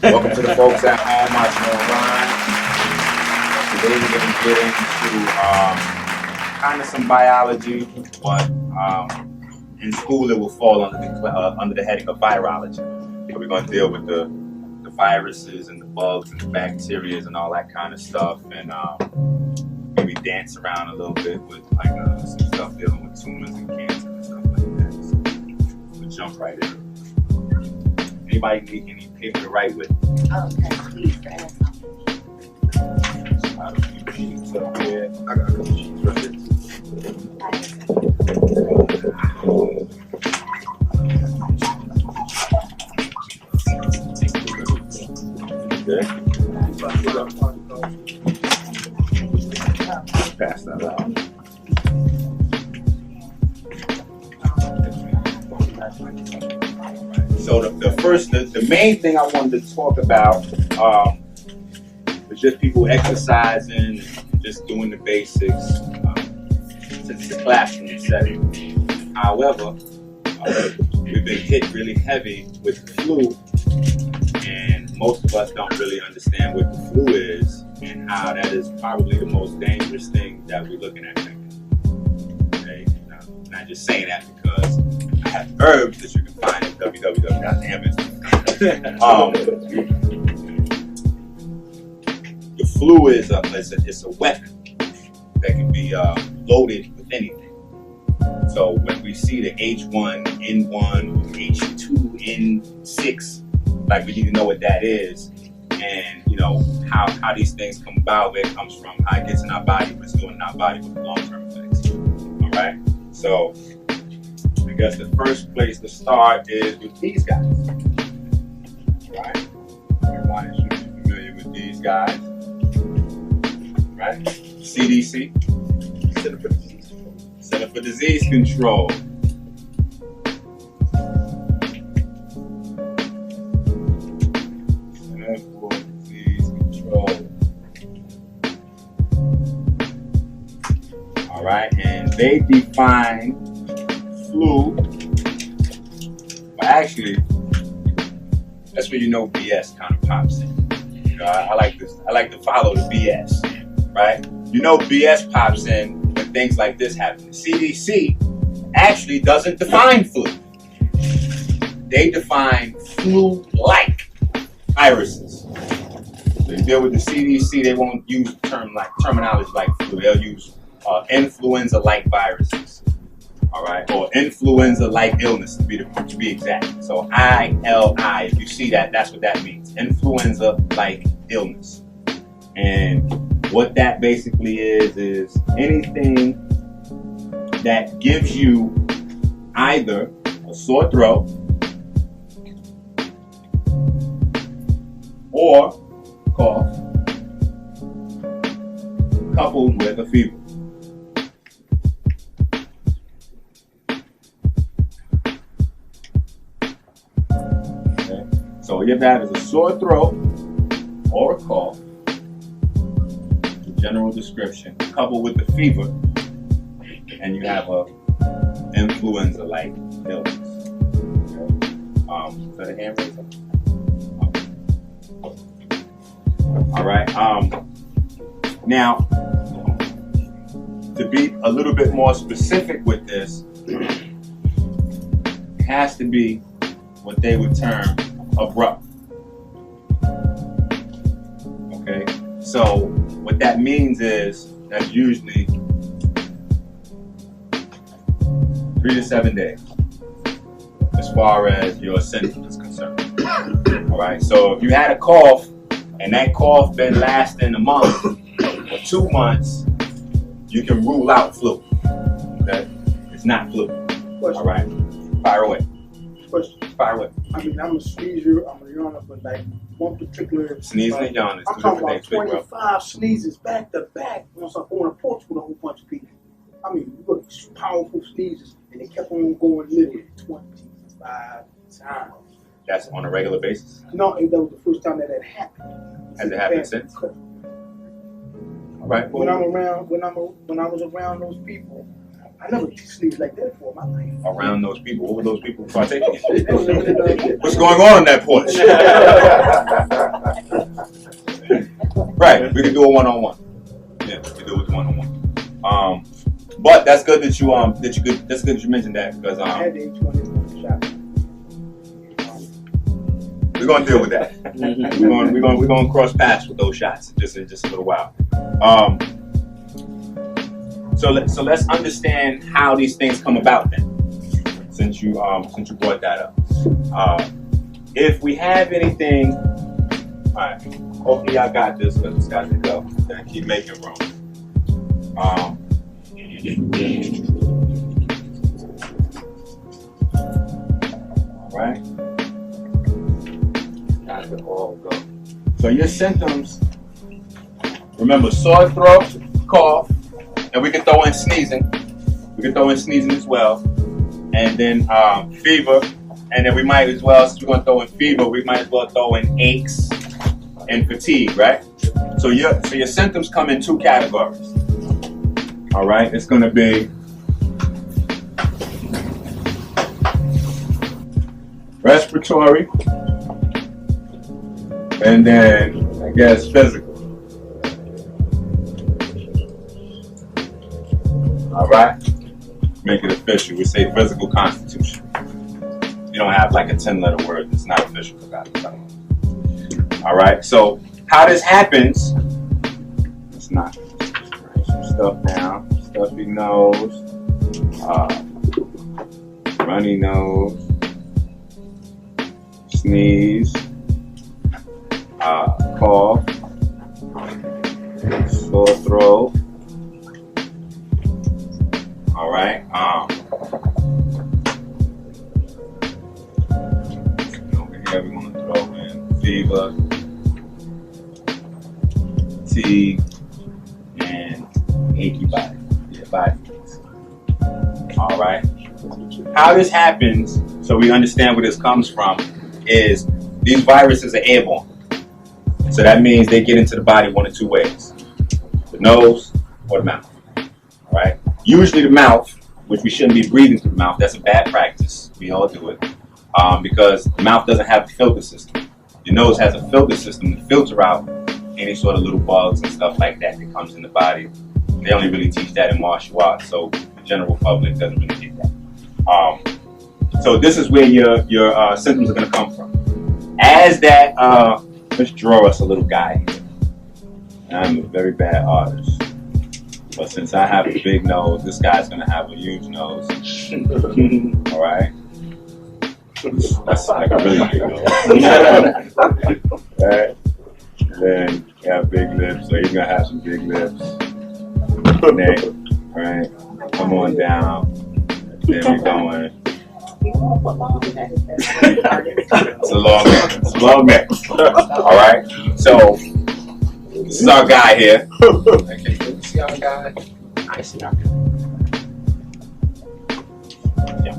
Welcome to the folks at home watching online. Today we're going to get into kind of some biology, but in school it will fall under the heading of virology. So we're going to deal with the viruses and the bugs and the bacteria and all that kind of stuff, and maybe dance around a little bit with like some stuff dealing with tumors and cancer and stuff like that. So we'll jump right in. Anybody need any paper to write with? Okay, please, grab some. I got a few sheets up here. I got a couple sheets right here too. Okay. Pass that out. So the main thing I wanted to talk about was just people exercising and just doing the basics since it's a classroom setting. However, we've been hit really heavy with the flu, and most of us don't really understand what the flu is and how that is probably the most dangerous thing that we're looking at right now. Okay? Now, I'm not just saying that because I have herbs that you can find at www.amazon. The flu is a weapon that can be loaded with anything. So when we see the H1N1, H2N6, like we need to know what that is, and you know how these things come about, where it comes from, how it gets in our body, what it's doing in our body with long-term effects. All right. So I guess the first place to start is with these guys. Right? Everybody should be familiar with these guys. Right? CDC, Center for Disease Control. Center for Disease Control. All right, and they define flu. Well, actually, that's where you know BS kind of pops in. You know, I like to follow the BS, right? You know BS pops in when things like this happen. The CDC actually doesn't define flu. They define flu-like viruses. They deal with the CDC. They won't use terminology like flu. They'll use influenza-like viruses. All right, or influenza-like illness to be exact. So ILI, if you see that, that's what that means. Influenza-like illness. And what that basically is anything that gives you either a sore throat or cough coupled with a fever. So what you have is a sore throat or a cough, the general description, coupled with the fever, and you have a influenza-like illness. Okay. Is that a hand raiser? All right. Now, to be a little bit more specific with this, it has to be what they would term abrupt. Okay, so what that means is that's usually 3 to 7 days as far as your symptoms is concerned. All right, so if you had a cough and that cough been lasting a month or 2 months, you can rule out flu. Okay, it's not flu. All right, fire away. Fire away. I mean, I'm a sneezer, I'm a yawner, but like one particular sneezing and yawning. I'm talking about 25 sneezes back to back once I'm on a porch with a whole bunch of people. I mean, look, powerful sneezes, and they kept on going literally 25 times. That's on a regular basis? No, that was the first time that happened. Has it happened since? All right. When I was around those people, I never sneezed like that before in my life. Around those people? What were those people partaking in? What's going on that porch? We can do a one-on-one. Yeah, we can do it one-on-one. But that's good that you that's good that you mentioned that, because I had to each one of them shot. we're gonna deal with that. we're gonna cross paths with those shots just in a little while. So let's understand how these things come about then. Since you brought that up, if we have anything, all right. Hopefully y'all got this, but it's got to go. Gotta keep making room. All right. Got to all go. So your symptoms. Remember, sore throat, cough, and we can throw in sneezing. We can throw in sneezing as well, and then fever, and then we might as well, since we're gonna throw in fever, we might as well throw in aches and fatigue, right? So your symptoms come in two categories. All right, it's gonna be respiratory, and then I guess physical. All right, make it official. We say physical constitution. You don't have like a 10-letter word that's not official for that. All right, so how this happens, it's not. Write some stuff down. Stuffy nose, runny nose, sneeze, cough, sore throat. All right. Over here we're gonna throw in fever, fatigue, and achy body. Yeah, body. All right. How this happens, so we understand where this comes from, is these viruses are airborne. So that means they get into the body one of two ways: the nose or the mouth. All right. Usually the mouth, which we shouldn't be breathing through the mouth. That's a bad practice. We all do it. Because the mouth doesn't have a filter system. Your nose has a filter system to filter out any sort of little bugs and stuff like that that comes in the body. They only really teach that in martial arts, so the general public doesn't really get that. So this is where your symptoms are going to come from. As that, let's draw us a little guy here. I'm a very bad artist. But since I have a big nose, this guy's gonna have a huge nose. All right, that's like a really big nose. Right? And then you have big lips, so he's gonna have some big lips. Neck, right? Come on down. Then we're going. It's a long neck. It's a long neck. All right. So this is our guy here. Okay. See our guy? I see our guy. Yeah.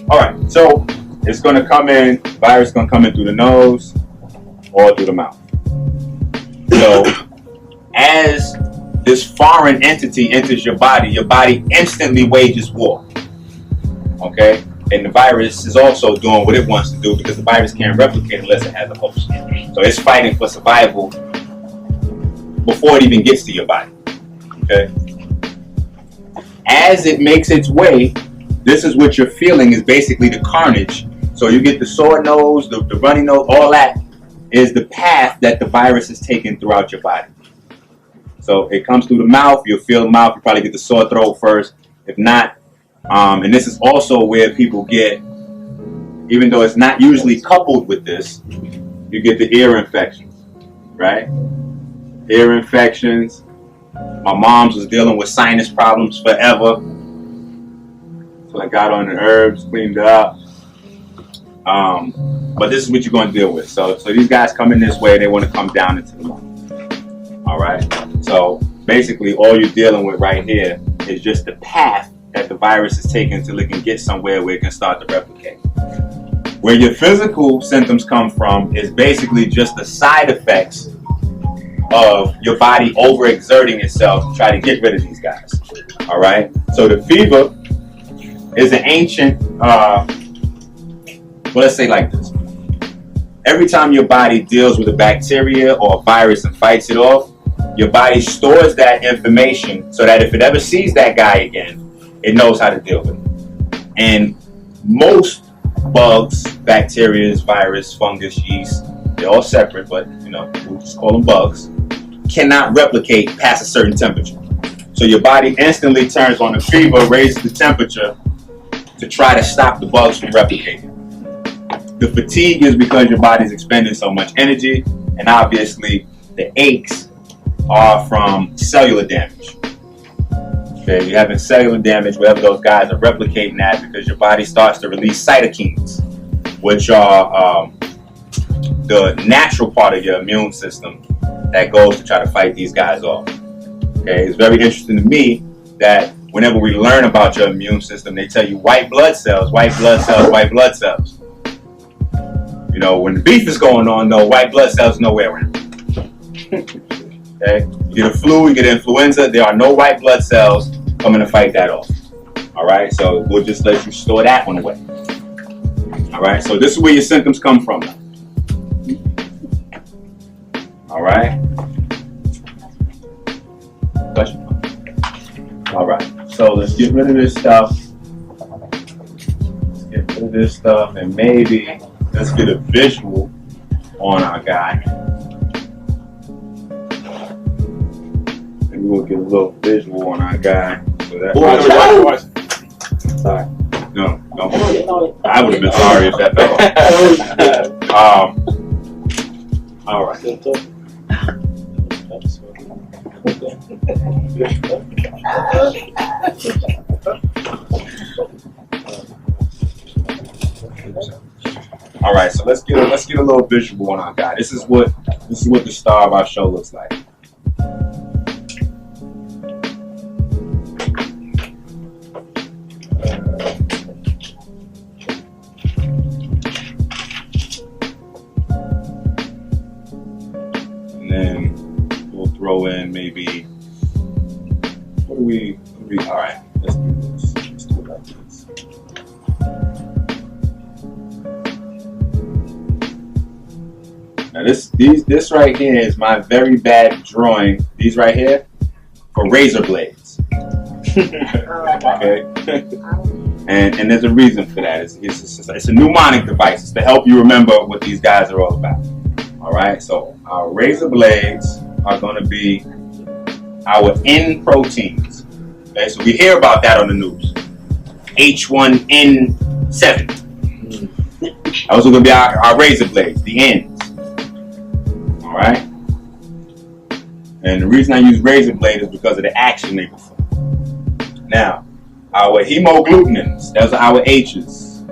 All right, so it's going to come in, virus is going to come in through the nose or through the mouth. So as this foreign entity enters your body instantly wages war. Okay? And the virus is also doing what it wants to do, because the virus can't replicate unless it has a host. So it's fighting for survival before it even gets to your body. Okay? As it makes its way, this is what you're feeling is basically the carnage. So you get the sore nose, the runny nose, all that is the path that the virus is taking throughout your body. So it comes through the mouth, you'll feel the mouth, you probably get the sore throat first. If not, and this is also where people get, even though it's not usually coupled with this, you get the ear infections, right? Ear infections. My mom's was dealing with sinus problems forever. So I got on the herbs, cleaned it up. But this is what you're going to deal with. So these guys come in this way, they want to come down into the mouth. All right? So basically all you're dealing with right here is just the path that the virus is taking until it can get somewhere where it can start to replicate. Where your physical symptoms come from is basically just the side effects of your body overexerting itself to try to get rid of these guys. All right? So the fever is an ancient, well, let's say like this. every time your body deals with a bacteria or a virus and fights it off, your body stores that information so that if it ever sees that guy again, it knows how to deal with it. And most bugs, bacteria, virus, fungus, yeast, they're all separate, but we'll just call them bugs, cannot replicate past a certain temperature. So your body instantly turns on the fever, raises the temperature to try to stop the bugs from replicating. The fatigue is because your body's expending so much energy, and obviously the aches are from cellular damage. Okay, you're having cellular damage wherever those guys are replicating that because your body starts to release cytokines, which are the natural part of your immune system that goes to try to fight these guys off. Okay, it's very interesting to me that whenever we learn about your immune system, they tell you white blood cells, white blood cells, white blood cells. When the beef is going on, though, white blood cells nowhere around. Okay, you get a flu, you get influenza, there are no white blood cells coming to fight that off. All right, so we'll just let you store that one away. All right, so this is where your symptoms come from. All right. Question? All right, so let's get rid of this stuff. And maybe let's get a visual on our guy. Maybe we'll get a little visual on our guy. So that sorry. No. I would have been sorry if that fell. All right. All right, so let's get a little visual on our guy. This is what the star of our show looks like. And then we'll throw in maybe what do we all right, let's do this. Let's do it like this. Now this right here is my very bad drawing. These right here for razor blades. Okay. And there's a reason for that. It's a mnemonic device. It's to help you remember what these guys are all about. All right. So our razor blades are going to be our N proteins. Okay. So we hear about that on the news. H1N7. Those are going to be our razor blades, the N's. All right. And the reason I use razor blade is because of the action they perform. Now, our hemogglutinins, those are our H's.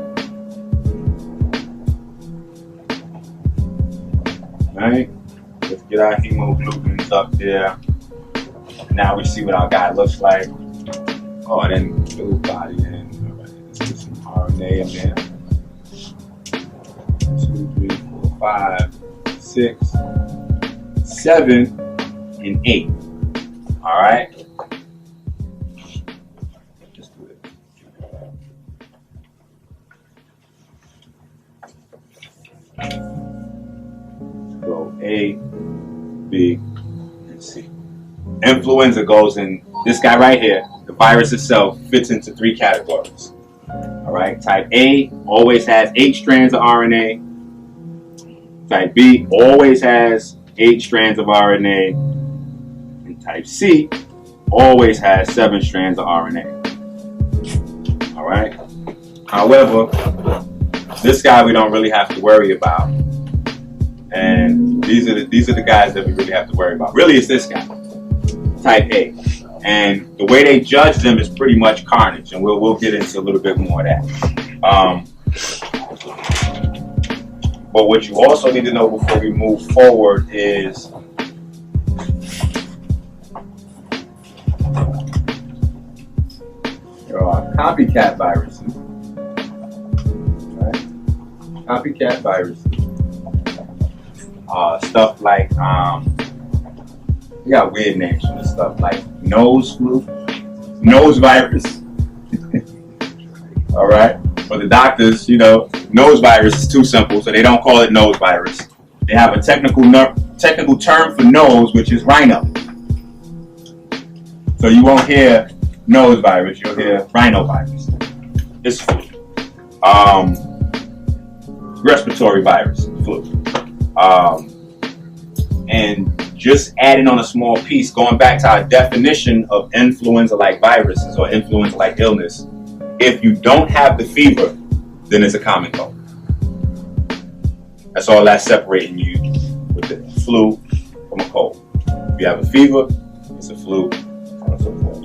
Right? Let's get our hemogglutinins up there. Now we see what our guy looks like. Oh, I didn't fill his body in. All right, let's get some RNA in there. 2, 3, 4, 5, 6, 7, and 8. All right. Let's do it. Go A, B, and C. Influenza goes in this guy right here. The virus itself fits into 3 categories. All right. Type A always has 8 strands of RNA. Type B always has 8 strands of RNA. And type C always has 7 strands of RNA. All right. However, this guy we don't really have to worry about. And these are the guys that we really have to worry about. Really, it's this guy, type A. And the way they judge them is pretty much carnage, and we'll get into a little bit more of that. But what you also need to know before we move forward is there are copycat viruses. Right? Copycat viruses. Stuff like we got weird names for this stuff like nose flu, nose virus. All right, For the doctors, you know, nose virus is too simple, so they don't call it nose virus. They have a technical term for nose, which is rhino. So you won't hear nose virus, you'll hear rhinovirus. It's flu. Respiratory virus, flu. And just adding on a small piece, going back to our definition of influenza-like viruses or influenza-like illness, if you don't have the fever, then it's a common cold. That's all that's separating you with the flu from a cold. If you have a fever, it's a flu, and so forth.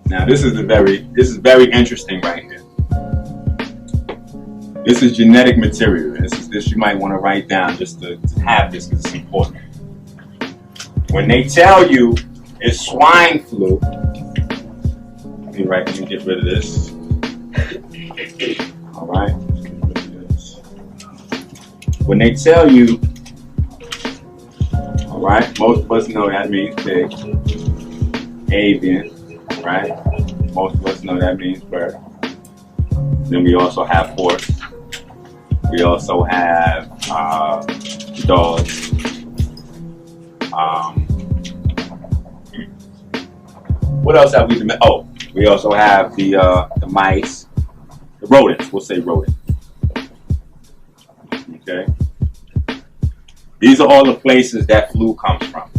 Now this is very interesting right here. This is genetic material. This you might want to write down just to have this because it's important. When they tell you it's swine flu, let me get rid of this. All right. When they tell you, all right, most of us know that means pig, avian, right? Most of us know that means bird. Then we also have horse. We also have dogs. What else have we? Oh, we also have the mice, the rodents. We'll say rodent. Okay. These are all the places that flu comes from.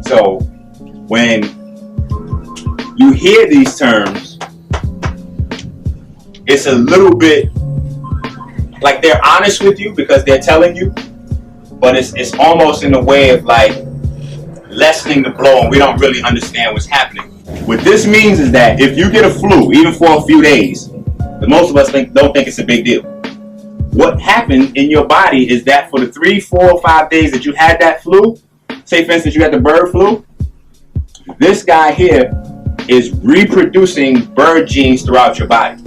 So when you hear these terms, it's a little bit like they're honest with you because they're telling you, but it's almost in a way of like lessening the blow and we don't really understand what's happening. What this means is that if you get a flu, even for a few days, most of us don't think it's a big deal. What happened in your body is that for the 3, 4, 5 days that you had that flu, say for instance you had the bird flu, this guy here is reproducing bird genes throughout your body.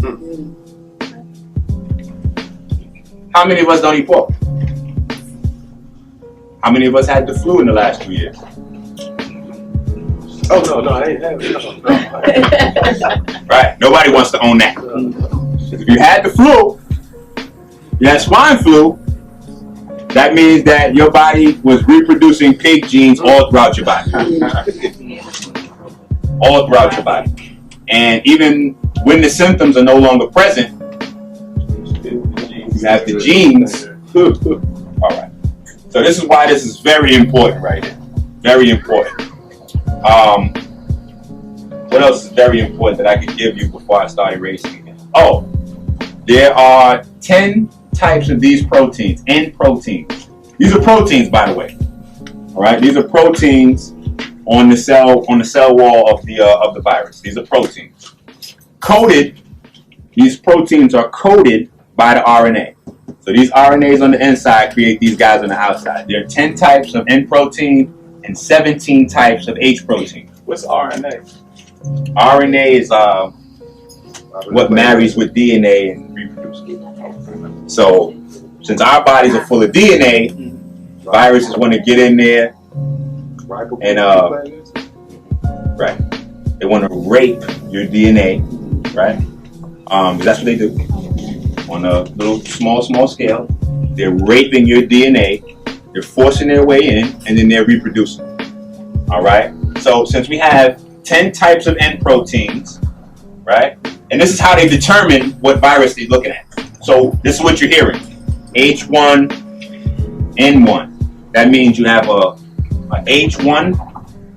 How many of us don't eat pork? How many of us had the flu in the last 2 years? Oh, no, I ain't having it. Right, nobody wants to own that. If you had the flu, you had swine flu, that means that your body was reproducing pig genes all throughout your body. All throughout your body. And even when the symptoms are no longer present, you have the genes. All right. So this is why this is very important right here. Very important. What else is very important that I could give you before I start erasing again? Oh, there are 10 types of these proteins, N proteins. These are proteins, by the way. All right, these are proteins on the cell wall of the virus. These are proteins. Coded, these proteins are coded by the RNA. So these RNAs on the inside create these guys on the outside. There are 10 types of N protein and 17 types of H protein. What's RNA? RNA is what marries with DNA and reproduces. So since our bodies are full of DNA, viruses want to get in there and right, they want to rape your DNA, right? That's what they do on a little small scale. They're raping your DNA, they're forcing their way in, and then they're reproducing. All right. So since we have 10 types of N proteins, right? And this is how they determine what virus they're looking at. So this is what you're hearing. H1N1. That means you have a H1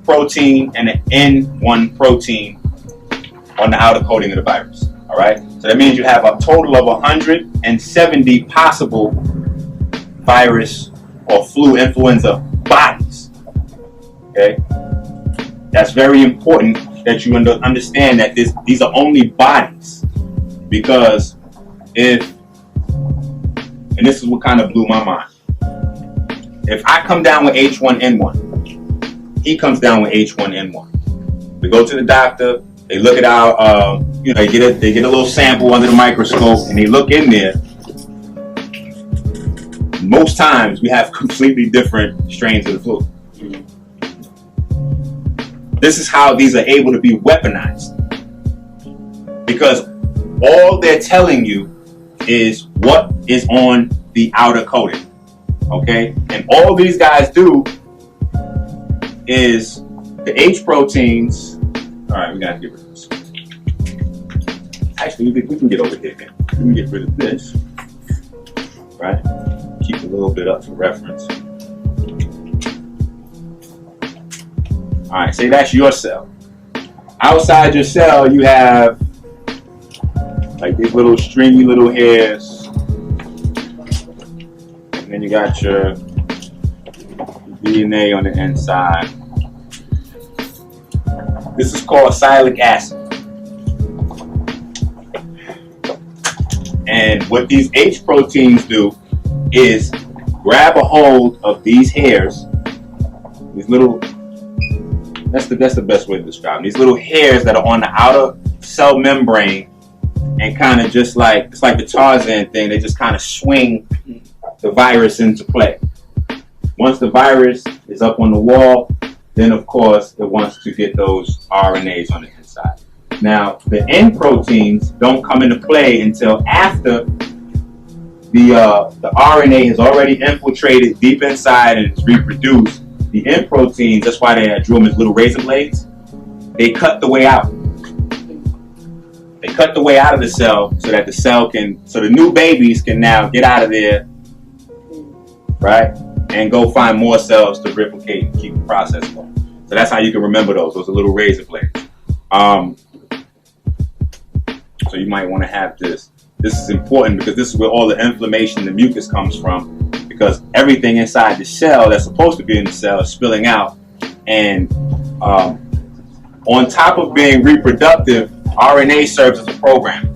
protein and an N1 protein on the outer coating of the virus. All right? So that means you have a total of 170 possible virus or flu influenza bodies. Okay? That's very important that you understand that these are only bodies, because and this is what kind of blew my mind. If I come down with H1N1, he comes down with H1N1. We go to the doctor, they look at our, they get a little sample under the microscope and they look in there. Most times we have completely different strains of the flu. this is how these are able to be weaponized. Because all they're telling you is what is on the outer coating. Okay? And all these guys do is the H proteins. Alright, we gotta get rid of this. Actually, we can get over here again. We can get rid of this. Right? Keep a little bit up for reference. Alright, say that's your cell. Outside your cell, you have like these little stringy little hairs. And then you got your DNA on the inside. This is called sialic acid. And what these H proteins do is grab a hold of these hairs, these little, that's the best way to describe them, these little hairs that are on the outer cell membrane, and kind of just like, it's like the Tarzan thing, they just kind of swing the virus into play. Once the virus is up on the wall, then of course it wants to get those RNAs on the inside. Now, the N proteins don't come into play until after the RNA has already infiltrated deep inside and it's reproduced. The N proteins, that's why they drew them as little razor blades, they cut the way out. They cut the way out of the cell so that the cell can, so the new babies can now get out of there, right? And go find more cells to replicate and keep the process going. So that's how you can remember those. Those are little razor blades. So you might want to have this. This is important because this is where all the inflammation, the mucus comes from, because everything inside the cell that's supposed to be in the cell is spilling out. And on top of being reproductive, RNA serves as a program.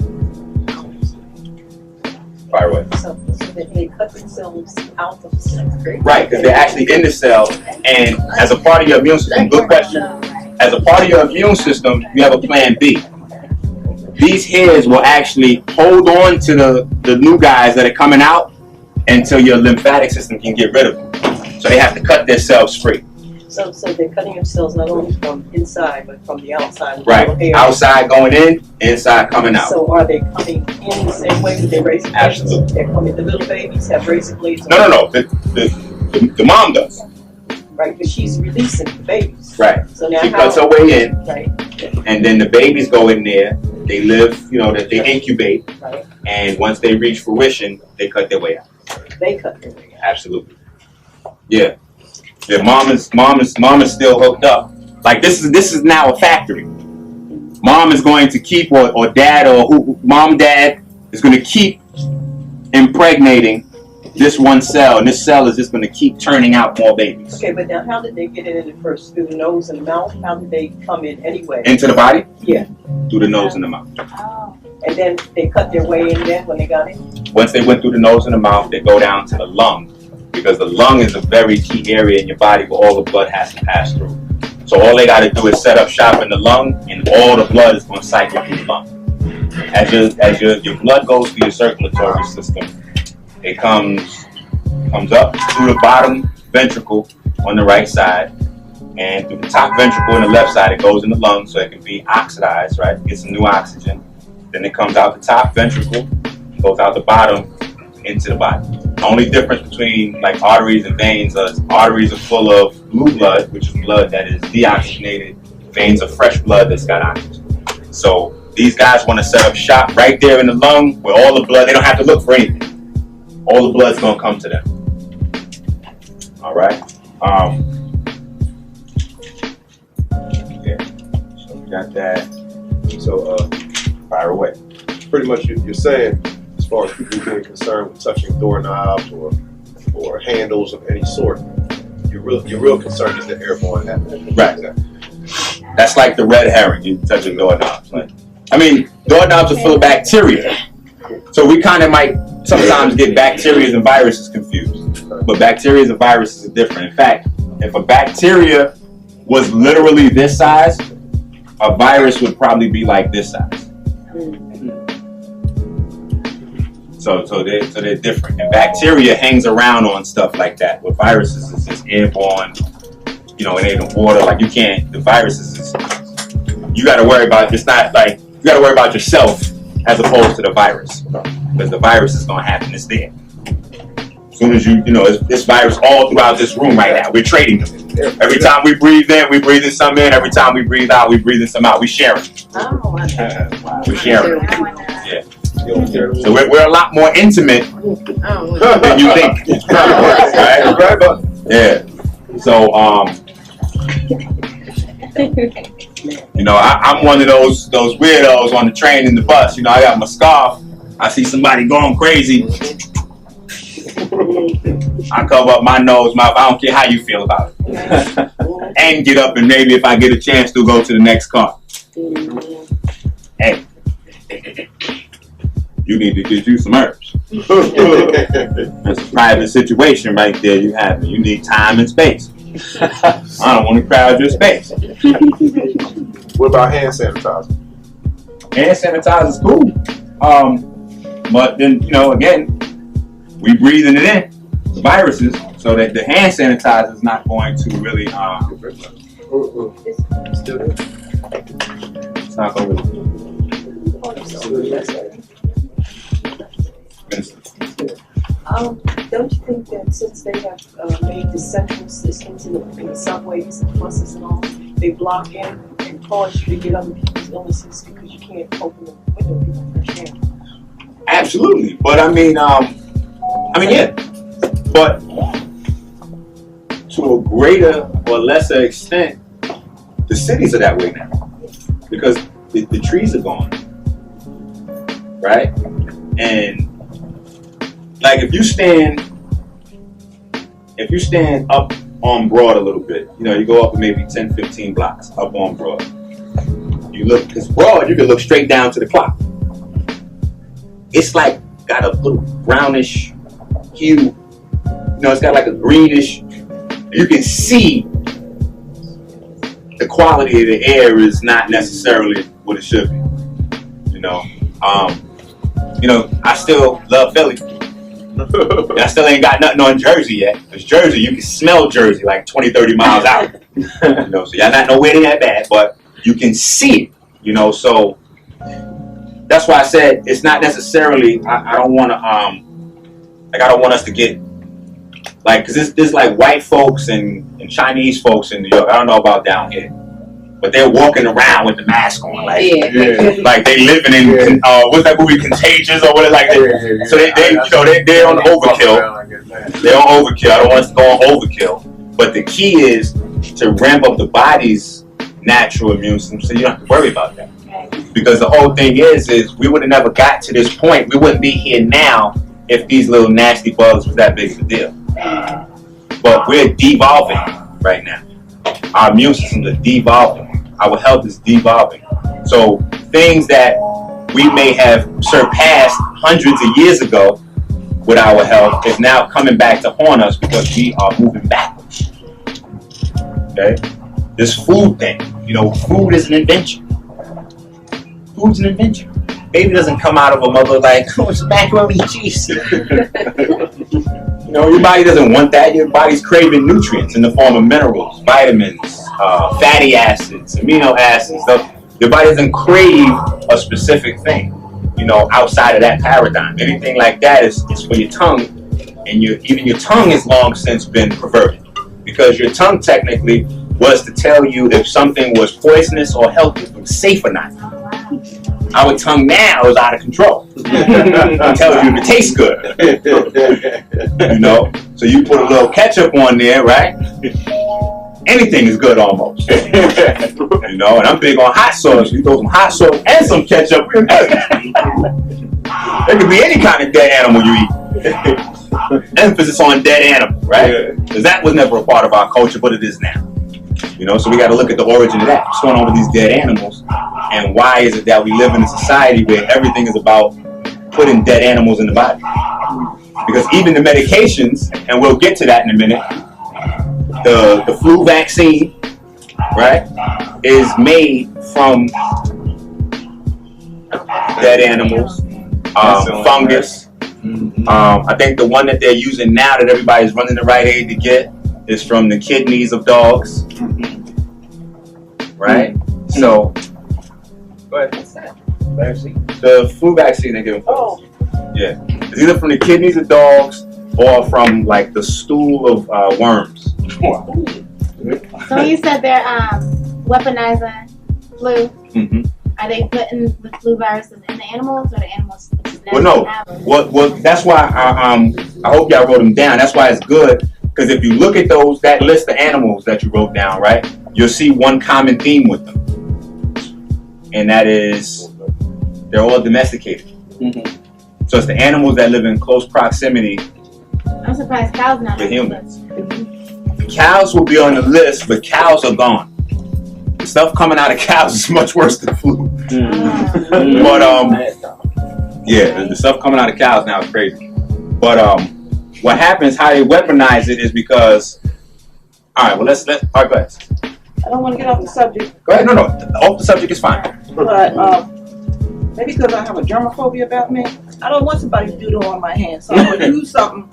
Fire away. So they cut themselves out of the cell. Right, because they're actually in the cell, and as a part of your immune system, good question, as a part of your immune system, you have a plan B. These hairs will actually hold on to the new guys that are coming out until your lymphatic system can get rid of them. So they have to cut their cells free. So they're cutting themselves not only from inside, but from the outside. Right, outside going in, inside coming out. So are they coming in the same way with their razor blades? Absolutely. They're coming, the little babies have razor blades. No. The mom does. Right, but she's releasing the babies. Right. So now she cuts her way in, right, and then the babies go in there. They live, they incubate, right. And once they reach fruition, they cut their way out. They cut their way out. Absolutely. Yeah. Yeah. Mom is still hooked up. Like this is now a factory. Mom is going to keep, or dad, or dad is going to keep impregnating this one cell, and this cell is just going to keep turning out more babies. Okay, but now how did they get in it first? Through the nose and the mouth? How did they come in anyway? Into the body? Yeah. Through the nose and the mouth. Oh. And then they cut their way in there when they got in? Once they went through the nose and the mouth, they go down to the lung, because the lung is a very key area in your body where all the blood has to pass through. So all they got to do is set up shop in the lung, and all the blood is going to cycle through the lung. As your blood goes through your circulatory system, it comes up through the bottom ventricle on the right side, and through the top ventricle on the left side. It goes in the lungs so it can be oxidized, right? Get some new oxygen. Then it comes out the top ventricle, goes out the bottom into the body. The only difference between like arteries and veins is arteries are full of blue blood, which is blood that is deoxygenated. Veins are fresh blood that's got oxygen. So these guys want to set up shop right there in the lung where all the blood, they don't have to look for anything. All the blood's going to come to them. All right. Yeah. So we got that. So fire away. Pretty much you're saying, as far as people being concerned with touching doorknobs or handles of any sort, your real concern is the airborne happening. Right. That's like the red herring. You touching doorknobs. Like, I mean, doorknobs are full of bacteria. So we kind of might sometimes get bacteria and viruses confused. But bacteria and viruses are different. In fact, if a bacteria was literally this size, a virus would probably be like this size. So they're different. And bacteria hangs around on stuff like that. With viruses, it's just airborne. you know, it ain't in water. Like you can't. The viruses, you got to worry about. It's not like you got to worry about yourself as opposed to the virus, because the virus is gonna happen. It's there. As soon as you know, this virus all throughout this room right now. We're trading them. Every time we breathe in, we breathe in some in. Every time we breathe out, we breathe in some out. We sharing. We're sharing. Yeah. So we're a lot more intimate than you think. Right? Yeah. So you know, I'm one of those weirdos on the train and the bus. You know, I got my scarf. I see somebody going crazy. I cover up my nose, mouth. I don't care how you feel about it. And get up and maybe if I get a chance to go to the next car. Hey, you need to get you some herbs. That's a private situation right there you have. You need time and space. I don't want to crowd your space. What about hand sanitizer? Hand sanitizer is cool. But then, you know, again, we breathing it in, the viruses, so that the hand sanitizer is not going to really, it's not going to Don't you think that since they have made the central systems in the subways and buses and all, they block in and cause you to get other people's illnesses because you can't open the window people firsthand? Absolutely, but I mean, yeah, but to a greater or lesser extent, the cities are that way now because the trees are gone, right? And like if you stand up on Broad a little bit, you know, you go up maybe 10, 15 blocks up on Broad. You look, because Broad, you can look straight down to the clock. It's like got a little brownish hue. You know, it's got like a greenish. You can see the quality of the air is not necessarily what it should be. You know, I still love Philly. I still ain't got nothing on Jersey yet. Because Jersey, you can smell Jersey like 20, 30 miles out. You know, so y'all not nowhere near that bad, but you can see it. You know, so that's why I said it's not necessarily. I don't want to. I don't want us to get like, because there's like white folks and Chinese folks in New York. I don't know about down here, but they're walking around with the mask on, like like they living in what's that movie, Contagious or whatever, like so they're on overkill. They're on overkill. I don't want us to go on overkill, but the key is to ramp up the body's natural immune system, so you don't have to worry about that. Because the whole thing is we would have never got to this point. We wouldn't be here now if these little nasty bugs was that big of a deal. But we're devolving right now. Our immune systems are devolving. Our health is devolving. So things that we may have surpassed hundreds of years ago with our health is now coming back to haunt us because we are moving backwards. Okay? This food thing, you know, food is an invention. Food's an invention. Baby doesn't come out of a mother like, oh, it's macaroni and cheese. You know, your body doesn't want that. Your body's craving nutrients in the form of minerals, vitamins, fatty acids, amino acids. Your body doesn't crave a specific thing, you know, outside of that paradigm. Anything like that is for your tongue, and even your tongue has long since been perverted, because your tongue technically was to tell you if something was poisonous or healthy, if it was safe or not. Our tongue now is out of control. It tells you if it tastes good. You know? So you put a little ketchup on there, right? Anything is good almost. You know, and I'm big on hot sauce. You throw some hot sauce and some ketchup, we're good. It could be any kind of dead animal you eat. Emphasis on dead animal, right? Because that was never a part of our culture, but it is now. You know, so we got to look at the origin of that. What's going on with these dead animals? And why is it that we live in a society where everything is about putting dead animals in the body? Because even the medications, and we'll get to that in a minute, the flu vaccine, right, is made from dead animals, fungus. I think the one that they're using now that everybody's running the Rite Aid to get is from the kidneys of dogs, right? So, go ahead. The flu vaccine they give them. Oh. Yeah, it's either from the kidneys of dogs or from like the stool of worms. So you said they're weaponizing flu. Mm-hmm. Are they putting the flu viruses in the animals, or the animals? Well, no. Well, that's why I hope y'all wrote them down. That's why it's good, because if you look at that list of animals that you wrote down, right, you'll see one common theme with them, and that is they're all domesticated. Mm-hmm. So it's the animals that live in close proximity. I'm surprised cows not with humans. Cows will be on the list, but cows are gone. The stuff coming out of cows is much worse than flu. But yeah, the stuff coming out of cows now is crazy. But what happens, how they weaponize it is because, all right, well let's all right, go ahead. I don't want to get off the subject. Go ahead. No, off the subject is fine. But maybe because I have a germophobia about me, I don't want somebody to do it on my hands. So I'm going to use something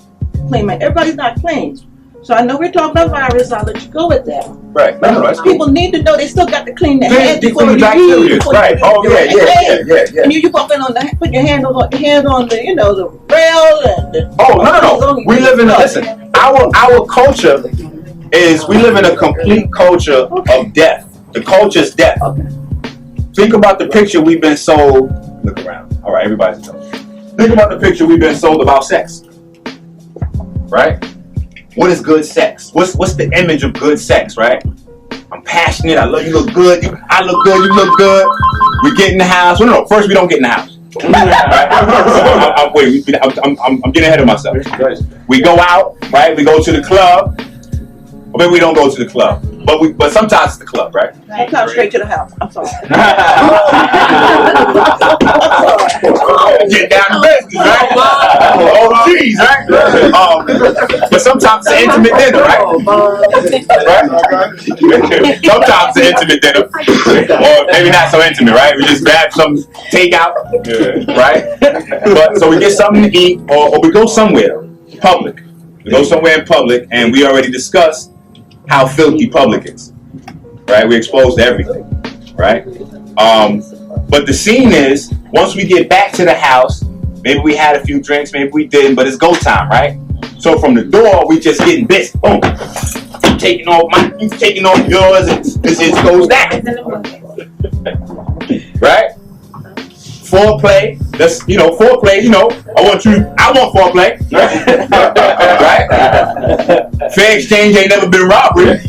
clean. Everybody's not clean. So I know we're talking about virus. I'll let you go with that. Right. No, that's people need to know they still got to clean their hands before you use. Right. Oh yeah. And you put your hand on the the rail and the, no. We live in our culture is we live in a complete culture of death. The culture is death. Think about the picture we've been sold. Look around. All right, everybody's telling. Think about the picture we've been sold about sex. Right? What is good sex? What's the image of good sex, right? I'm passionate. I love you. Look good. I look good. You look good. We get in the house. Well, no. First, we don't get in the house. Right? I'm getting ahead of myself. We go out, right? We go to the club. Or maybe we don't go to the club, but sometimes it's the club, right? Sometimes straight to the house. I'm sorry. Get down to business, right? Oh, geez, right? But sometimes it's an intimate dinner, right? Sometimes it's an intimate dinner, or maybe not so intimate, right? We just grab some takeout, right? But so we get something to eat, or we go somewhere public. We go somewhere in public, and we already discussed how filthy public is, right? We're exposed to everything, right? But the scene is, once we get back to the house, maybe we had a few drinks, maybe we didn't, but it's go time, right? So from the door, we just getting busy. Boom. Taking off yours, and it goes down. Right? Foreplay, that's, foreplay, I want foreplay. Right? Fair exchange ain't never been robbery.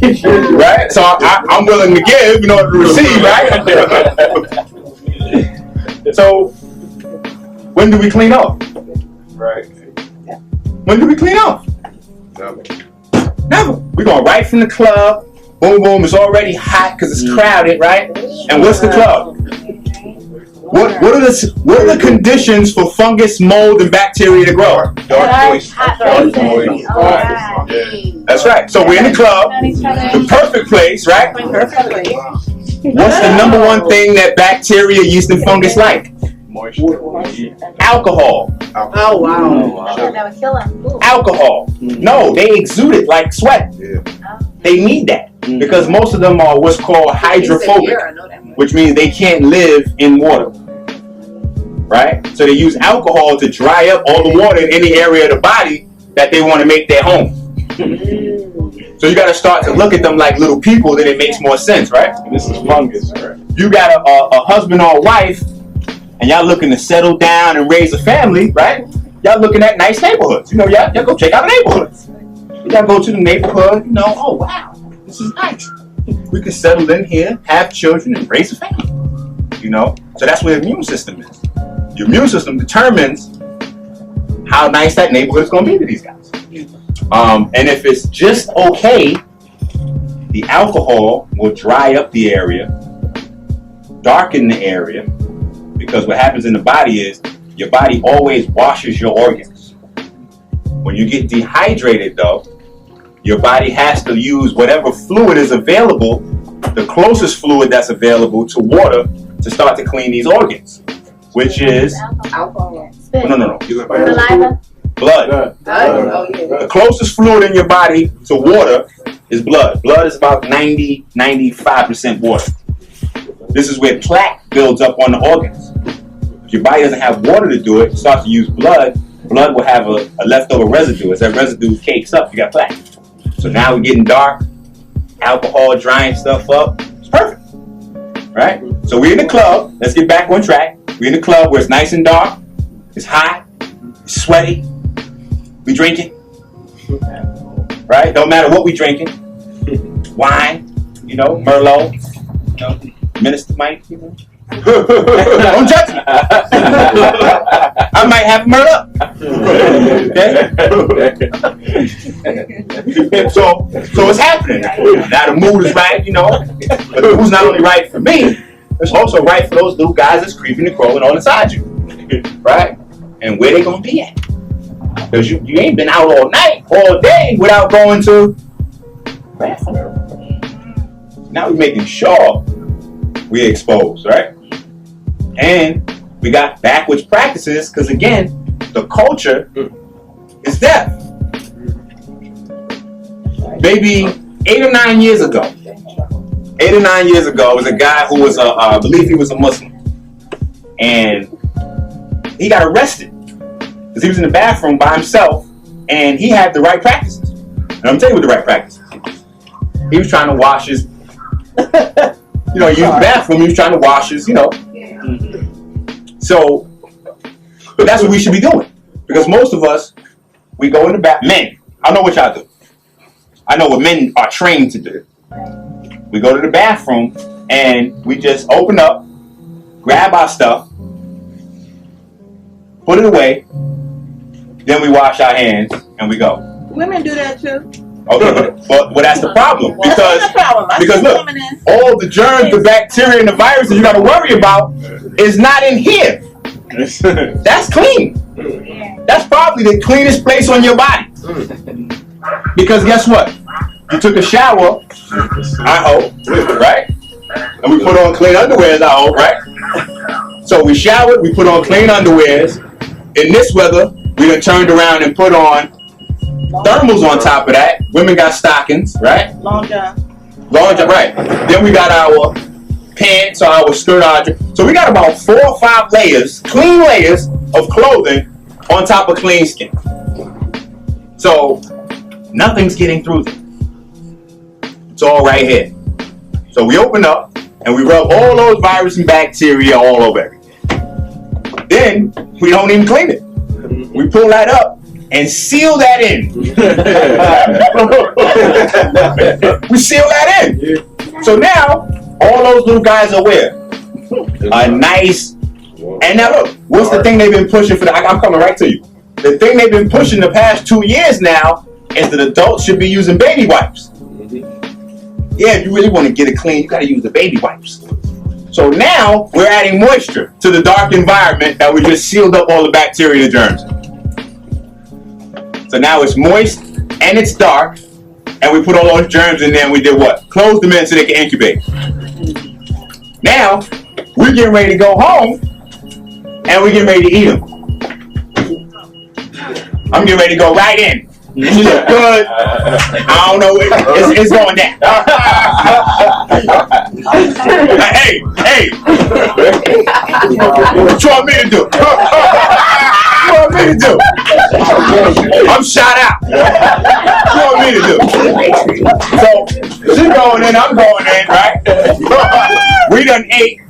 Right? So I'm willing to give in order to receive, right? So, when do we clean up? Right. When do we clean up? Never. We're going right from the club. Boom, boom. It's already hot because it's crowded, right? And what's the club? What are the conditions for fungus, mold, and bacteria to grow? That's right. So we're in the club, the perfect place, right? What's the number one thing that bacteria, yeast, and fungus like? Alcohol. Oh wow. Alcohol. No, they exude it like sweat. They need that because most of them are what's called hydrophobic, which means they can't live in water. Right? So they use alcohol to dry up all the water in any area of the body that they want to make their home. So you got to start to look at them like little people, then it makes more sense, right? And this is fungus, right? You got a husband or a wife, and y'all looking to settle down and raise a family, right? Y'all looking at nice neighborhoods. Y'all go check out the neighborhoods. You gotta go to the neighborhood, oh wow, this is nice. We can settle in here, have children, and raise a family. So that's where the immune system is. Your immune system determines how nice that neighborhood is gonna be to these guys. And if it's just okay, the alcohol will dry up the area, darken the area, because what happens in the body is your body always washes your organs. When you get dehydrated though, your body has to use whatever fluid is available, the closest fluid that's available to water, to start to clean these organs, which is alcohol. No. Saliva. Blood. Oh, yeah. The closest fluid in your body to water is blood. Blood is about 90-95% water. This is where plaque builds up on the organs. If your body doesn't have water to do it, it starts to use blood. Blood will have a leftover residue. As that residue cakes up, you got plaque. So now we're getting dark. Alcohol drying stuff up. It's perfect, right? So we're in the club. Let's get back on track. We're in the club where it's nice and dark. It's hot. It's sweaty. We drinking, right? Don't matter what we drinking. Wine, Merlot, Minister Mike, Don't judge me. I might have a Merlot. Okay? So it's happening. Now the mood is right, but the mood's not only right for me, it's also right for those little guys that's creeping and crawling on inside you, right? And where they gonna be at? Because you ain't been out all night, all day without going to bathroom. Now we're making sure we're exposed, right? And we got backwards practices because again, the culture is deaf. Maybe 8 or 9 years ago, was a guy who was I believe he was a Muslim, and he got arrested because he was in the bathroom by himself, and he had the right practices. And I'm telling you what the right practices. He was trying to wash his, use the bathroom. He was trying to wash his, So that's what we should be doing, because most of us, we go in the bath. Men, I know what y'all do. I know what men are trained to do. We go to the bathroom and we just open up, grab our stuff, put it away, then we wash our hands and we go. Women do that too. Okay, but that's the problem, because look, all the germs, the bacteria, and the viruses you got to worry about is not in here. That's clean. That's probably the cleanest place on your body. Because guess what? You took a shower, I hope, right? And we put on clean underwears, I hope, right? So we showered, we put on clean underwears. In this weather, we done turned around and put on thermals on top of that. Women got stockings, right? Long john, right. Then we got our pants or our skirt. So we got about 4 or 5 layers, clean layers of clothing on top of clean skin. So nothing's getting through them. It's all right here. So we open up and we rub all those viruses and bacteria all over everything. Then we don't even clean it. We pull that up and seal that in. We seal that in. So now all those little guys are where? A nice. And now look, what's the thing they've been pushing for? I'm coming right to you. The thing they've been pushing the past 2 years now is that adults should be using baby wipes. Yeah, if you really want to get it clean, you got to use the baby wipes. So now we're adding moisture to the dark environment that we just sealed up all the bacteria and germs. So now it's moist and it's dark, and we put all those germs in there and we did what? Closed them in so they can incubate. Now we're getting ready to go home and we're getting ready to eat them. I'm getting ready to go right in. You look good. I don't know. It's going down. Hey. What you want me to do? What you want me to do? I'm shot out. What you want me to do? So she's going in, I'm going in, right? We done ate,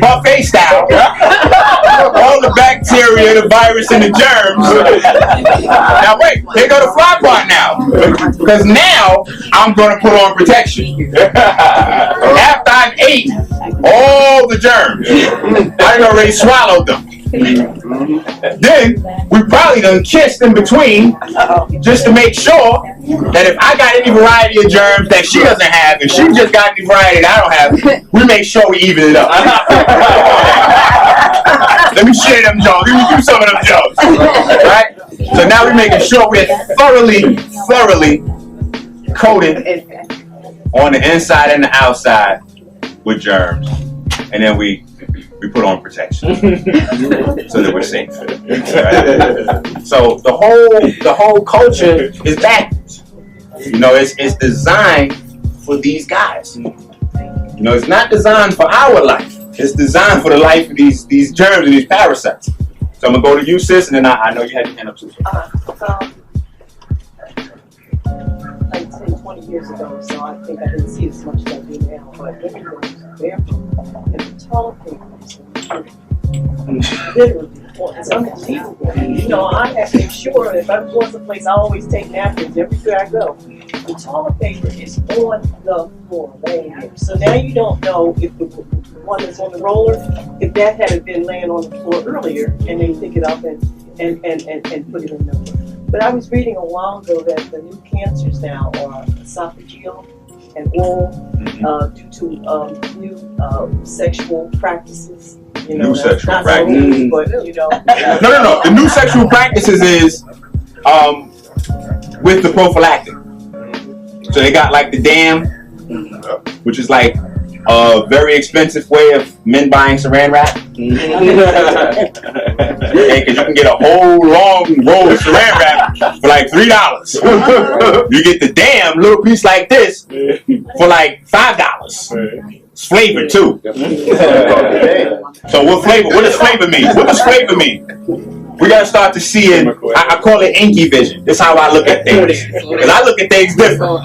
buffet style. All the bacteria, the virus, and the germs. Now wait, here go the fly part now. Because now I'm going to put on protection. After I've ate all the germs, I done already swallowed them. Then we probably done kissed in between just to make sure that if I got any variety of germs that she doesn't have, and she just got any variety that I don't have, we make sure we even it up. Let me share them jokes. Let me do some of them jokes. Right? So now we're making sure we're thoroughly coated on the inside and the outside with germs. And then we put on protection so that we're safe. Right? So the whole culture is backwards. You know, it's designed for these guys. You know, it's not designed for our life. It's designed for the life of these germs and these parasites. So I'm gonna go to you, sis, and then I know you had your hand up too. Like 10, 20 years ago, so I think I didn't see as much as I do now, but everyone was barefoot. And the toilet paper was literally, it's unbelievable. You know, I have to make sure if I'm going someplace, I always take napkins everywhere I go. The toilet paper is on the floor, laying there. So now you don't know if the one that's on the roller, if that had been laying on the floor earlier, and they pick it up and put it in the. But I was reading a while ago that the new cancers now are esophageal and oral due to new sexual practices. You know, New sexual not practices. so, but you know. No. The new sexual practices is with the prophylactic. So they got like the dam, which is like a very expensive way of men buying saran wrap. Because you can get a whole long roll of saran wrap for like $3. You get the damn little piece like this for like $5. It's flavored too. So what flavor? What does flavor mean? What does flavor mean? We gotta start to see it. I call it Enqi vision. That's how I look at things. Because I look at things different.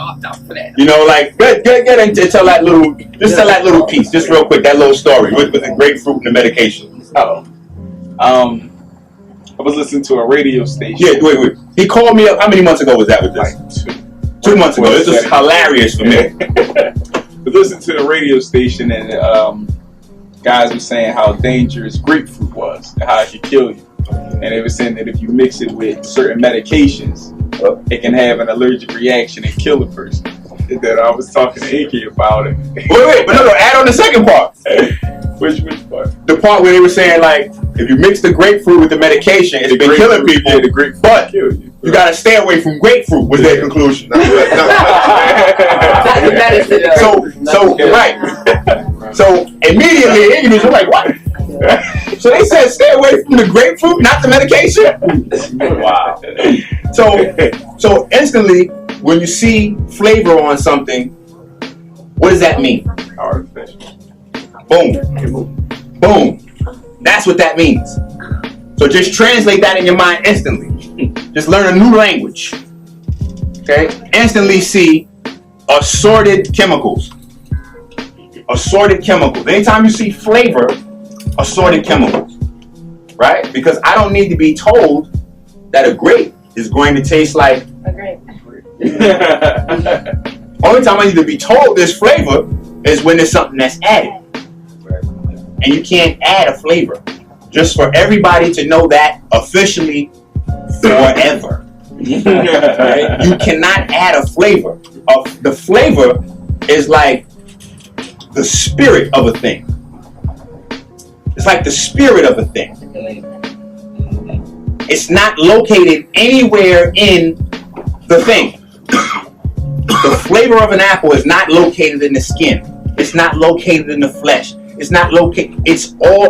You know, like get into tell that little piece, just real quick, that little story with the grapefruit and the medication. I was listening to a radio station. Yeah, wait. He called me up. How many months ago was that with this? Like 2 months ago. This was hilarious for me. I listened to the radio station and guys were saying how dangerous grapefruit was and how it could kill you. And they were saying that if you mix it with certain medications, it can have an allergic reaction and kill a person. And then I was talking to Enqi about it. Wait, but no, add on the second part. Which part? The part where they were saying, like, if you mix the grapefruit with the medication, it's been killing people. Yeah, the grapefruit but kill you. You gotta stay away from grapefruit, was their conclusion. So immediately, English was like, what? So they said, stay away from the grapefruit, not the medication? Wow. So instantly, when you see flavor on something, what does that mean? Boom. That's what that means. So just translate that in your mind instantly. Just learn a new language. Okay? Instantly see assorted chemicals. Anytime you see flavor, assorted chemicals. Right? Because I don't need to be told that a grape is going to taste like A grape. Only time I need to be told this flavor is when there's something that's added. And you can't add a flavor. Just for everybody to know that officially forever. Right? You cannot add a flavor. The flavor is like the spirit of a thing. It's like the spirit of a thing. It's not located anywhere in the thing. The flavor of an apple is not located in the skin. It's not located in the flesh. It's not located. It's all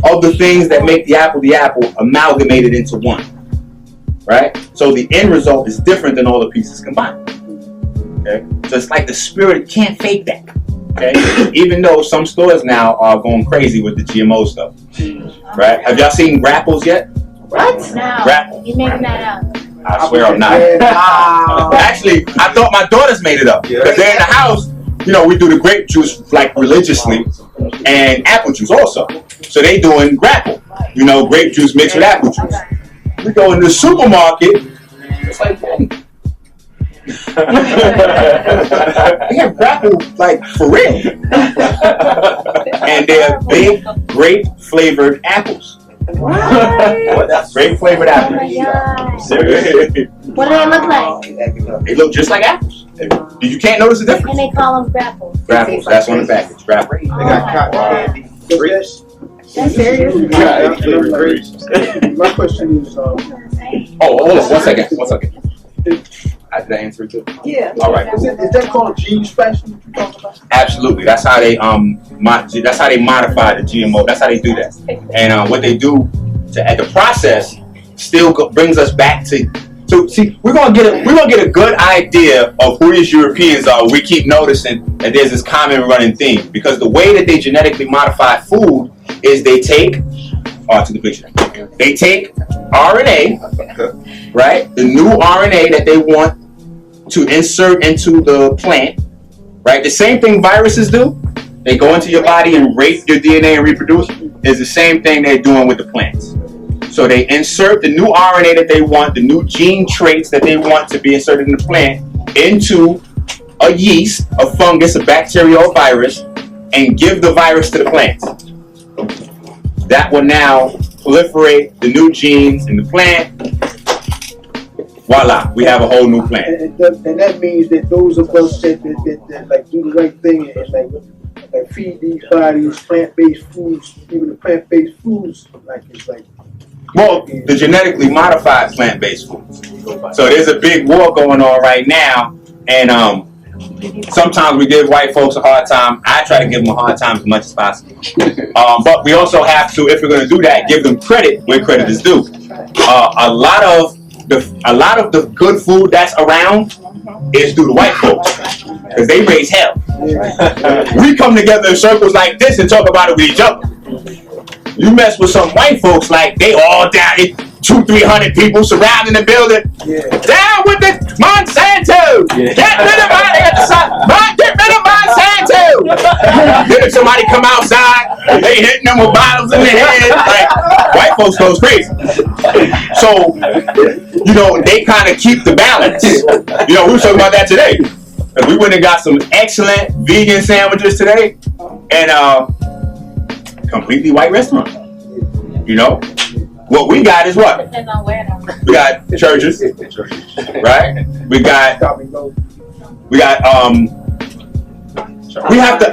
of the things that make the apple amalgamated into one. Right? So the end result is different than all the pieces combined. Okay? So it's like the spirit can't fake that. Okay? Even though some stores now are going crazy with the GMO stuff. Right? Have y'all seen grapples yet? What? No. You making that up. I swear I'm not. Actually, I thought my daughters made it up. Because they're in the house, you know, we do the grape juice like religiously and apple juice also. So they doing grapple. You know, grape juice mixed with apple juice. We go in the supermarket, it's like, they have grapple like for real. And they're big grape flavored apples. What? That's grape flavored apples. Oh my God. What do they look like? They look just like apples. You can't notice the difference. And they call them grapples. Grapples, that's on the package. Grapple. They got cotton candy. That's serious. My question is, Oh, hold on, one second. Did I answer it too? Yeah. All right. is that called gene splicing? You talking about? Absolutely. That's how they that's how they modify the GMO. That's how they do that. And what they do to add the process still brings us back to See, we're gonna get a good idea of who these Europeans are. We keep noticing that there's this common running theme because the way that they genetically modify food is they take, to the picture. They take RNA, right? The new RNA that they want to insert into the plant, right? The same thing viruses do. They go into your body and rape your DNA and reproduce. Is the same thing they're doing with the plants. So they insert the new RNA that they want, the new gene traits that they want to be inserted in the plant into a yeast, a fungus, a bacteria, or virus, and give the virus to the plant. That will now proliferate the new genes in the plant. Voila, we have a whole new plant. And that means that those of us that like do the right thing and like feed these bodies plant-based foods, even the plant-based foods, like it's like. Well, the genetically modified plant-based foods. So there's a big war going on right now, and sometimes we give white folks a hard time. I try to give them a hard time as much as possible. But we also have to, if we're going to do that, give them credit where credit is due. A lot of the good food that's around is through the white folks because they raise hell. We come together in circles like this and talk about it with each other. You mess with some white folks like they all down, 200-300 people surrounding the building. Yeah. Down with the Monsanto! Yeah. Get rid of Monsanto! Then if somebody come outside, they hitting them with bottles in the head. Like, white folks goes crazy. So, they kind of keep the balance. We were talking about that today. We went and got some excellent vegan sandwiches today, and completely white restaurant. What we got is what? We got churches, right? We have to.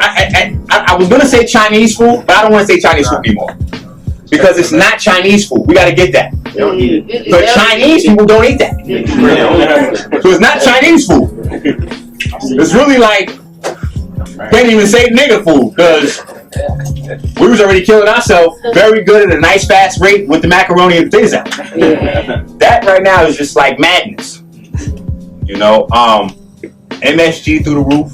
I was gonna say Chinese food, but I don't want to say Chinese food anymore because it's not Chinese food. We got to get that. But Chinese people don't eat that, so it's not Chinese food. It's really like can't even say nigger food because we was already killing ourselves very good at a nice fast rate with the macaroni and potatoes out. That right now is just like madness. MSG through the roof.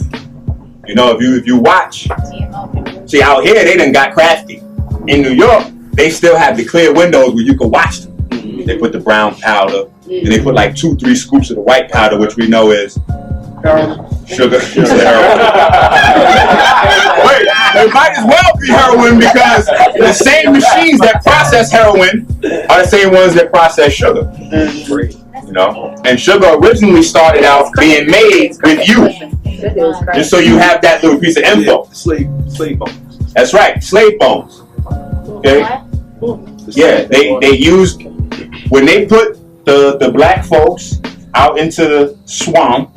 If you watch, see out here they done got crafty. In New York, they still have the clear windows where you can watch them. They put the brown powder, and they put like 2-3 scoops of the white powder, which we know is sugar. Heroin. Wait, it might as well be heroin because the same machines that process heroin are the same ones that process sugar. And sugar originally started out being made with you, just so you have that little piece of info. Slave bones. That's right, slave bones. Okay. Yeah, they used when they put the black folks out into the swamp.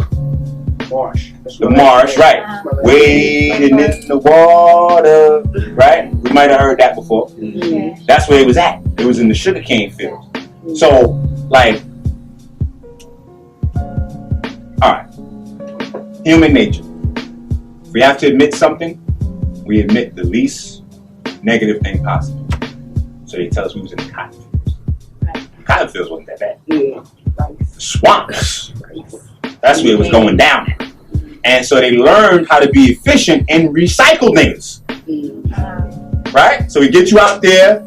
The marsh, right? Wading in the water, right? We might have heard that before. That's where it was at. It was in the sugarcane field. So, like, all right, human nature. If we have to admit something, we admit the least negative thing possible. So they tell us we was in the cotton fields. Cotton fields wasn't that bad. The swamps. That's where it was going down. And so they learned how to be efficient and recycle niggas. Right? So we get you out there,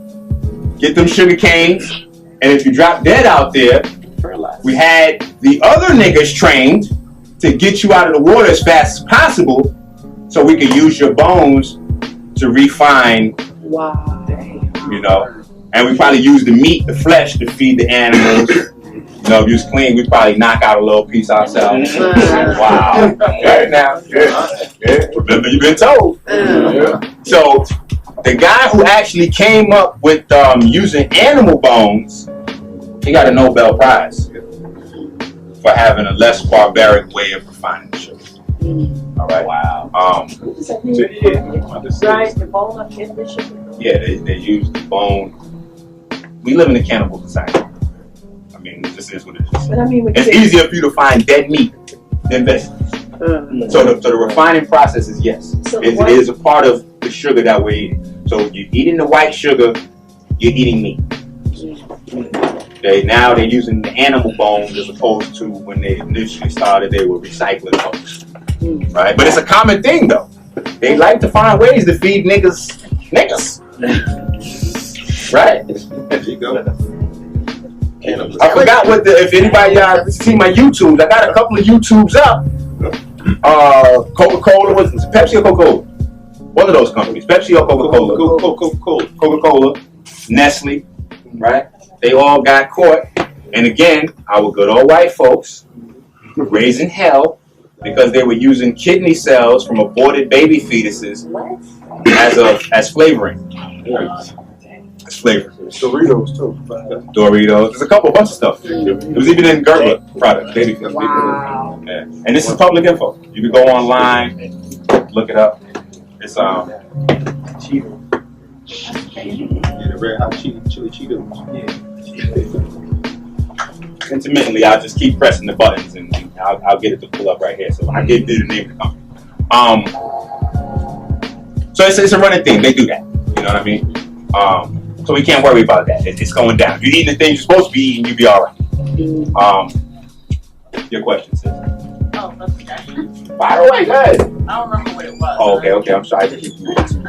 get them sugar canes, and if you drop dead out there, we had the other niggas trained to get you out of the water as fast as possible so we could use your bones to refine. Wow. And we probably use the meat, the flesh, to feed the animals. If you was clean, we'd probably knock out a little piece ourselves. Wow. Right now. Yeah. Remember, you've been told. So, the guy who actually came up with using animal bones, he got a Nobel Prize for having a less barbaric way of refining sugar. All right. Wow. Yeah, they use the bone. We live in a cannibal society. I mean, this is what it is. But I mean, it's easier for you to find dead meat than vegetables. So the refining process is yes. It is a part of the sugar that we're eating. So you're eating the white sugar, you're eating meat. Okay, now they're using the animal bones as opposed to when they initially started, they were recycling those. Right? But it's a common thing though. They like to find ways to feed niggas. Right? There you go. I forgot if anybody see my YouTubes, I got a couple of YouTubes up. Coca-Cola, was it Pepsi or Coca-Cola? One of those companies, Pepsi or Coca-Cola. Coca-Cola, Nestle, right? They all got caught. And again, our good old white folks raising hell because they were using kidney cells from aborted baby fetuses as flavoring. As flavoring. Doritos too. Doritos. There's a bunch of stuff. It was even in Gerber products. Baby food. Wow. Yeah. And this is public info. You can go online and look it up. It's Cheetos. Yeah, the red hot chili Cheetos. intermittently. I'll just keep pressing the buttons and I'll get it to pull up right here. So I give you the name of the company. So it's a running thing. They do that. You know what I mean? So we can't worry about that. It's going down. If you're eating the things you're supposed to be eating, you'll be all right. Your question, sis. Oh, that's okay. Fire away, go ahead. I don't remember what it was. Oh, okay. I'm sorry to keep you waiting.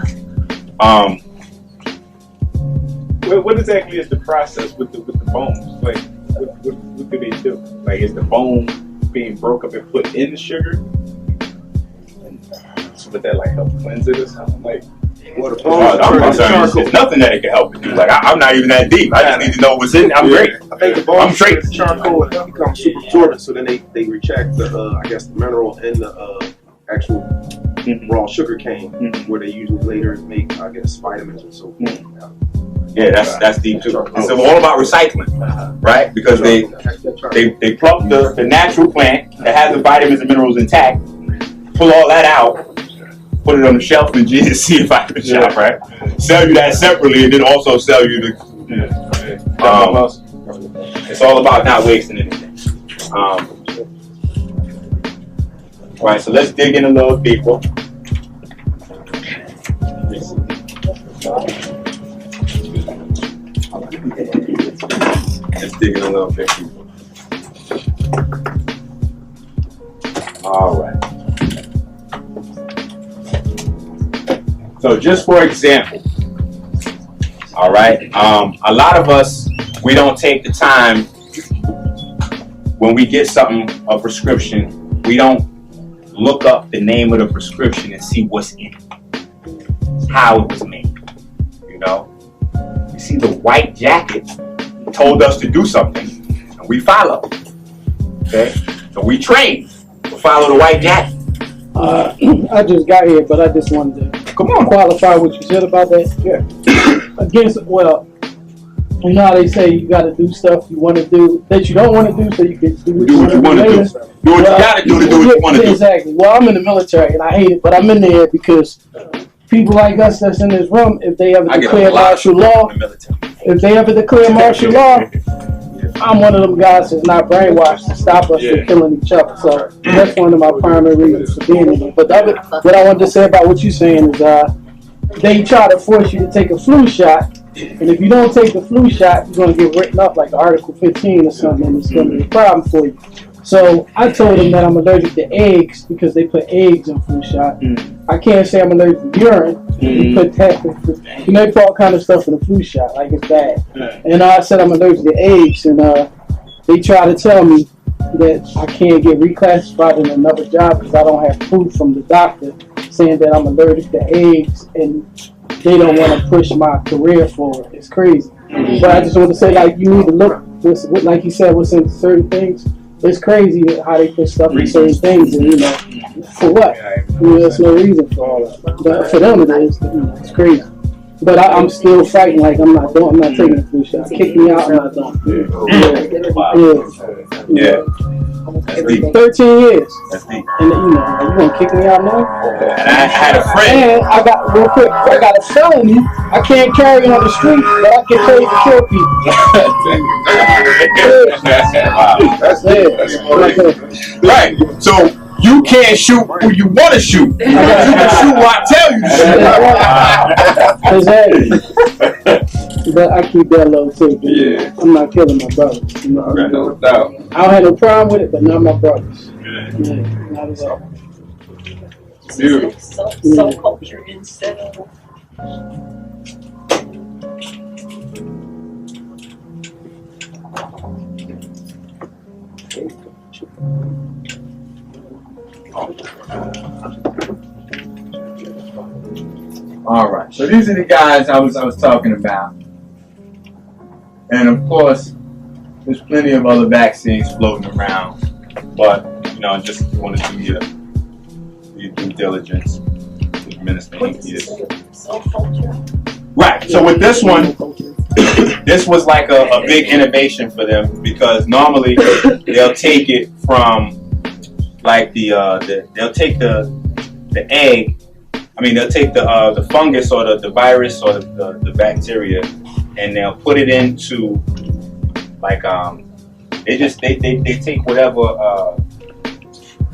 What exactly is the process with the bones? Like, what do they do? Like, is the bone being broke up and put in the sugar? And so would that like help cleanse it or something? Like, Well, the I'm concerned. There's nothing that it can help with you. Like I'm not even that deep. I just need to know what's in it. I'm great. I think the I'm bones straight. with charcoal it becomes super absorbent, so then they retract the I guess the mineral in the actual raw sugar cane, where they usually later make I guess vitamins and so forth. Yeah, that's deep too. It's all about recycling, right? Because they pluck the natural plant that has the vitamins and minerals intact, pull all that out, put it on the shelf in GNC vitamin shop, right? Sell you that separately, and then also sell you the. It's all about not wasting anything. All right, so let's dig in a little deeper. Let's dig in a little bit deeper. All right. So just for example, all right, a lot of us, we don't take the time when we get something, a prescription, we don't look up the name of the prescription and see what's in it, how it was made, you know? We see the white jacket told us to do something, and we follow, okay? So we train to follow the white jacket. I just got here, but I just wanted to qualify what you said about that. Yeah. Well, you know how they say you got to do stuff you want to do that you don't want to do, so you can do what you want to do. Do what you got to do to do what you want to do. Exactly. Well, I'm in the military, and I hate it, but I'm in there because people like us that's in this room, if they ever declare martial law, I'm one of them guys that's not brainwashed to stop us from killing each other. So that's one of my primary reasons for being in there. But what I wanted to say about what you're saying is they try to force you to take a flu shot. And if you don't take the flu shot, you're going to get written up like Article 15 or something, and it's going to be a problem for you. So I told them that I'm allergic to eggs because they put eggs in flu shot. I can't say I'm allergic to urine. They put that, they put all kind of stuff in the flu shot, like it's bad. And I said I'm allergic to eggs, and they try to tell me that I can't get reclassified in another job because I don't have proof from the doctor saying that I'm allergic to eggs, and they don't want to push my career forward. It's crazy. But I just want to say, like, you need to look, like you said, what's in certain things. It's crazy how they put stuff in certain things, and for what? There's no reason for all that. But for them, it is. It's crazy. But I'm still fighting. Like I'm not taking the flu shot. Kick me out, I'm not done. Yeah. 13 years. That's deep. And you gonna kick me out now? And I had a friend. And I got a felony. I can't carry on the street, but I can carry to kill people. Right. So you can't shoot who you want to shoot. You can shoot who I tell you to shoot. Exactly. But I keep that low too. Yeah. I'm not killing my brothers. You know? Okay, no doubt. I don't have no problem with it, but not my brothers. Yeah. Yeah, not at all. Beautiful. Subculture instead of. All right. So these are the guys I was talking about, and of course, there's plenty of other vaccines floating around. But just want to do your due diligence to administer Enqi. Subculture. Right. So with this one, this was like a big innovation for them because normally they'll take it from like they'll take the egg. I mean, they'll take the fungus or the virus or the bacteria, and they'll put it into like they take whatever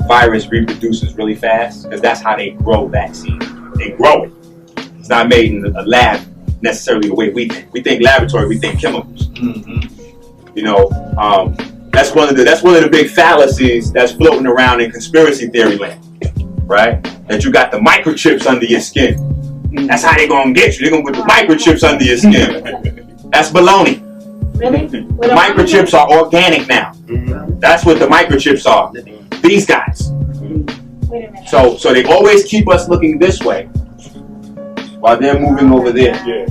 virus reproduces really fast because that's how they grow vaccine. They grow it. It's not made in a lab necessarily the way we think. We think laboratory. We think chemicals. That's one of the big fallacies that's floating around in conspiracy theory land. Right? That you got the microchips under your skin. That's how they're gonna get you. They're gonna put the microchips under your skin. That's baloney. Really? The microchips are organic now. That's what the microchips are. These guys. Wait a minute. So they always keep us looking this way while they're moving over there. Yeah.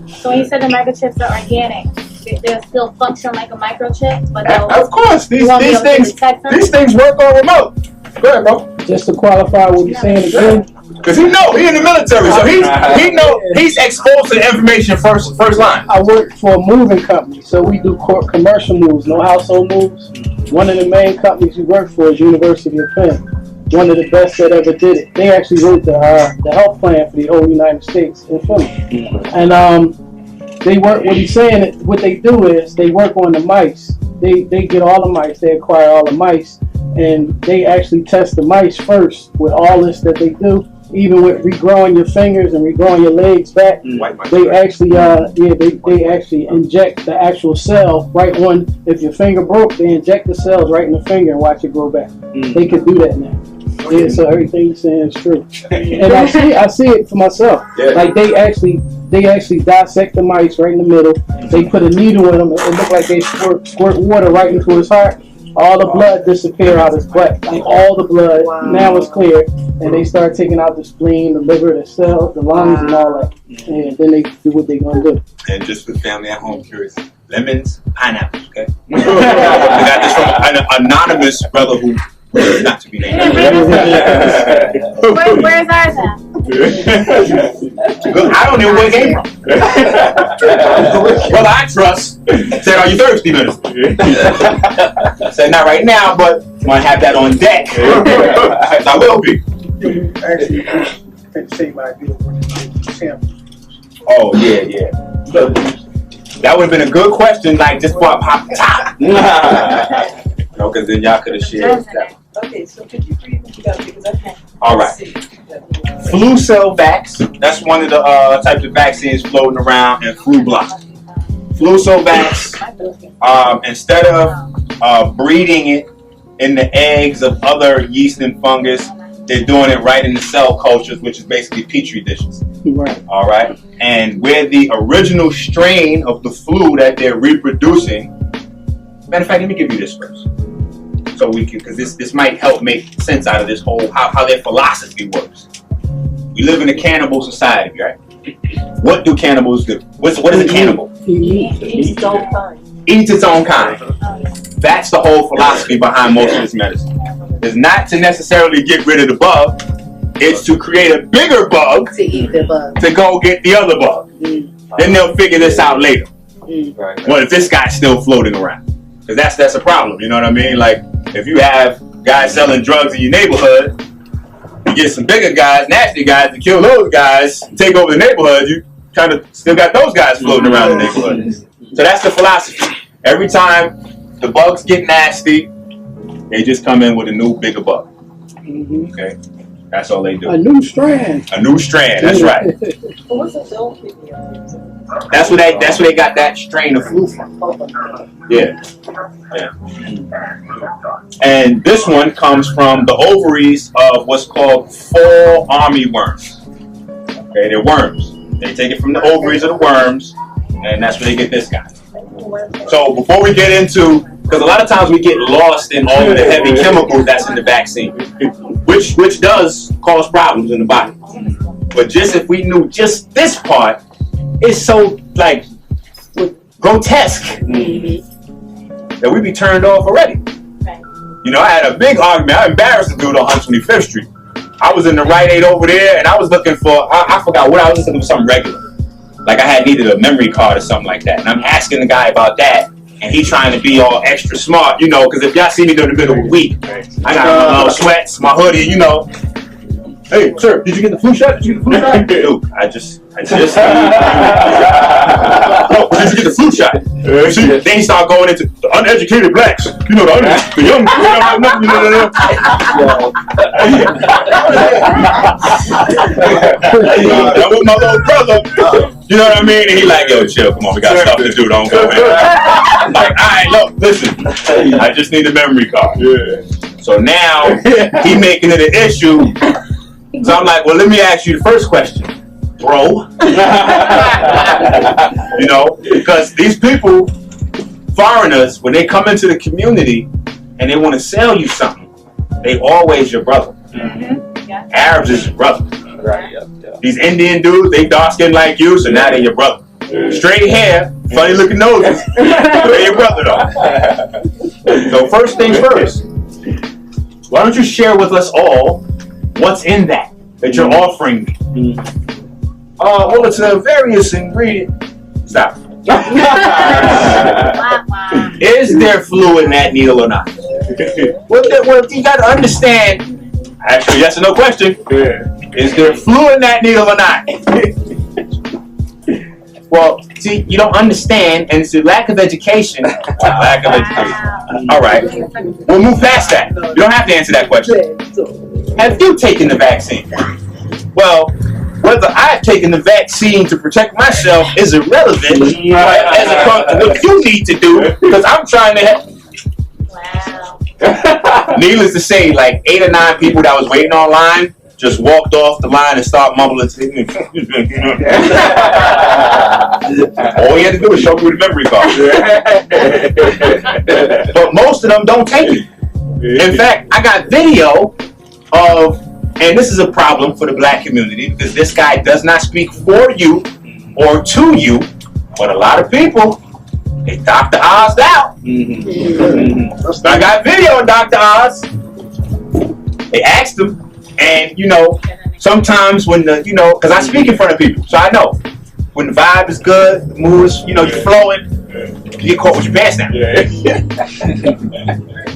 So when you said the microchips are organic, they'll still function like a microchip, but they'll Of course, these won't be able to things detect them? these things work on remote. Go ahead, bro. Just to qualify what you're saying again, Because he in the military, so he's exposed to the information first line. I work for a moving company, so we do commercial moves, no household moves. One of the main companies we work for is University of Penn. One of the best that ever did it. They actually wrote the health plan for the whole United States in Philly. And they work. What he's saying, what they do is they work on the mice. They get all the mice. They acquire all the mice, and they actually test the mice first with all this that they do. Even with regrowing your fingers and regrowing your legs back, they actually they actually inject the actual cell right on. If your finger broke, they inject the cells right in the finger and watch it grow back. They can do that now. Yeah, so everything you're saying is true, and I see it for myself. Yeah. Like they actually dissect the mice right in the middle. They put a needle in them. It looked like they squirt water right into his heart. All the blood disappear out his butt. Like all the blood now it's clear, and they start taking out the spleen, the liver, the cells, the lungs, and all that. And then they do what they're gonna do. And just for the family at home, curious. Lemons, pineapples, okay? I got this from an anonymous brother who not to be named. Where's ours at? I don't know where it came from. Brother I trust said, "Are you thirsty, minister?" I said, "Not right now, but I'm gonna have that on deck." I will be. Actually, the same idea with Oh yeah. So, that would have been a good question, like just before I popped the top. Because then y'all could have shared that. Okay, so could you read what you got? Because I can't All right. see. Flu cell vax. That's one of the types of vaccines floating around, and flu block. Flu cell vax. Instead of breeding it in the eggs of other yeast and fungus, they're doing it right in the cell cultures, which is basically petri dishes. Right. All right. And where the original strain of the flu that they're reproducing. Matter of fact, let me give you this first. So we can, because this might help make sense out of this whole how their philosophy works. We live in a cannibal society, right? What do cannibals do? What is a cannibal? Eats its own kind. Eats its own kind. That's the whole philosophy behind most of this medicine. It's not to necessarily get rid of the bug. It's to create a bigger bug to eat the bug. to go get the other bug. Then they'll figure this out later. What if this guy's still floating around? Because that's a problem. You know what I mean? Like if you have guys selling drugs in your neighborhood, you get some bigger guys, nasty guys to kill those guys, take over the neighborhood. You kind of still got those guys floating around the neighborhood. So that's the philosophy. Every time the bugs get nasty, they just come in with a new, bigger bug. Okay, that's all they do. A new strand. A new strand. That's right. But what's a dog kidney? That's where they got that strain of flu from. Yeah. And this one comes from the ovaries of what's called fall armyworms. Okay, they're worms. They take it from the ovaries of the worms, and that's where they get this guy. So before we get into, because a lot of times we get lost in all of the heavy chemicals that's in the vaccine, which does cause problems in the body. But just if we knew just this part, it's so like grotesque that we'd be turned off already. You know, I had a big argument. I embarrassed the dude on 125th Street. I was in the Rite Aid over there, and I was looking for, I forgot what I was looking for, something regular. Like I had needed a memory card or something like that. And I'm asking the guy about that, and he trying to be all extra smart, you know, because if y'all see me during the middle of the week, I got my little sweats, my hoodie, you know. Hey, sir, did you get the flu shot? Did you get the flu shot? Dude, I just oh, did you get the flu shot? See, then he started going into the uneducated blacks. You know, the young, that was my little brother. You know what I mean? And he like, yo, chill, come on, we got stuff to do, don't go in. I'm like, all right, look, listen, I just need a memory card. Yeah. So now, he making it an issue. So I'm like, well, let me ask you the first question, bro. You know, because these people, foreigners, when they come into the community and they want to sell you something, they always your brother. Yeah. Arabs is your brother. Right. These Indian dudes, they dark skinned like you, so now they're your brother. Straight hair, funny looking noses, they're your brother though. So first things first, why don't you share with us all what's in that you're offering me? Well, it's a various ingredient. Stop. Is there flu in that needle or not? Well, you got to understand. Actually, yes or no question. Is there flu in that needle or not? Well, see, you don't understand, and it's a lack of education. Lack of education. All right. We'll move past that. You don't have to answer that question. Have you taken the vaccine? Well, whether I've taken the vaccine to protect myself is irrelevant as opposed to what you need to do, because I'm trying to help. Wow. Needless to say, like 8 or 9 people that was waiting online just walked off the line and started mumbling. All you had to do was show me with a memory card. But most of them don't take it. In fact, I got video of, and this is a problem for the black community because this guy does not speak for you or to you, but a lot of people, they Dr. Oz out. I got video of Dr. Oz. They asked him, and you know, sometimes when the, you know, because I speak in front of people, so I know when the vibe is good, the mood is, you know, you're flowing, you get caught with your pants down.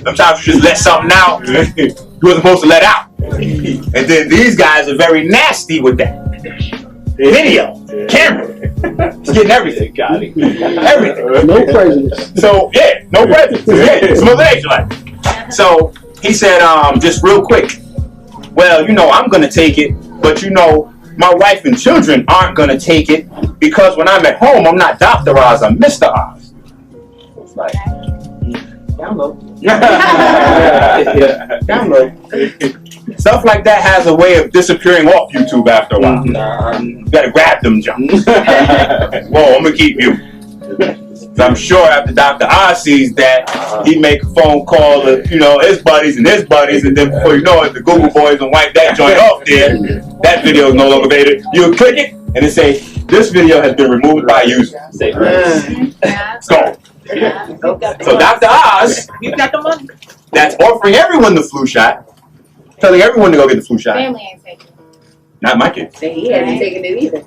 Sometimes you just let something out you wasn't supposed to let out. And then these guys are very nasty with that. Video, camera, it's getting everything. Got it. Everything. No prejudice. So yeah, no prejudice. Yeah, it's motivation like. So he said, just real quick. Well, you know, I'm gonna take it, but you know, my wife and children aren't gonna take it because when I'm at home, I'm not Dr. Oz, I'm Mr. Oz. It's like, download. Download. Stuff like that has a way of disappearing off YouTube after a while. You gotta grab them jumps. Whoa, I'm gonna keep you. So I'm sure after Dr. Oz sees that, he make a phone call to, you know, his buddies, and then before you know it, the Google boys will wipe that joint off there. That video is no longer available. You click it, and it say, this video has been removed by user. It's gone. So Dr. Oz, You got the money. that's offering everyone the flu shot, telling everyone to go get the flu shot. Family ain't taking it. Not my kids. He hasn't taken it either.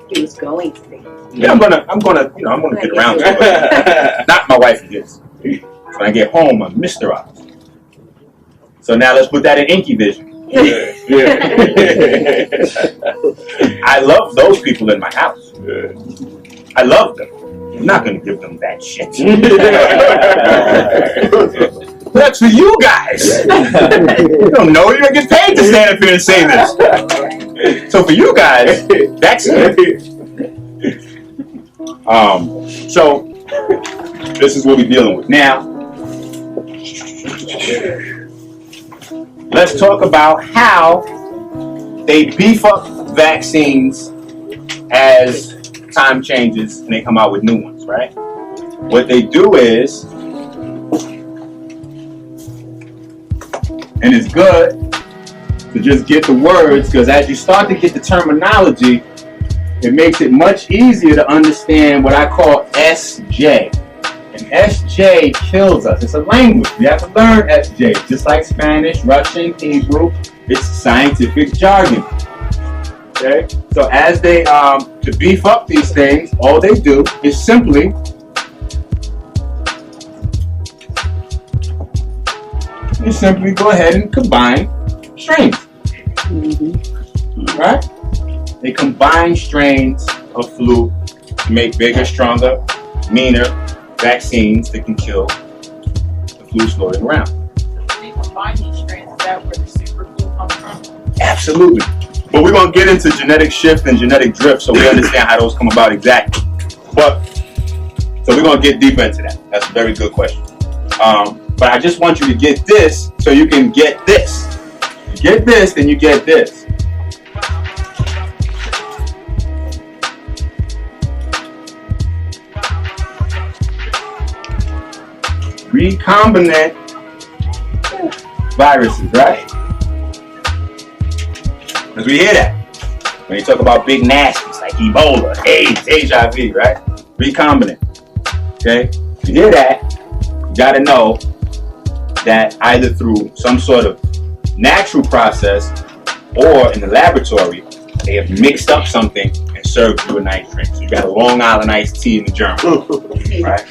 He was going to take it. Yeah, I'm gonna get around to it. Not my wife and kids. When I get home, I'm Mr. Oz. So now let's put that in Enqi vision. I love those people in my house. I love them. I'm not gonna give them that shit. That's for you guys. You don't know. You're gonna get paid to stand up here and say this. So for you guys, that's it. So this is what we're dealing with. Now, let's talk about how they beef up vaccines as time changes and they come out with new ones, right? What they do is, and it's good to just get the words, because as you start to get the terminology, it makes it much easier to understand what I call SJ. And SJ kills us. It's a language. We have to learn SJ. Just like Spanish, Russian, Hebrew, it's scientific jargon. Okay? So as they, to beef up these things, all they do is simply go ahead and combine strains. Right? They combine strains of flu to make bigger, stronger, meaner vaccines that can kill the flu floating around. They combine these strands. Is that where the super flu comes from? Absolutely. But we're going to get into genetic shift and genetic drift so we understand how those come about exactly. But, so we're going to get deeper into that. That's a very good question. But I just want you to get this so you can get this. You get this, then you get this. Recombinant viruses, right? Because we hear that when you talk about big nasties like Ebola, AIDS, HIV, right? Recombinant. Okay? You hear that, you gotta know that either through some sort of natural process or in the laboratory, they have mixed up something and served you a nice drink. So you got a Long Island iced tea in the germ, right?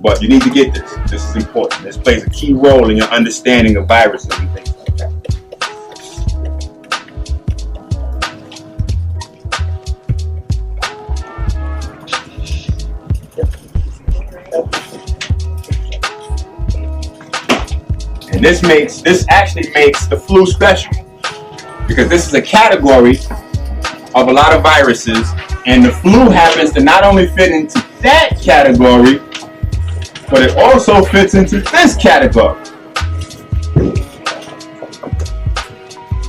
But you need to get this. This is important. This plays a key role in your understanding of viruses and things like that. And this actually makes the flu special, because this is a category of a lot of viruses, and the flu happens to not only fit into that category, but it also fits into this category.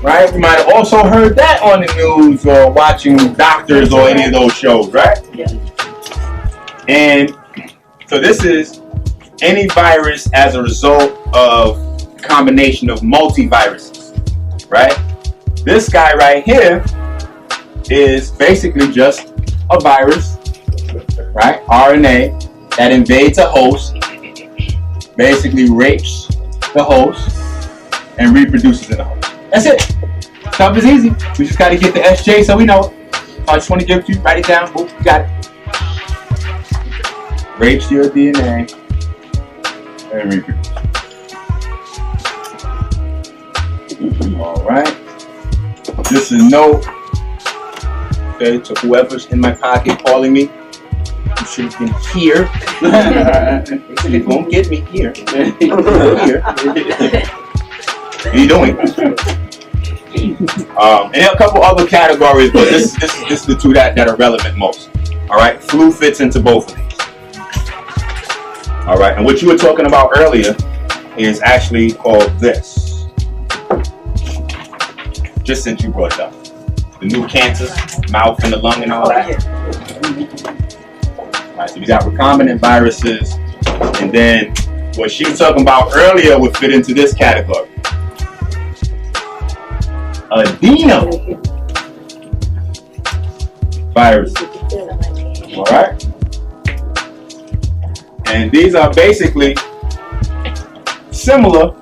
Right? You might have also heard that on the news or watching Doctors or any of those shows, right? Yeah. And so this is any virus as a result of a combination of multiviruses, right? This guy right here is basically just a virus, right? RNA that invades a host, basically rapes the host, and reproduces in the host. That's it. Stuff is easy. We just got to get the SJ so we know it. I just want to give it to you. Write it down. Boom, you got it. Rapes your DNA and reproduces. All right. This is no. Okay, to whoever's in my pocket calling me. You should have been here. It won't get me here. Here. What are you doing? And a couple other categories, but this is the two that are relevant most. All right, flu fits into both of these. All right, and what you were talking about earlier is actually called this. Just since you brought it up, the new cancers, mouth and the lung and all that. All right, so we got recombinant viruses, and then what she was talking about earlier would fit into this category. Adeno virus. All right, and these are basically similar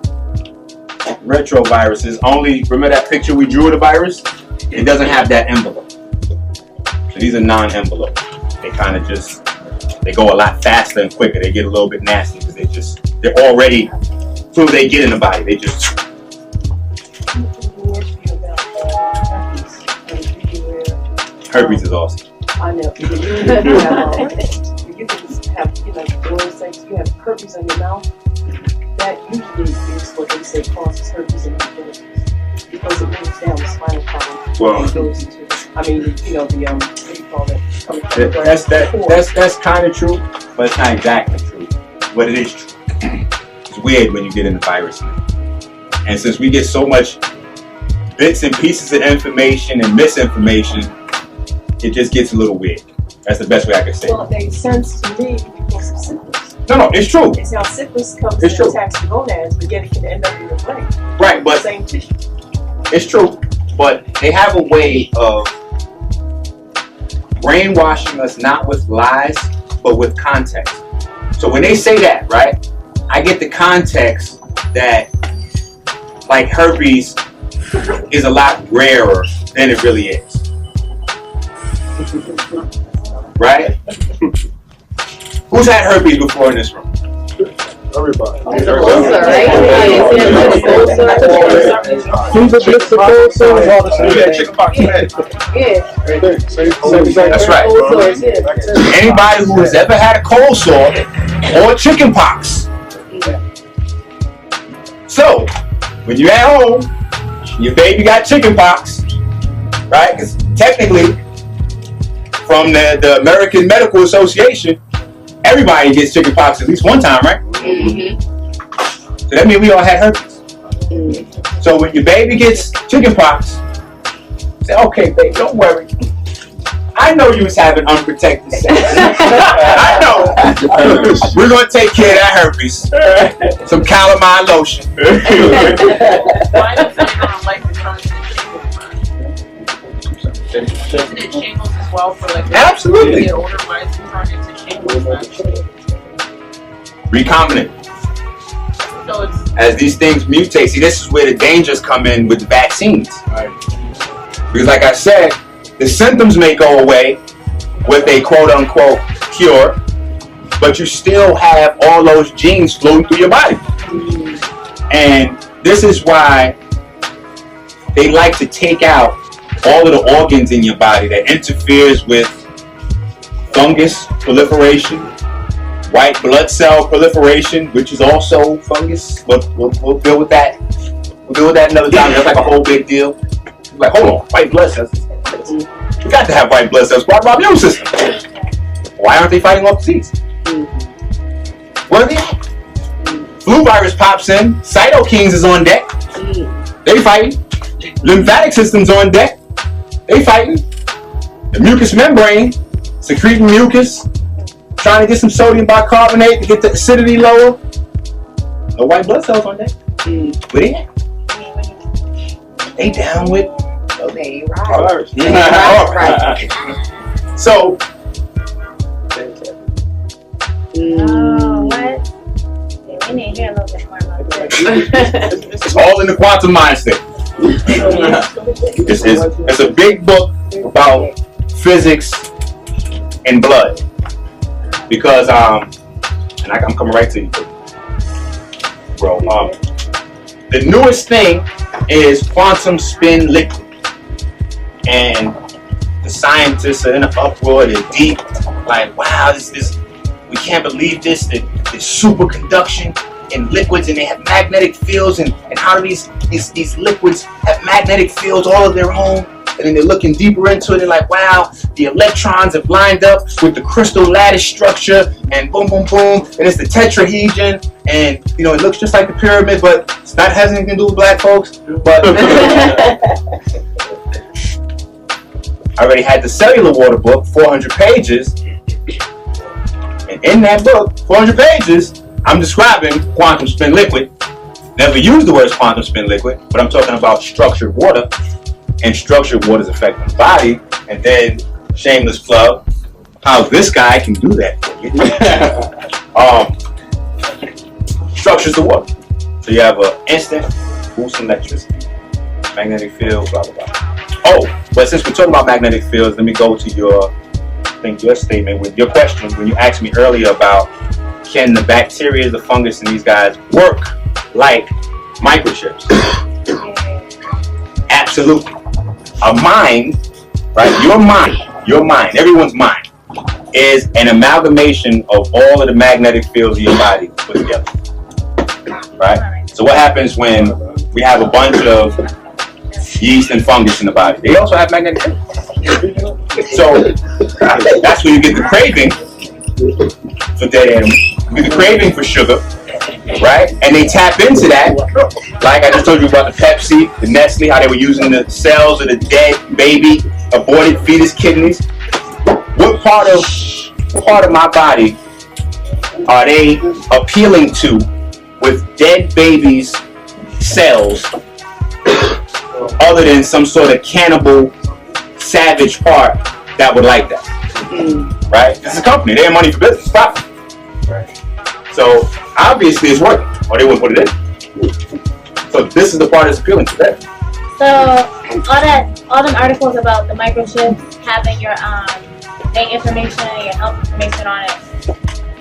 retroviruses. Only remember that picture we drew of the virus? It doesn't have that envelope. So these are non-envelope. They kind of just go a lot faster and quicker. They get a little bit nasty because they're already, as soon as they get in the body, they just. Herpes is awesome. I know. You can have, you have herpes on your mouth. That usually is what they say causes herpes in the genitals, because it moves down the spinal column. Well, and goes into I mean, you know, the what do you call it? Coming from the brain. That's kind of true, but it's not exactly true. But it is true. It's weird when you get into virus. And since we get so much bits and pieces of information and misinformation, it just gets a little weird. That's the best way I can say it. Well, it made sense to me because of syphilis. No, it's true. It's how syphilis comes It's and true. attacks the gonads, but yet it can end up in your brain. Right, but Same tissue. it's true. But they have a way of brainwashing us not with lies, but with context. So when they say that, right, I get the context that like herpes is a lot rarer than it really is. Right? Who's had herpes before in this room? Everybody. Ulcer, right? Fever, blister, cold sores, all the same Yeah, thing. chickenpox. Yeah. That's right. Ulcers, yeah. Anybody who has ever had a cold sore or chicken pox. So, when you're at home, your baby got chicken pox, right? Because technically, from the American Medical Association, everybody gets chicken pox at least one time, right? So that means we all had herpes. So when your baby gets chicken pox, say, okay, babe, don't worry. I know you was having unprotected sex. I know. We're going to take care of that herpes. Some calamine lotion. Why does anyone like to turn into shingles? Isn't it shingles as well for like Absolutely. the older mice who turn into shingles? Recombinant. So it's As these things mutate, see, this is where the dangers come in with the vaccines. Because like I said, the symptoms may go away with a quote-unquote cure, but you still have all those genes flowing through your body. And this is why they like to take out all of the organs in your body that interferes with fungus proliferation, white blood cell proliferation, which is also fungus, but we'll deal with that. We'll deal with that another time. That's like a whole big deal. Like, hold on, white blood cells. You got to have white blood cells. Why our immune system? Why aren't they fighting off disease? Where are they at? Flu virus pops in. Cytokines is on deck. They fighting. Lymphatic system's on deck. They fighting. The mucous membrane secreting mucus, trying to get some sodium bicarbonate to get the acidity lower. No white blood cells on deck. Where they at? They down with. Okay, Right. right. So, Oh, what? Yeah, we need to hear a little bit more about this. it's all in the quantum mind state. It's a big book about physics and blood. Because, and I'm coming right to you, bro. The newest thing is quantum spin liquid. And the scientists are in an uproar, they're deep, like, wow, this we can't believe this, there's superconduction in liquids and they have magnetic fields, and how do these liquids have magnetic fields all of their own? And then they're looking deeper into it and like, wow, the electrons have lined up with the crystal lattice structure, and boom, boom, boom, and it's the tetrahedron, and you know, it looks just like the pyramid, but it's not has anything to do with black folks. But I already had the cellular water book, 400 pages, and in that book, 400 pages, I'm describing quantum spin liquid. Never used the words quantum spin liquid, but I'm talking about structured water and structured water's effect on the body. And then, shameless plug, how this guy can do that for you. Structures the water. So you have an instant boost in electricity, magnetic field, blah, blah, blah. Oh, but since we're talking about magnetic fields, let me go to your statement with your question when you asked me earlier about can the bacteria, the fungus, and these guys work like microchips? Absolutely. A mind, right? Your mind, everyone's mind is an amalgamation of all of the magnetic fields of your body put together, right? So what happens when we have a bunch of yeast and fungus in the body? They also have magnetic fields. So that's where you get the craving for dead animals. You get the craving for sugar, right? And they tap into that. Like I just told you about the Pepsi, the Nestle, how they were using the cells of the dead baby, aborted fetus kidneys. What part of my body are they appealing to with dead babies' cells, other than some sort of cannibal, savage part that would like that? Right? This is a company. They have money for business. Stop. Right. So obviously it's working, or they wouldn't put it in. So this is the part that's appealing to them. So all them articles about the microchips having your bank information and your health information on it.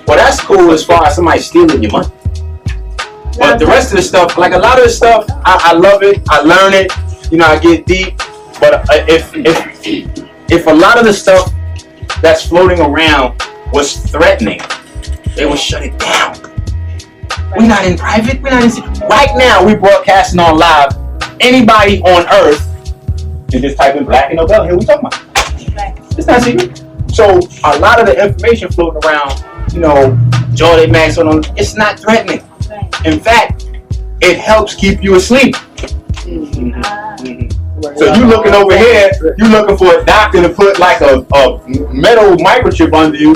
Well, that's cool as far as somebody stealing your money. But the rest of the stuff, like a lot of the stuff, I love it. I learn it. You know, I get deep. But if a lot of the stuff that's floating around was threatening, they would shut it down. We're not in private. We're not in. Right now, we're broadcasting on live. Anybody on Earth can just type in Black and Nobel. Here we talking about. It's not secret. So a lot of the information floating around, you know, Jordan Max on, it's not threatening. In fact, it helps keep you asleep. So you looking over here, you looking for a doctor to put like a metal microchip under you,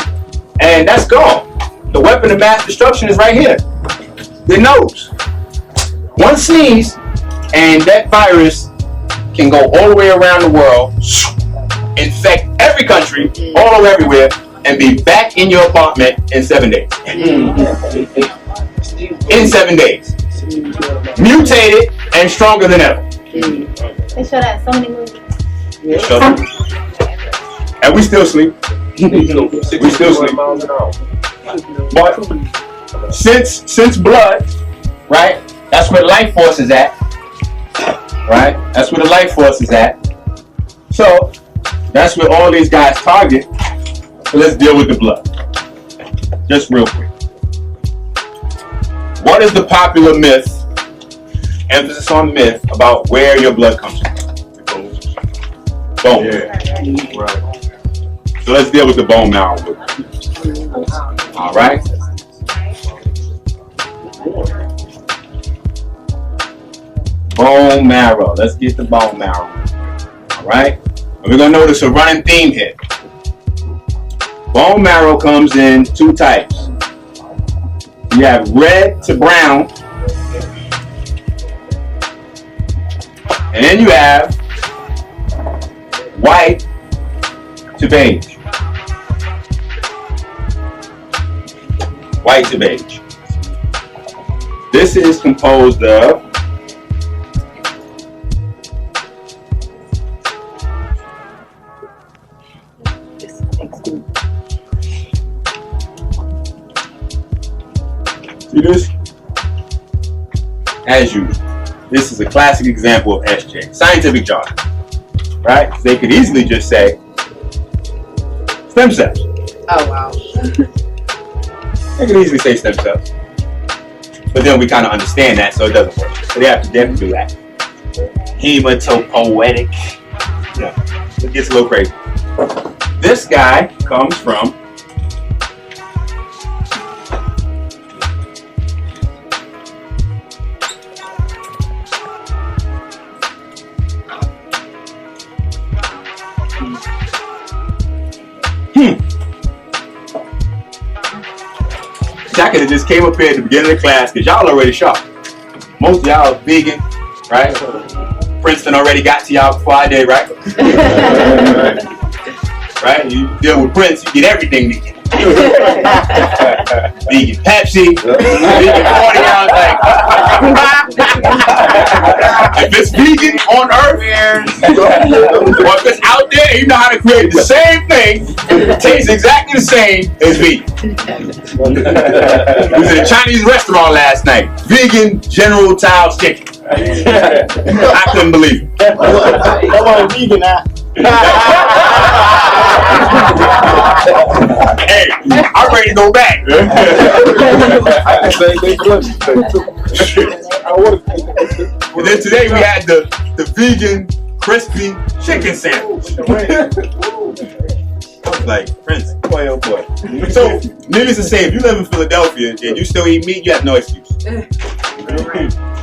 and that's gone. The weapon of mass destruction is right here. Your nose. One sneeze, and that virus can go all the way around the world, infect every country, all over everywhere, and be back in your apartment in 7 days. In 7 days. Mutated and stronger than ever. They show that in so many movies. And we still sleep. We still sleep. But since blood, right? That's where life force is at. Right? That's where the life force is at. So that's where all these guys target. So let's deal with the blood. Just real quick. What is the popular myth, emphasis on myth, about where your blood comes from? Bone. Yeah. Right. So let's deal with the bone marrow. All right. Bone marrow. Let's get the bone marrow. All right. And we're gonna notice a running theme here. Bone marrow comes in two types. You have red to brown, and then you have white to beige. White to beige. This is composed of see this? As usual, this is a classic example of SJ, scientific jargon, right? They could easily just say stem cells. Oh, wow. They could easily say stem cells. But then we kind of understand that, so it doesn't work. So they have to definitely do that. Hematopoietic. Yeah, it gets a little crazy. This guy comes from I could have just came up here at the beginning of the class because y'all already shocked. Most of y'all are vegan, right? Princeton already got to y'all before I did, right? Right? You deal with Prince, you get everything vegan. Vegan Pepsi, vegan 40 ounce, like. If it's vegan on Earth, or if it's out there, you know how to create the same thing, it tastes exactly the same as vegan. We was at a Chinese restaurant last night. Vegan General Tso's chicken. I couldn't believe it. Come on, vegan now. Hey, I'm ready to go back. I can say they too. And then today we had the vegan crispy chicken sandwich. I was like, Prince, boy, oh boy. So, needless to say, if you live in Philadelphia and you still eat meat, you have no excuse.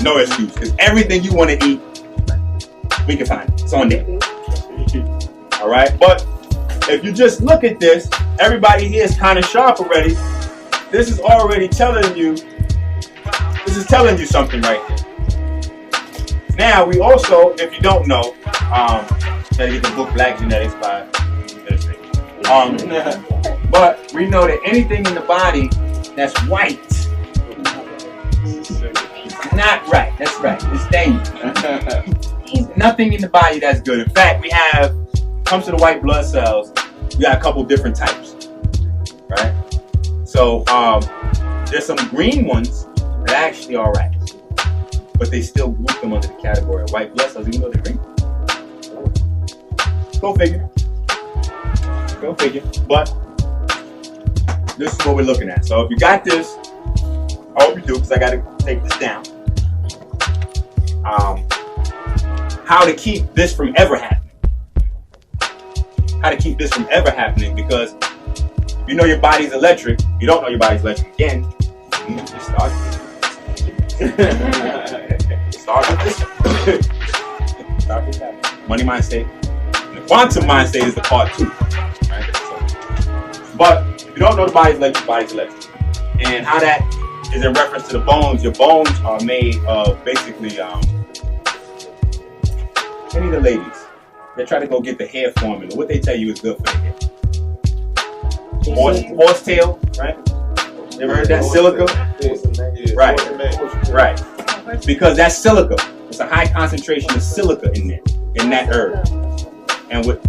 No excuse. Because everything you want to eat, we can find it. It's on there. All right? But if you just look at this, everybody here is kind of sharp already. This is already telling you, something right here. Now, we also, if you don't know, gotta get the book Black Genetics by but we know that anything in the body that's white is not right. That's right. It's dangerous. Nothing in the body that's good. In fact, we have, when it comes to the white blood cells, we got a couple different types, right? So there's some green ones that actually are right, but they still group them under the category of white blood cells, even though they're green. Go figure. Go figure. But this is what we're looking at. So if you got this, I hope you do, because I got to take this down. How to keep this from ever happening. How to keep this from ever happening, because if you know your body's electric, you don't know your body's electric again, you need to start with this. Start with that. Money mind state. And the quantum mind state is the part 2. Right? So, but if you don't know the body's electric. And how that is in reference to the bones, your bones are made of basically, any of the ladies, they try to go get the hair formula. What they tell you is good for the hair. Horsetail, right? You ever heard that? Silica? Right. Because that's silica. It's a high concentration of silica in there, in that herb. And with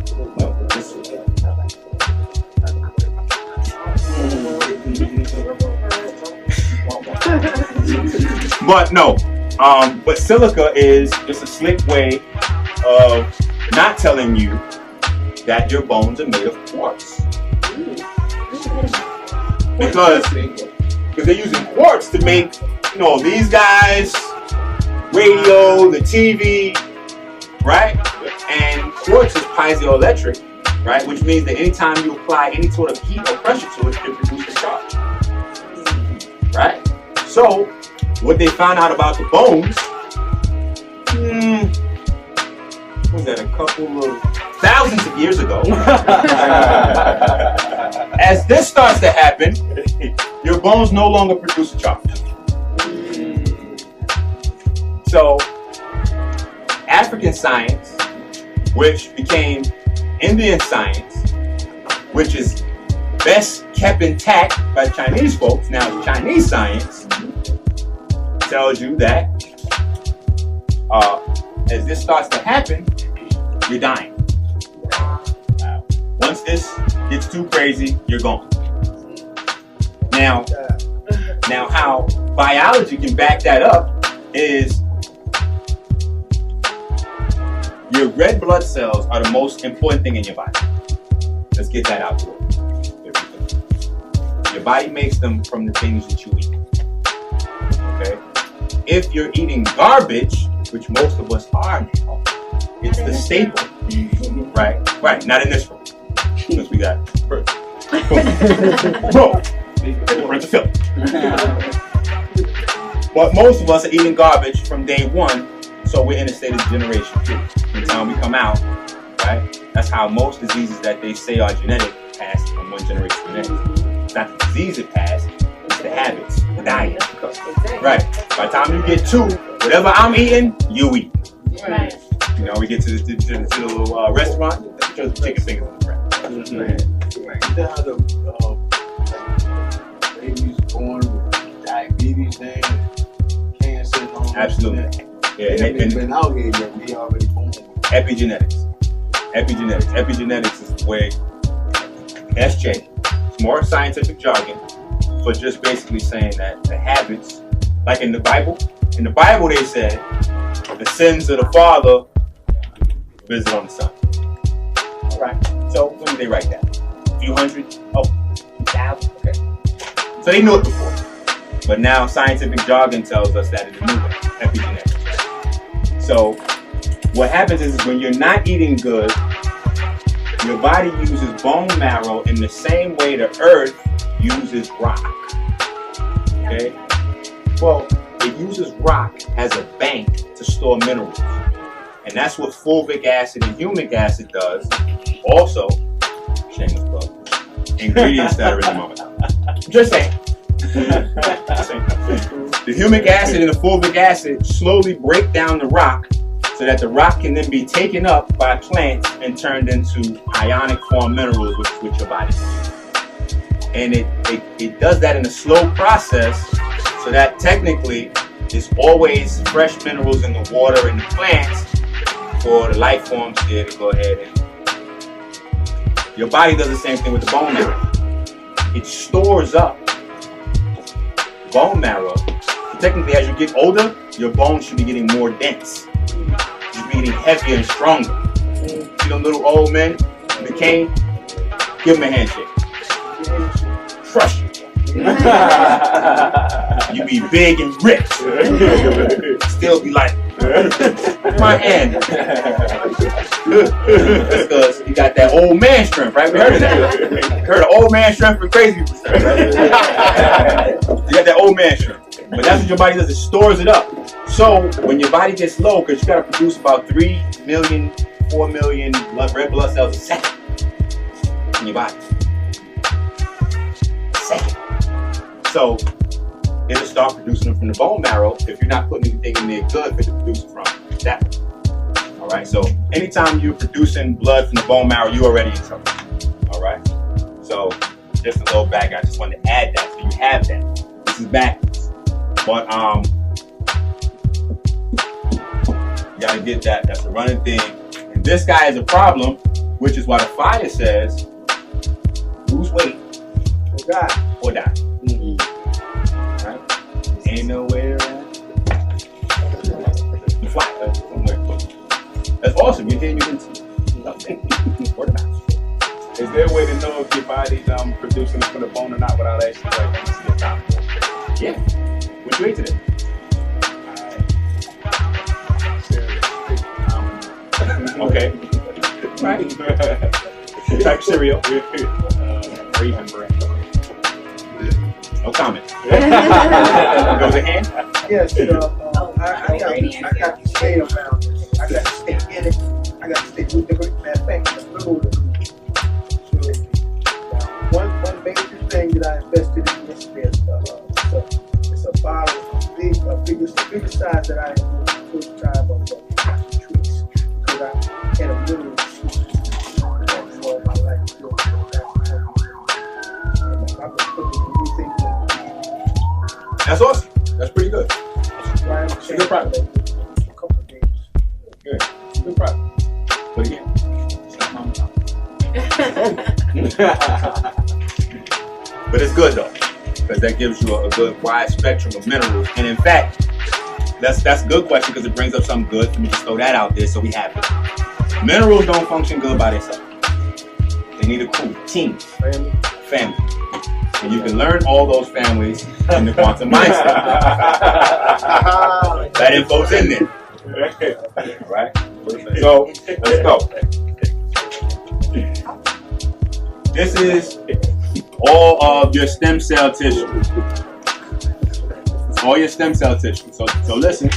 but silica is just a slick way of not telling you that your bones are made of quartz. Because they're using quartz to make, these guys, radio, the TV, right? And quartz is piezoelectric, right? Which means that anytime you apply any sort of heat or pressure to it, it produces a charge, right? So, what they found out about the bones, was that a couple of thousands of years ago? As this starts to happen, your bones no longer produce a charge. So, African science, which became Indian science, which is best kept intact by the Chinese folks, now Chinese science, tells you that as this starts to happen, you're dying. Once this gets too crazy, you're gone. Now how biology can back that up is your red blood cells are the most important thing in your body. Let's get that out the way. Your body makes them from the things that you eat. Okay? If you're eating garbage, which most of us are now, it's the staple. Right, not in this room. Because we got bro. But most of us are eating garbage from day one, so we're in a state of degeneration too. By the time we come out, right? That's how most diseases that they say are genetic pass from one generation to the next. It's not the disease it passed, it's the habits, the diet. Right. By the time you get 2, whatever I'm eating, you eat. Right. We get to the little restaurant, just chicken fingers on the ground. Babies born with diabetes and cancer. Absolutely. Yeah, they've been out here yet. They already born. Epigenetics is the way. SJ. It's more scientific jargon for just basically saying that the habits, like in the Bible they said the sins of the father visit on the son. All right. So when did they write that? A few hundred? 2,000? Okay. So they knew it before. But now scientific jargon tells us that it's a new way, epigenetics. So what happens is when you're not eating good, your body uses bone marrow in the same way the earth uses rock. Okay? Well, it uses rock as a bank to store minerals. And that's what fulvic acid and humic acid does. Also, shameless plug, ingredients that are in the moment. Just saying. The humic acid and the fulvic acid slowly break down the rock so that the rock can then be taken up by plants and turned into ionic form minerals which your body uses. And it does that in a slow process so that technically there's always fresh minerals in the water and the plants for the life forms here to go ahead and. Your body does the same thing with the bone marrow. It stores up bone marrow. So technically, as you get older, your bones should be getting more dense. You should be getting heavier and stronger. See them little old men in the cane? Give them a handshake. Crush you. You be big and rich. Still be like, my hand. That's because you got that old man strength, right? We heard of that. You heard of old man strength for crazy people strength, right? You got that old man strength. But that's what your body does, it stores it up. So when your body gets low, because you got to produce about 3 million, 4 million red blood cells a second in your body. A second. So it'll start producing them from the bone marrow if you're not putting anything in there good for it to produce it from that. All right. So anytime you're producing blood from the bone marrow, you're already in trouble. All right. So just a little back. I just wanted to add that so you have that. This is backwards, but you gotta get that. That's a running thing. And this guy is a problem, which is why the fire says lose weight or die. Right? Ain't nowhere around. Fly somewhere. That's awesome. You're hitting your instinct. Word of mouth. Is there a way to know if your body's producing it from the bone or not without actually like going to see a doctor? Yeah. What you ate today? Okay. Right. Type cereal. Raisin bread. No comment. Goes a hand? Yes, I got to stay around this. I got to stay in it. I got to stay with the matter of fact, one major thing that I invested in this is it's a bottle, bigger size that I had the first time of trees because I had a little for my life. I've been putting everything in. That's awesome. That's pretty good. It's a good product. A couple of days. Good. Good product. But again, it's not my But it's good though, because that gives you a good wide spectrum of minerals. And in fact, that's a good question because it brings up something good. Let me just throw that out there so we have it. Minerals don't function good by themselves. They need a crew, team, family. And you can learn all those families in the quantum mindset. That info's in there. All right? So, let's go. This is all of your stem cell tissue. It's all your stem cell tissue. So listen.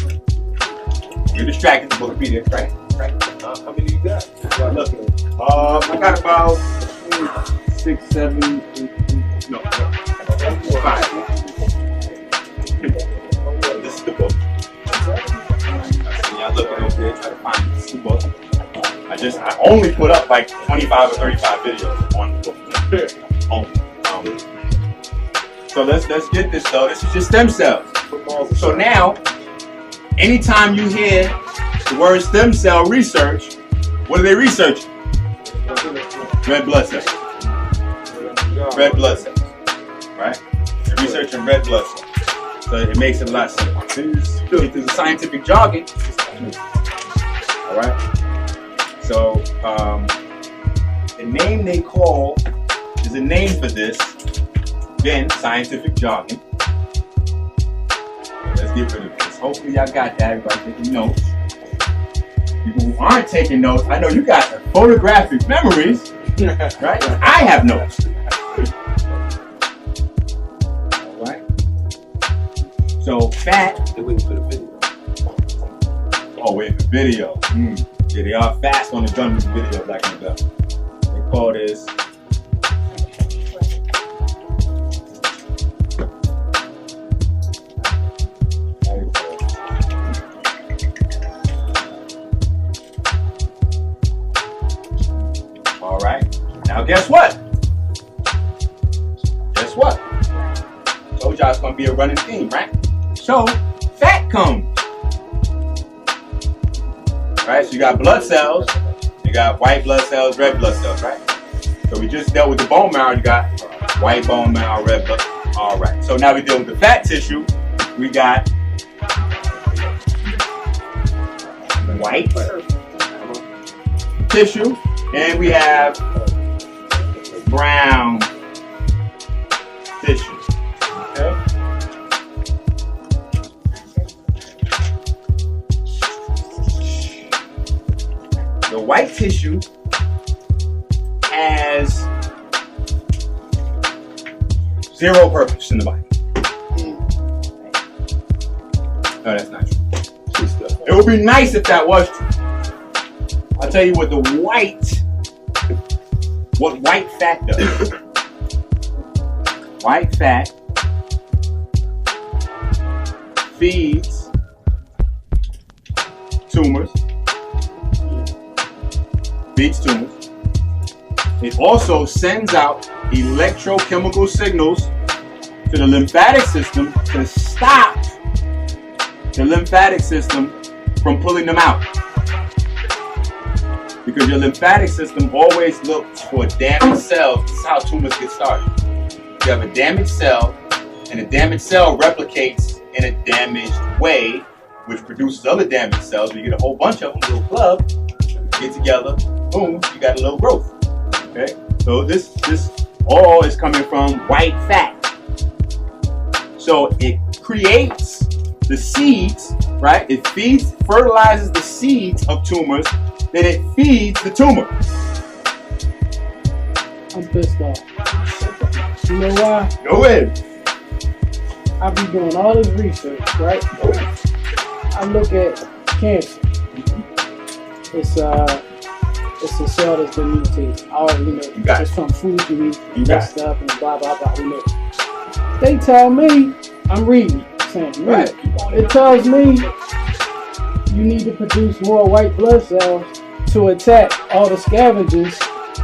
You're distracted. The book there, right? How many you got? Look. I got about 6, 7, 8, no, 5. This is the book. Y'all looking over there, try to find this is the book. I only put up like 25 or 35 videos on the book. So let's get this though. This is your stem cells. So now, anytime you hear the word stem cell research, what are they researching? Red blood cells. Red blood cells. Right? They're researching red blood cells. So it makes it a lot simpler. Get through the scientific jargon. Alright? So the name they call is a name for this. Again, scientific jargon. Okay, let's get rid of this. Hopefully y'all got that. Everybody taking notes. people who aren't taking notes, I know you got photographic memories, right? I have notes. All right. So fat. They're waiting for the video. Oh, wait for video. Yeah, they are fast on the gun with video back in the day. They call this. All right. Now, guess what? Guess what? Told y'all it's gonna be a running theme, right? So, fat comes. Right, so you got blood cells, you got white blood cells, red blood cells, right? So we just dealt with the bone marrow, you got white bone marrow, red blood. All right, so now we deal with the fat tissue. We got white tissue, and we have brown tissue. Okay. The white tissue has zero purpose in the body. No, that's not true. It would be nice if that was true. I'll tell you what white fat does. White fat feeds tumors. It also sends out electrochemical signals to the lymphatic system to stop the lymphatic system from pulling them out. Because your lymphatic system always looks for damaged cells. This is how tumors get started. You have a damaged cell, and a damaged cell replicates in a damaged way, which produces other damaged cells. You get a whole bunch of them, a little club, get together, boom, you got a little growth. Okay? So this all is coming from white fat. So it creates the seeds, right? It fertilizes the seeds of tumors, then it feeds the tumor. I'm pissed off. You know why? Go ahead. I be doing all this research, right? I look at cancer. It's a cell that's been mutated. Just from food you eat, that stuff, and blah blah blah. We know. They tell me, I'm reading, saying, right. It tells me you need to produce more white blood cells to attack all the scavengers,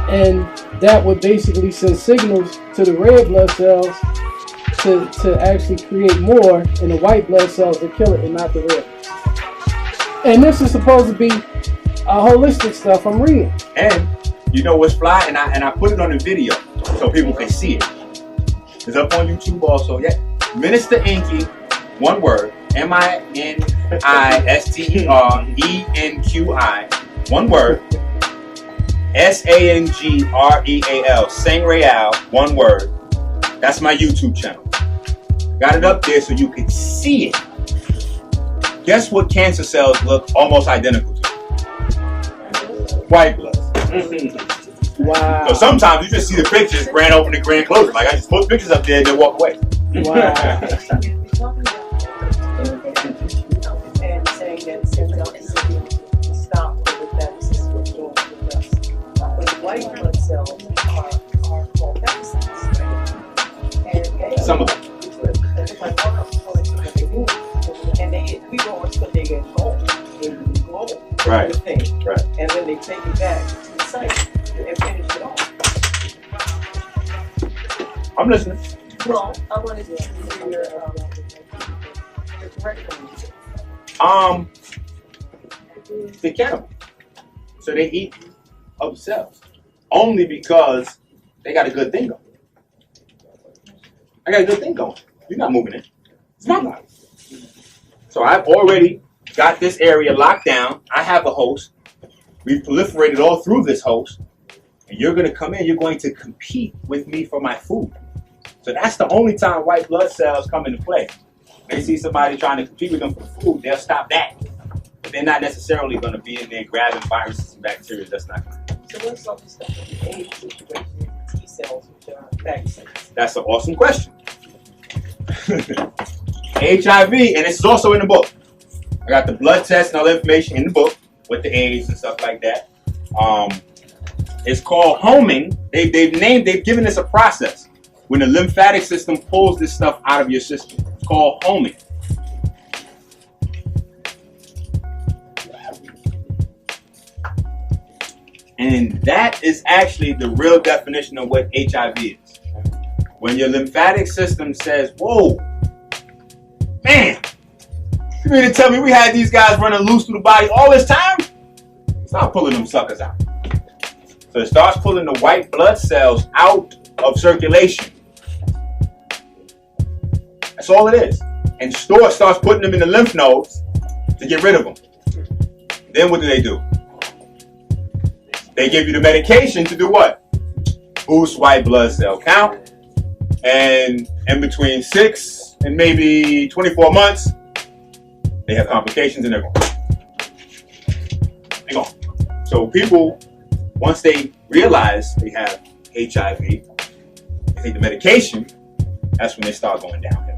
and that would basically send signals to the red blood cells to actually create more, and the white blood cells to kill it and not the red. And this is supposed to be holistic stuff I'm reading. And you know what's fly? And I put it on the video so people can see it. It's up on YouTube also. Yeah. Minister Enqi, one word, MINISTERENQI, one word, SANGREAL, Sangreal, one word. That's my YouTube channel. Got it up there so you can see it. Guess what cancer cells look almost identical to? White blood. Wow. So sometimes you just see the pictures, grand opening, grand closing. Like I just put pictures up there and then walk away. Wow. And saying that sends out the signal to stop what the lymphatic system is doing with us. But the white blood cells are called phagocytes, right? And Some of them. And we go but they get gold. Right. Thing. Right. And then they take it back to the site and finish it off. I'm listening. Well, I wanted to hear your correct. They cannibal. So they eat of cells. Only because they got a good thing going. I got a good thing going. You're not moving it. It's my body. So I've already got this area locked down. I have a host. We've proliferated all through this host. And you're going to come in. You're going to compete with me for my food. So that's the only time white blood cells come into play. They see somebody trying to compete with them for food, they'll stop that. they're not necessarily going to be in there grabbing viruses and bacteria. That's not going to happen. So what's up with stuff with the AIDS situation, T cells, which are vaccines? That's an awesome question. HIV, and it's also in the book. I got the blood test and all the information in the book with the AIDS and stuff like that. It's called homing. They've given this a process. When the lymphatic system pulls this stuff out of your system, it's called homing. And that is actually the real definition of what HIV is. When your lymphatic system says, whoa, man, you mean to tell me we had these guys running loose through the body all this time? Start pulling them suckers out. So it starts pulling the white blood cells out of circulation. That's all it is. And starts putting them in the lymph nodes to get rid of them. Then what do? They give you the medication to do what? Boost white blood cell count. And in between 6 and maybe 24 months, they have complications and they're gone. They're gone. So people, once they realize they have HIV, they take the medication, that's when they start going downhill.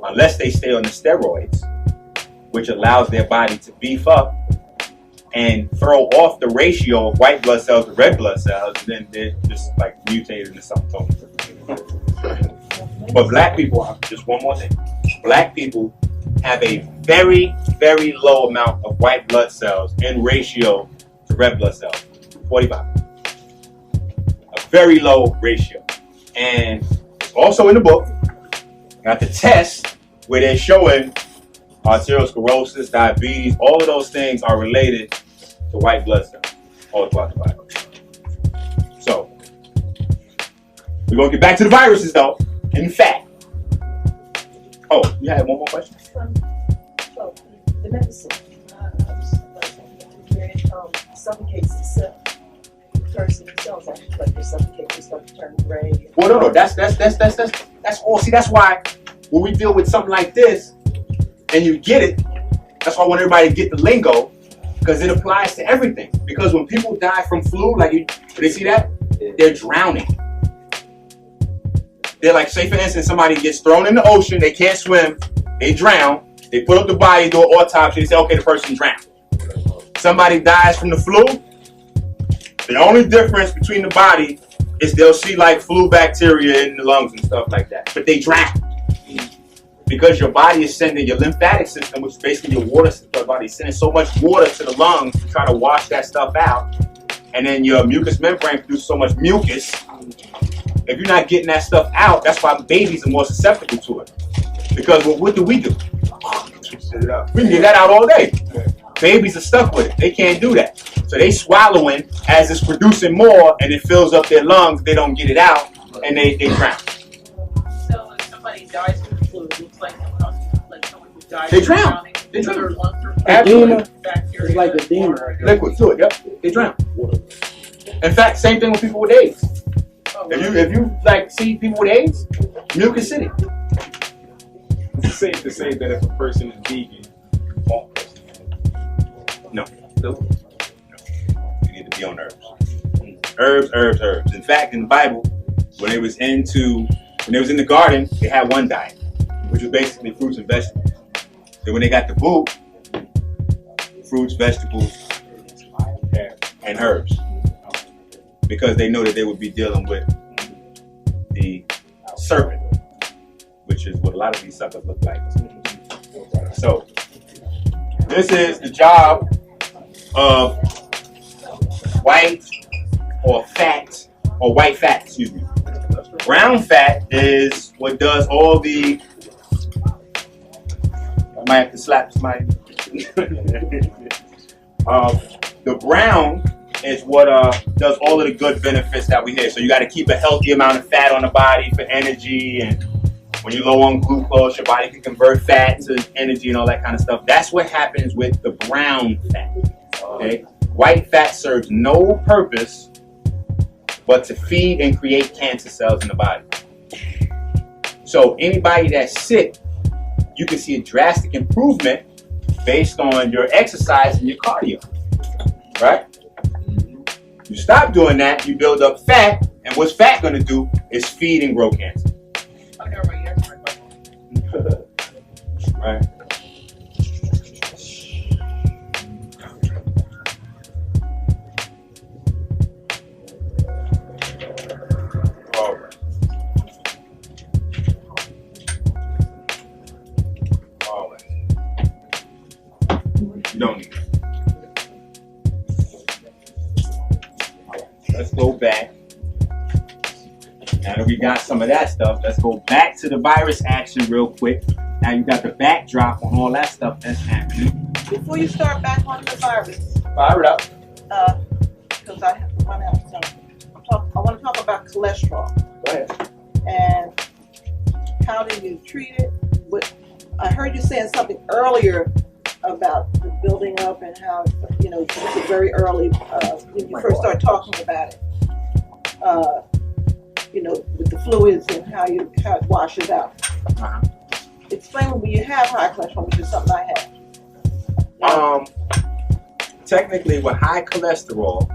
Unless they stay on the steroids, which allows their body to beef up and throw off the ratio of white blood cells to red blood cells, and then they're just like mutated into something totally different. But black people, just one more thing, black people have a very, very low amount of white blood cells in ratio to red blood cells, 45. A very low ratio. And also in the book, got the test where they're showing arteriosclerosis, diabetes, all of those things are related to white blood cells all throughout the body. So, we're going to get back to the viruses though, in fact. Oh, you had one more question? So, the medicine, suffocates itself. The person themselves actually like they suffocate, they start to turn gray. Well, no, that's all. See, that's why when we deal with something like this, and you get it, that's why I want everybody to get the lingo, because it applies to everything. Because when people die from flu, they see that? They're drowning. They're like, say for instance, somebody gets thrown in the ocean, they can't swim, they drown, they put up the body, do an autopsy, they say, okay, the person drowned. Somebody dies from the flu, the only difference between the body is they'll see like flu bacteria in the lungs and stuff like that, but they drown. Because your body is sending, your lymphatic system, which is basically your water system, body is sending so much water to the lungs to try to wash that stuff out. And then your mucous membrane produces so much mucus. If you're not getting that stuff out, that's why babies are more susceptible to it. Because what do? We can get that out all day. Babies are stuck with it. They can't do that. So they swallowing as it's producing more and it fills up their lungs. They don't get it out and they drown. So if somebody dies from the flu, it looks like someone else, like someone who died They from drown. drowning. They drown. Their lungs are Edema. bacteria. It's like edema. Liquid fluid, yep. They drown. In fact, same thing with people with AIDS. If you like see people with AIDS, mucus city. It's safe to say that if a person is vegan, won't person. No. You need to be on herbs. Herbs. In fact, in the Bible, when they was in the garden, they had one diet, which was basically fruits and vegetables. Then when they got the boot, fruits, vegetables, and herbs. Because they know that they would be dealing with the serpent, which is what a lot of these suckers look like. So, this is the job of white fat, excuse me. Brown fat is what does all the, I might have to slap somebody. The brown is what does all of the good benefits that we hear. So you got to keep a healthy amount of fat on the body for energy, and when you're low on glucose, your body can convert fat to energy and all that kind of stuff. That's what happens with the brown fat. Okay, white fat serves no purpose but to feed and create cancer cells in the body. So anybody that's sick, you can see a drastic improvement based on your exercise and your cardio, right? You stop doing that, you build up fat, and what's fat going to do is feed and grow cancer. Right? All right. All right. You don't need it. Let's go back. Now that we got some of that stuff, let's go back to the virus action real quick. Now you got the backdrop on all that stuff that's happening. Before you start back on the virus, Fire it up. because I have to run out of time. I want to talk about cholesterol. Go ahead. And how do you treat it? I heard you saying something earlier about the building up and how, you know, this is very early when you first start talking about it. You know, with the fluids and how it washes out. Uh-huh. Explain when you have high cholesterol, which is something I have. Technically, with high cholesterol,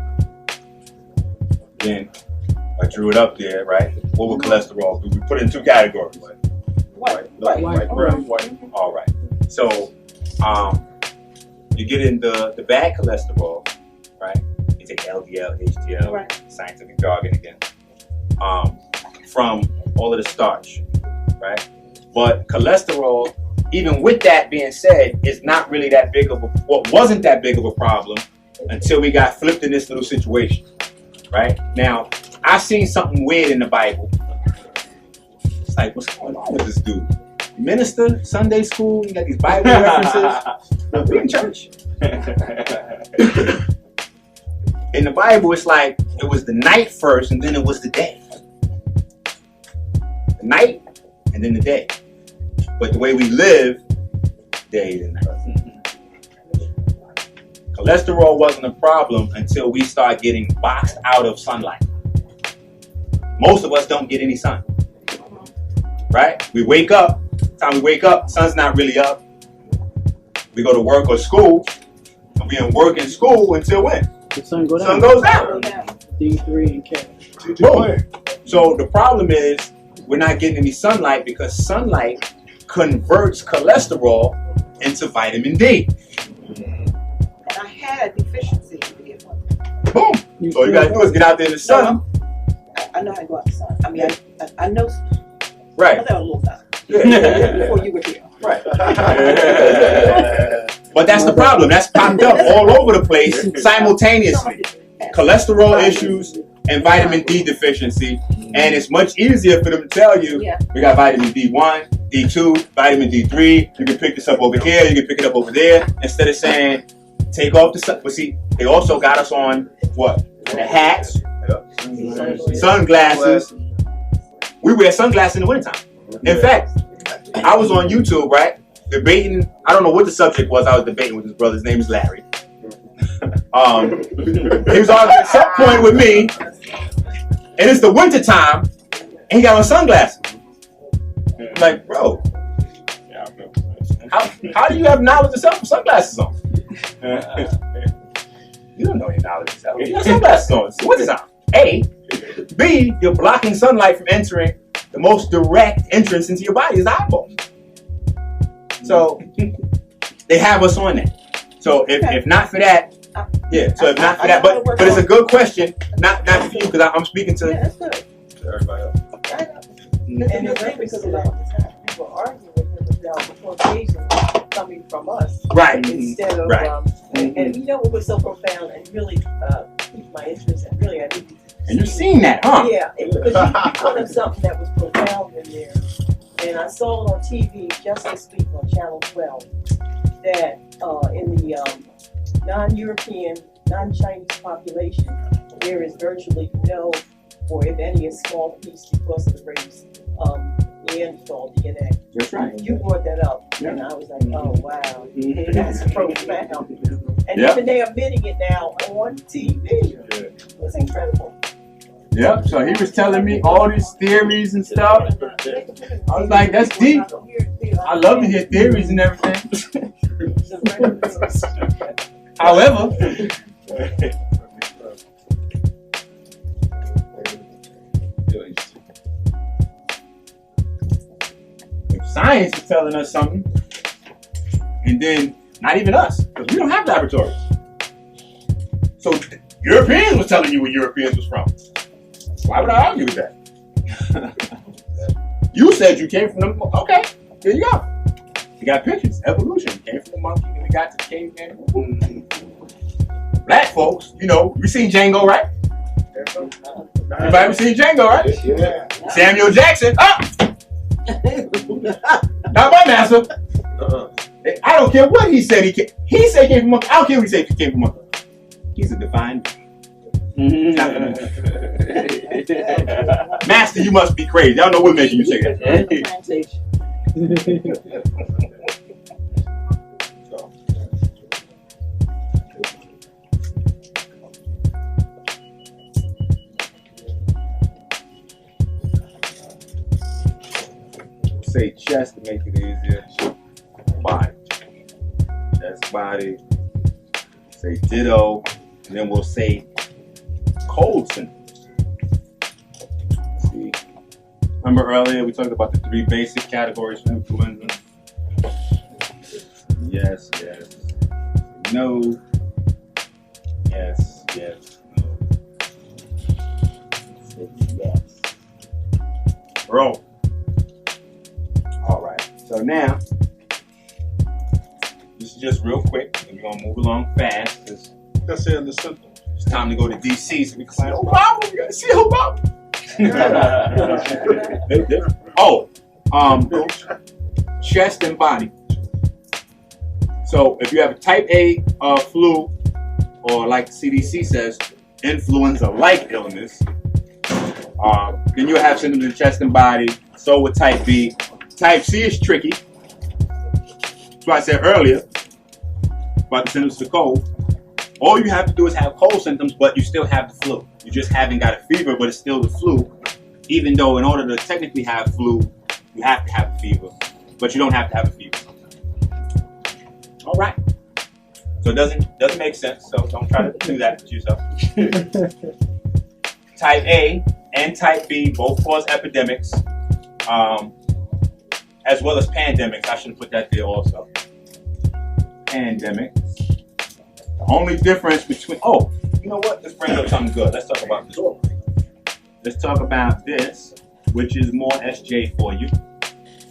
then I drew it up there, right? What would cholesterol do? We put it in two categories. White. All right. So, you get in the bad cholesterol, right? You take LDL, HDL, Right. scientific jargon again, from all of the starch, right? But cholesterol, even with that being said, is not really that big of wasn't that big of a problem until we got flipped in this little situation, right? Now, I've seen something weird in the Bible. It's like, what's going on with this dude? Minister, Sunday school, you got these Bible references. We in church. In the Bible, it's like it was the night first, and then it was the day. The night, and then the day. But the way we live, day and night. Cholesterol wasn't a problem until we start getting boxed out of sunlight. Most of us don't get any sun. Right? We wake up, time we wake up, sun's not really up. We go to work or school, and we in work and school until when? The sun goes Sun down. goes down. D3 and K. Boom. So the problem is we're not getting any sunlight because sunlight converts cholesterol into vitamin D. And I had a deficiency. Boom. All you gotta do is get out there in the sun. I know how to go out the sun. I mean, I know. Right. I know a little time. Yeah. Before you were here. Right. But that's the problem. That's popped up all over the place simultaneously. Cholesterol issues and vitamin D deficiency. And it's much easier for them to tell you, we got vitamin D1, D2, vitamin D3. You can pick this up over here. You can pick it up over there. Instead of saying, take off the sun. But see, they also got us on what? The hats, sunglasses. We wear sunglasses in the wintertime. In fact, I was on YouTube, right? Debating, I don't know what the subject was. I was debating with his brother. His name is Larry. He was arguing at some point with me, and it's the winter time, and he got on sunglasses. I'm like, bro, how do you have knowledge of sunglasses on? You don't know your knowledge of yourself. You got sunglasses on. It's winter time. A. B. You're blocking sunlight from entering. The most direct entrance into your body is the eyeball. So they have us on that. So if not for that, yeah. So if not for that, but it's a good question. Not for you because I'm speaking to everybody else. And it's great because a lot of the time people are arguing with him about the Caucasian coming from us. Right. Instead of, and you know what was so profound and really piqued my interest and really I need to. And you've seen that, huh? Yeah, because you put up something that was profound in there. And I saw it on TV just this week on Channel 12 that in the non-European, non-Chinese population, there is virtually no, or if any, a small piece because of the race, Neanderthal DNA. That's right. You brought that up, and I was like, oh, wow, that's profound. And even they are admitting it now on TV. It's incredible. Yep, so he was telling me all these theories and stuff. I was like, that's deep. I love to hear theories and everything. However, if science is telling us something, and then not even us, because we don't have laboratories. So Europeans was telling you where Europeans was from. Why would I argue with that? You said you came from them. Okay, there you go. You got pictures. Evolution. Came from the monkey, and we got to the caveman. Black folks, you know, we seen Django, right? Everybody seen Django, right? Yeah. Samuel Jackson. Not my master. I don't care what he said. He said he came from monkey. I don't care what he said he came from monkey. He's a divine being. Master, you must be crazy. I don't know what making you say that. Say chest to make it easier. Body. Chest, body. Say ditto. And then we'll say cold symptoms. See. Remember earlier we talked about the 3 basic categories for influenza? Yes, yes. No. Yes, yes, no. Yes. Bro. Alright. So now, this is just real quick, and we're gonna move along fast because That's it in the symptoms. it's time to go to DC so we can see Obama. We gotta see Obama. Chest and body. So if you have a type A flu, or like the CDC says, influenza-like illness, then you'll have symptoms in chest and body. So with type B. Type C is tricky. That's why I said earlier about the symptoms of the cold. All you have to do is have cold symptoms, but you still have the flu. You just haven't got a fever, but it's still the flu. Even though in order to technically have flu, you have to have a fever, but you don't have to have a fever. All right. So it doesn't make sense. So don't try to do that to yourself. Type A and type B both cause epidemics, as well as pandemics. I should have put that there also. Pandemics. The only difference between, you know what? Let's bring up something good. Let's talk about this. Let's talk about this, which is more SJ for you.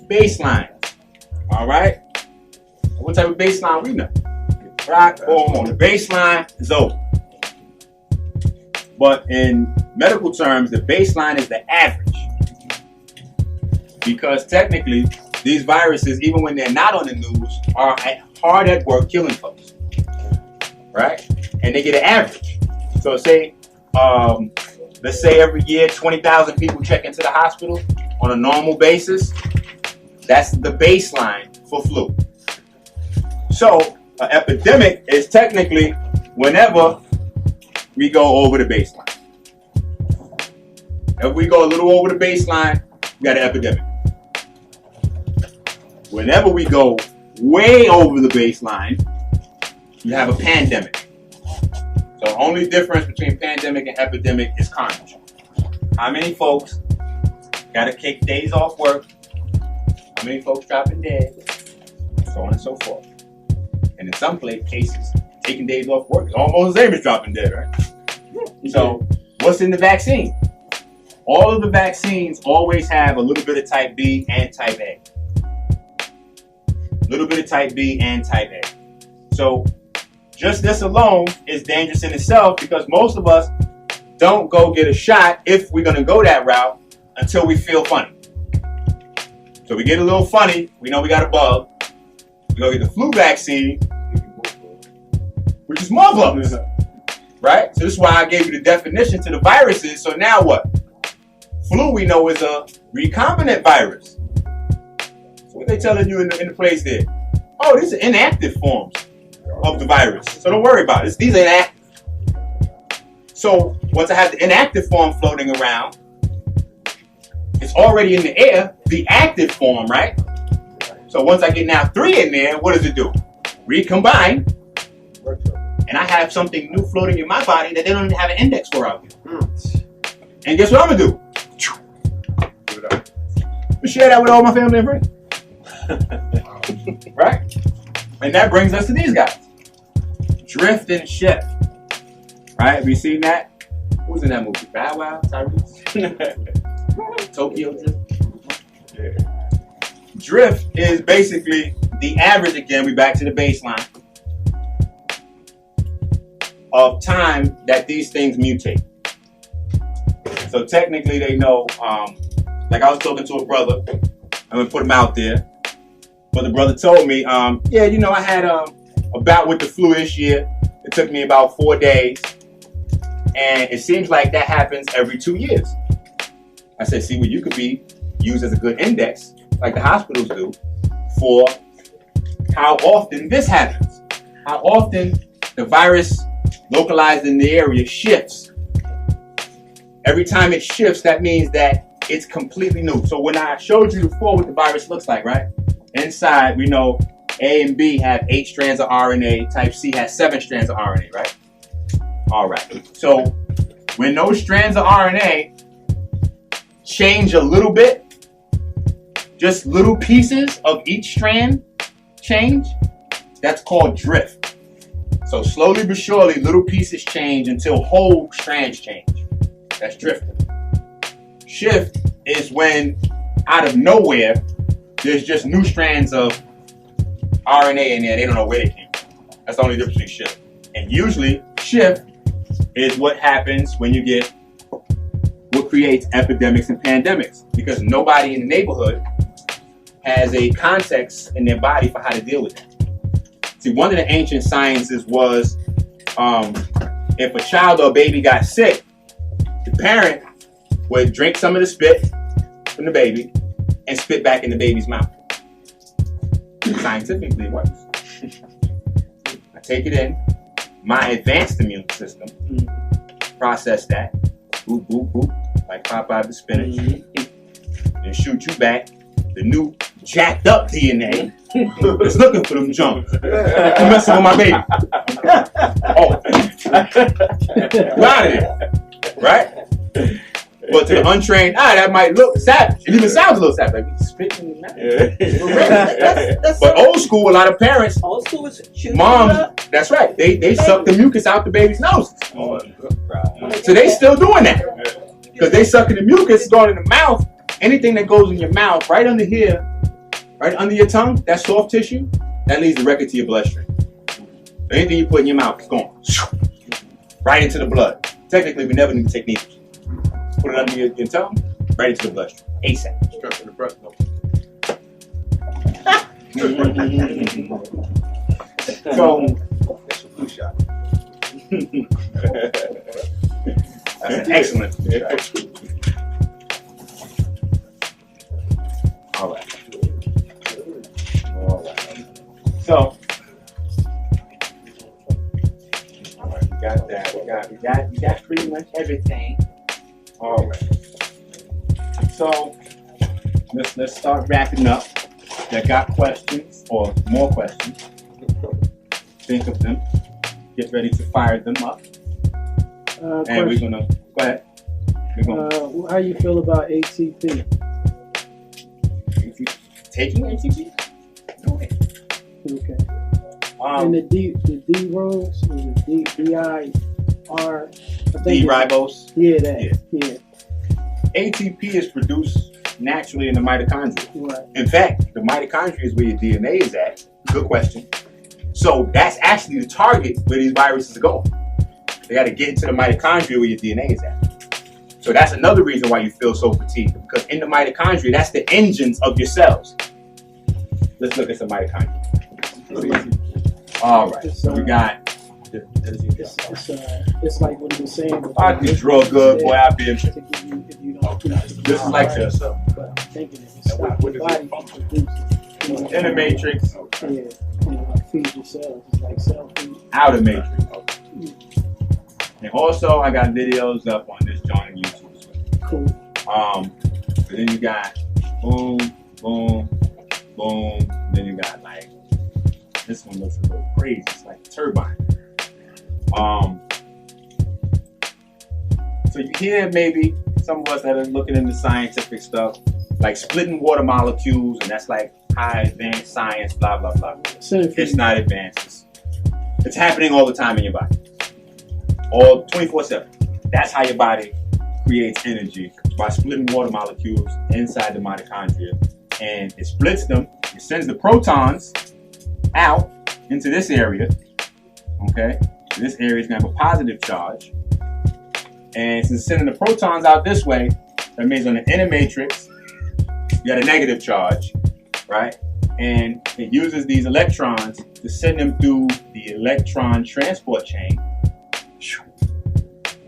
Baseline. All right? What type of baseline we know? Right? Boom. The baseline is over. But in medical terms, the baseline is the average. Because technically, these viruses, even when they're not on the news, are hard at work killing folks. Right? And they get an average. So say, let's say every year 20,000 people check into the hospital on a normal basis. That's the baseline for flu. So an epidemic is technically whenever we go over the baseline. If we go a little over the baseline, we got an epidemic. Whenever we go way over the baseline, you have a pandemic. So the only difference between pandemic and epidemic is carnage. How many folks got to take days off work? How many folks dropping dead? So on and so forth. And in some cases, taking days off work is almost the same as dropping dead, right? So what's in the vaccine? All of the vaccines always have a little bit of type B and type A. A little bit of type B and type A. So just this alone is dangerous in itself because most of us don't go get a shot if we're going to go that route until we feel funny. So we get a little funny, we know we got a bug, we go get the flu vaccine, which is more bugs, right? So this is why I gave you the definition to the viruses. So now what? Flu we know is a recombinant virus. So what they telling you in the place there? Oh, these are inactive forms of the virus. So don't worry about it. These are inactive. So once I have the inactive form floating around, it's already in the air, the active form, right? So once I get now 3 in there, what does it do? recombine, and I have something new floating in my body that they don't even have an index for out there. And guess what I'm gonna do? We share that with all my family and friends. Right? And that brings us to these guys. Drift and Shift. Right? Have you seen that? Who was in that movie? Bow Wow? Tyrese? Tokyo Drift? Yeah. Drift is basically the average, again, we back to the baseline, of time that these things mutate. So technically they know, like I was talking to a brother, I'm gonna put him out there, but the brother told me, yeah, you know, I had a bout with the flu this year. It took me about 4 days, and it seems like that happens every 2 years. I said, see, well, you could be used as a good index, like the hospitals do, for how often this happens, how often the virus localized in the area shifts. Every time it shifts, that means that it's completely new. So when I showed you before what the virus looks like, right? Inside, we know A and B have 8 strands of RNA. Type C has 7 strands of RNA, right? All right. So when those strands of RNA change a little bit, just little pieces of each strand change, that's called drift. So slowly but surely, little pieces change until whole strands change. That's drifting. Shift is when, out of nowhere, there's just new strands of RNA in there. They don't know where they came from. That's the only difference between shift. And usually, shift is what happens when you get what creates epidemics and pandemics, because nobody in the neighborhood has a context in their body for how to deal with it. See, one of the ancient sciences was if a child or a baby got sick, the parent would drink some of the spit from the baby and spit back in the baby's mouth. Scientifically, it works. I take it in, my advanced immune system, process that, boop, boop, boop, like Popeye the spinach, and shoot you back the new jacked up DNA that's looking for them jumps. You messing with my baby. Oh, you out of there, right? But to the untrained eye, that might look savage. It even sounds a little savage, like he's spitting in the mouth. But old school, a lot of parents, Old school is moms, that's right. They suck the mucus out the baby's nose. So they still doing that because they sucking the mucus going in the mouth. Anything that goes in your mouth, right under here, right under your tongue, that soft tissue, that leads directly to your bloodstream. So anything you put in your mouth is going right into the blood. Technically, we never need to take needles. Put it under your tongue, right into the bloodstream. ASAP. Straight from the breast. So, That's a flu shot. that's an excellent. All right. So, all right, we got that. We got pretty much everything. All right. So, let's start wrapping up. That got questions or more questions. Think of them. Get ready to fire them up. And we're gonna go ahead. How you feel about ATP? Taking ATP? No way. Okay. And the D rose, or the DIR. D-ribose. Yeah, that. Yeah. ATP is produced naturally in the mitochondria. Right. In fact, the mitochondria is where your DNA is at. Good question. So that's actually the target where these viruses are going. They got to get into the mitochondria where your DNA is at. So that's another reason why you feel so fatigued, because in the mitochondria, that's the engines of your cells. Let's look at some mitochondria. All right, so we got. It's like what he was saying. I can draw good, boy. I've been. If you don't This is like this. But I'm thinking if you stop your body from producing. In the matrix. Feed your cells. It's like cell food. Outer matrix. And also, I got videos up on this joint on YouTube as well. Cool. But then you got boom, boom, boom. Then you got like This one looks a little crazy. It's like a turbine. So you hear maybe some of us that are looking into scientific stuff, like splitting water molecules, and that's like high advanced science, blah, blah, blah. It's not advanced. It's happening all the time in your body. All 24/7. That's how your body creates energy, by splitting water molecules inside the mitochondria. And it splits them, it sends the protons out into this area. Okay? This area is going to have a positive charge. And since it's sending the protons out this way, that means on the inner matrix, you got a negative charge, right? And it uses these electrons to send them through the electron transport chain.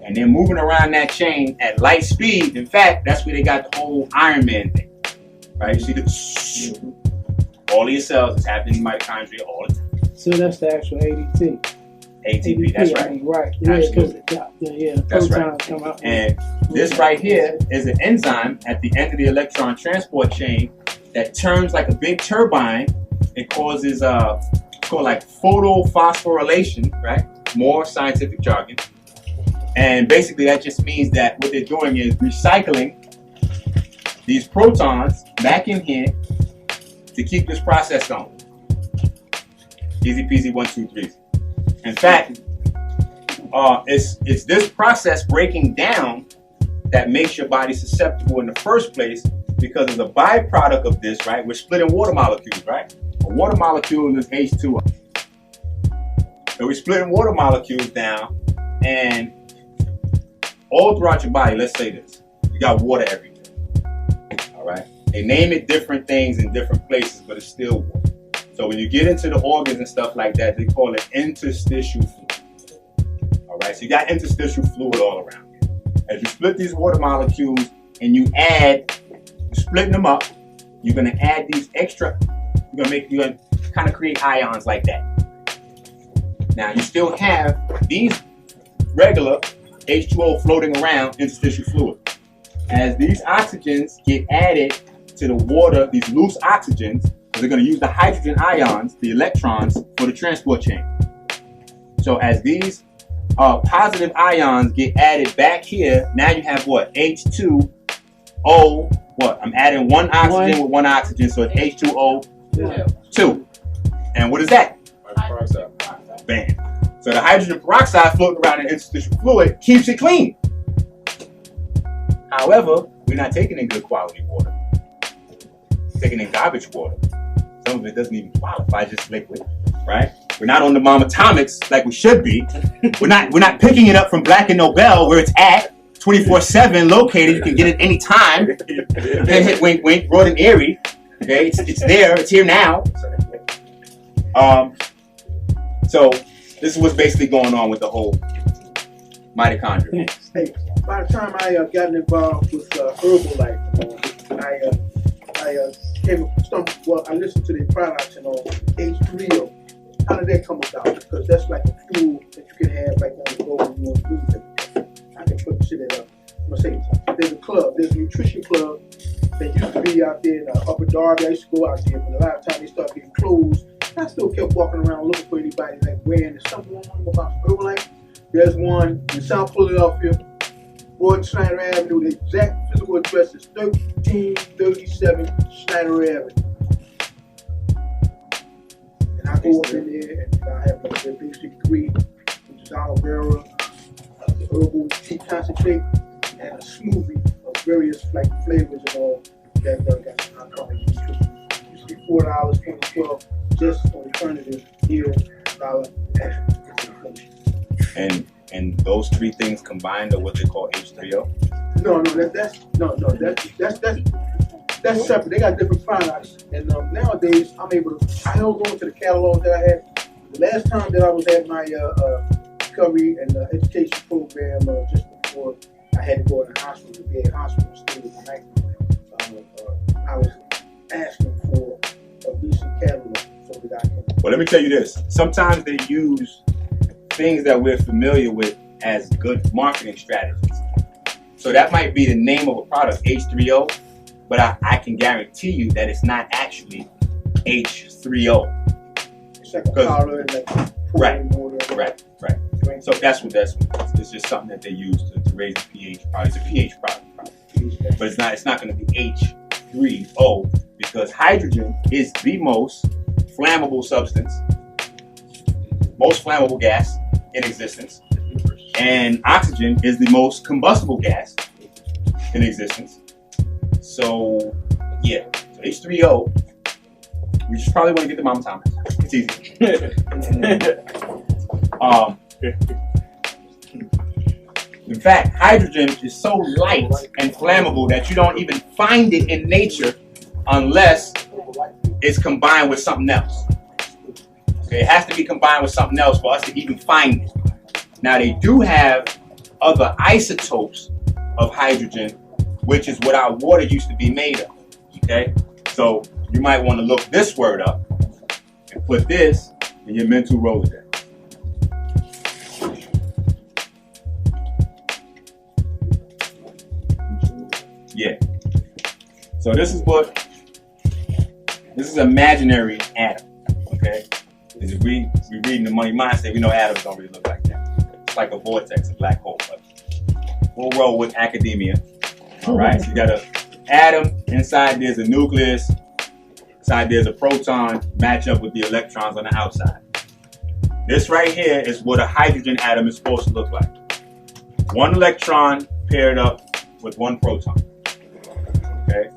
And they're moving around that chain at light speed. In fact, that's where they got the whole Iron Man thing, right? You see all of your cells is happening in mitochondria all the time. So that's the actual ADP. ATP, that's right. Right. Yeah, because the That's protons right. come out. And this right here is an enzyme at the end of the electron transport chain that turns like a big turbine. It causes called like photophosphorylation, right? More scientific jargon. And basically that just means that what they're doing is recycling these protons back in here to keep this process going. Easy peasy, 1, 2, 3. In fact, it's this process breaking down that makes your body susceptible in the first place, because as a byproduct of this, right, we're splitting water molecules, right? A water molecule is H2O. So we're splitting water molecules down, and all throughout your body, let's say this, you got water everywhere, all right? They name it different things in different places, but it's still water. So when you get into the organs and stuff like that, they call it interstitial fluid. All right, so you got interstitial fluid all around here. As you split these water molecules and you're splitting them up, you're gonna add these extra, you're gonna kind of create ions like that. Now you still have these regular H2O floating around interstitial fluid. As these oxygens get added to the water, these loose oxygens, they're going to use the hydrogen ions, the electrons, for the transport chain. So as these positive ions get added back here, now you have what? H2O, what? I'm adding one oxygen with one oxygen, so it's H2O2. And what is that? Bam. So the hydrogen peroxide floating around in interstitial fluid keeps it clean. However, we're not taking in good quality water. We're taking in garbage water. Some of it doesn't even qualify, just liquid, right? We're not on the momatomics like we should be. We're not picking it up from Black and Nobel where it's at, 24/7 located. You can get it any time. Then hit wink wink, Broad and Erie. Okay, it's there. It's here now. So this is what's basically going on with the whole mitochondria. Hey, by the time I got involved with Herbalife, I listened to their products and all, H3O. How did that come about? Because that's like a fuel that you can have like on the go when you want to do things. I can put shit in up. I'm gonna say there's a club, there's a nutrition club that used to be out there in Upper Darby. I used to go out there, but a lot of times they started getting closed. I still kept walking around looking for anybody like wearing something on about Herbalife. There's one in South Philadelphia, Roy Schneider Avenue. The exact physical address is 1337 Schneider Avenue. And I go up in there and I have like their basic 3, which is aloe vera, the herbal tea concentrate, and a smoothie of various like flavors and all that got narcotic nutrition. Used to be $4, came to $12, just alternative here, $1 extra. And those 3 things combined are what they call H3O? No, that's separate. They got different products, and nowadays I held on to the catalog that I had. The last time that I was at my recovery and education program, just before I had to go to the hospital, to be at hospital, stay with my night. I was asking for a recent catalog so that I can. Well, let me tell you this. Sometimes they use things that we're familiar with as good marketing strategies. So that might be the name of a product, H3O, but I can guarantee you that it's not actually H3O. It's like a powder and like Right. water. Right. So that's what it's just something that they use to raise the pH product. It's a pH product. But it's not going to be H3O because hydrogen is the most flammable substance, most flammable gas in existence, and oxygen is the most combustible gas in existence. So yeah, so H3O, we just probably want to get the Mama Thomas. It's easy. In fact, hydrogen is so light and flammable that you don't even find it in nature unless it's combined with something else. Okay, it has to be combined with something else for us to even find it. Now, they do have other isotopes of hydrogen, which is what our water used to be made of. Okay, so you might want to look this word up and put this in your mental Rolodex. Yeah. So this is imaginary atom. Okay. Is we reading the Money Mindset, we know atoms don't really look like that. It's like a vortex, a black hole. But we'll roll with academia. All right. So you got an atom. Inside there's a nucleus. Inside there's a proton. Match up with the electrons on the outside. This right here is what a hydrogen atom is supposed to look like. One electron paired up with one proton. Okay.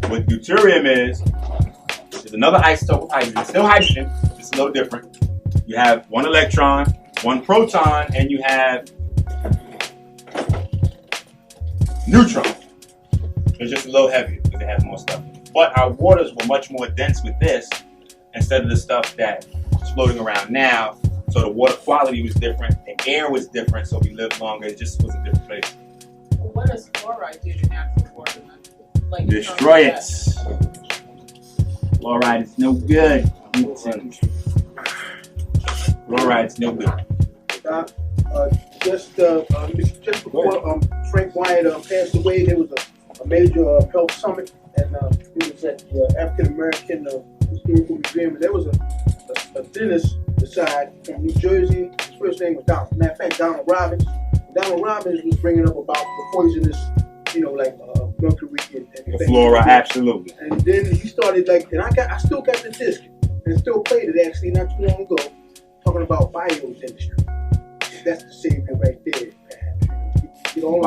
What deuterium is another isotope of hydrogen. Still hydrogen, just a little different. You have one electron, one proton, and you have neutron. It's just a little heavier because it has more stuff. But our waters were much more dense with this instead of the stuff that is floating around now. So the water quality was different, the air was different, so we lived longer. It just was a different place. Well, what does fluoride do to natural water? Like destroy it. Fluoride is no good. Fluoride is no good. Just before Frank Wyatt passed away, there was a major health summit, and it was at the African American Historical Museum. There was a dentist beside from New Jersey. His first name was matter of fact, Donald Robbins. Donald Robbins was bringing up about the poisonous, like mercury and the fluoride, absolutely. And then he started I still got the disc and still played it actually not too long ago, talking about biodentistry. That's the savior right there, man. It all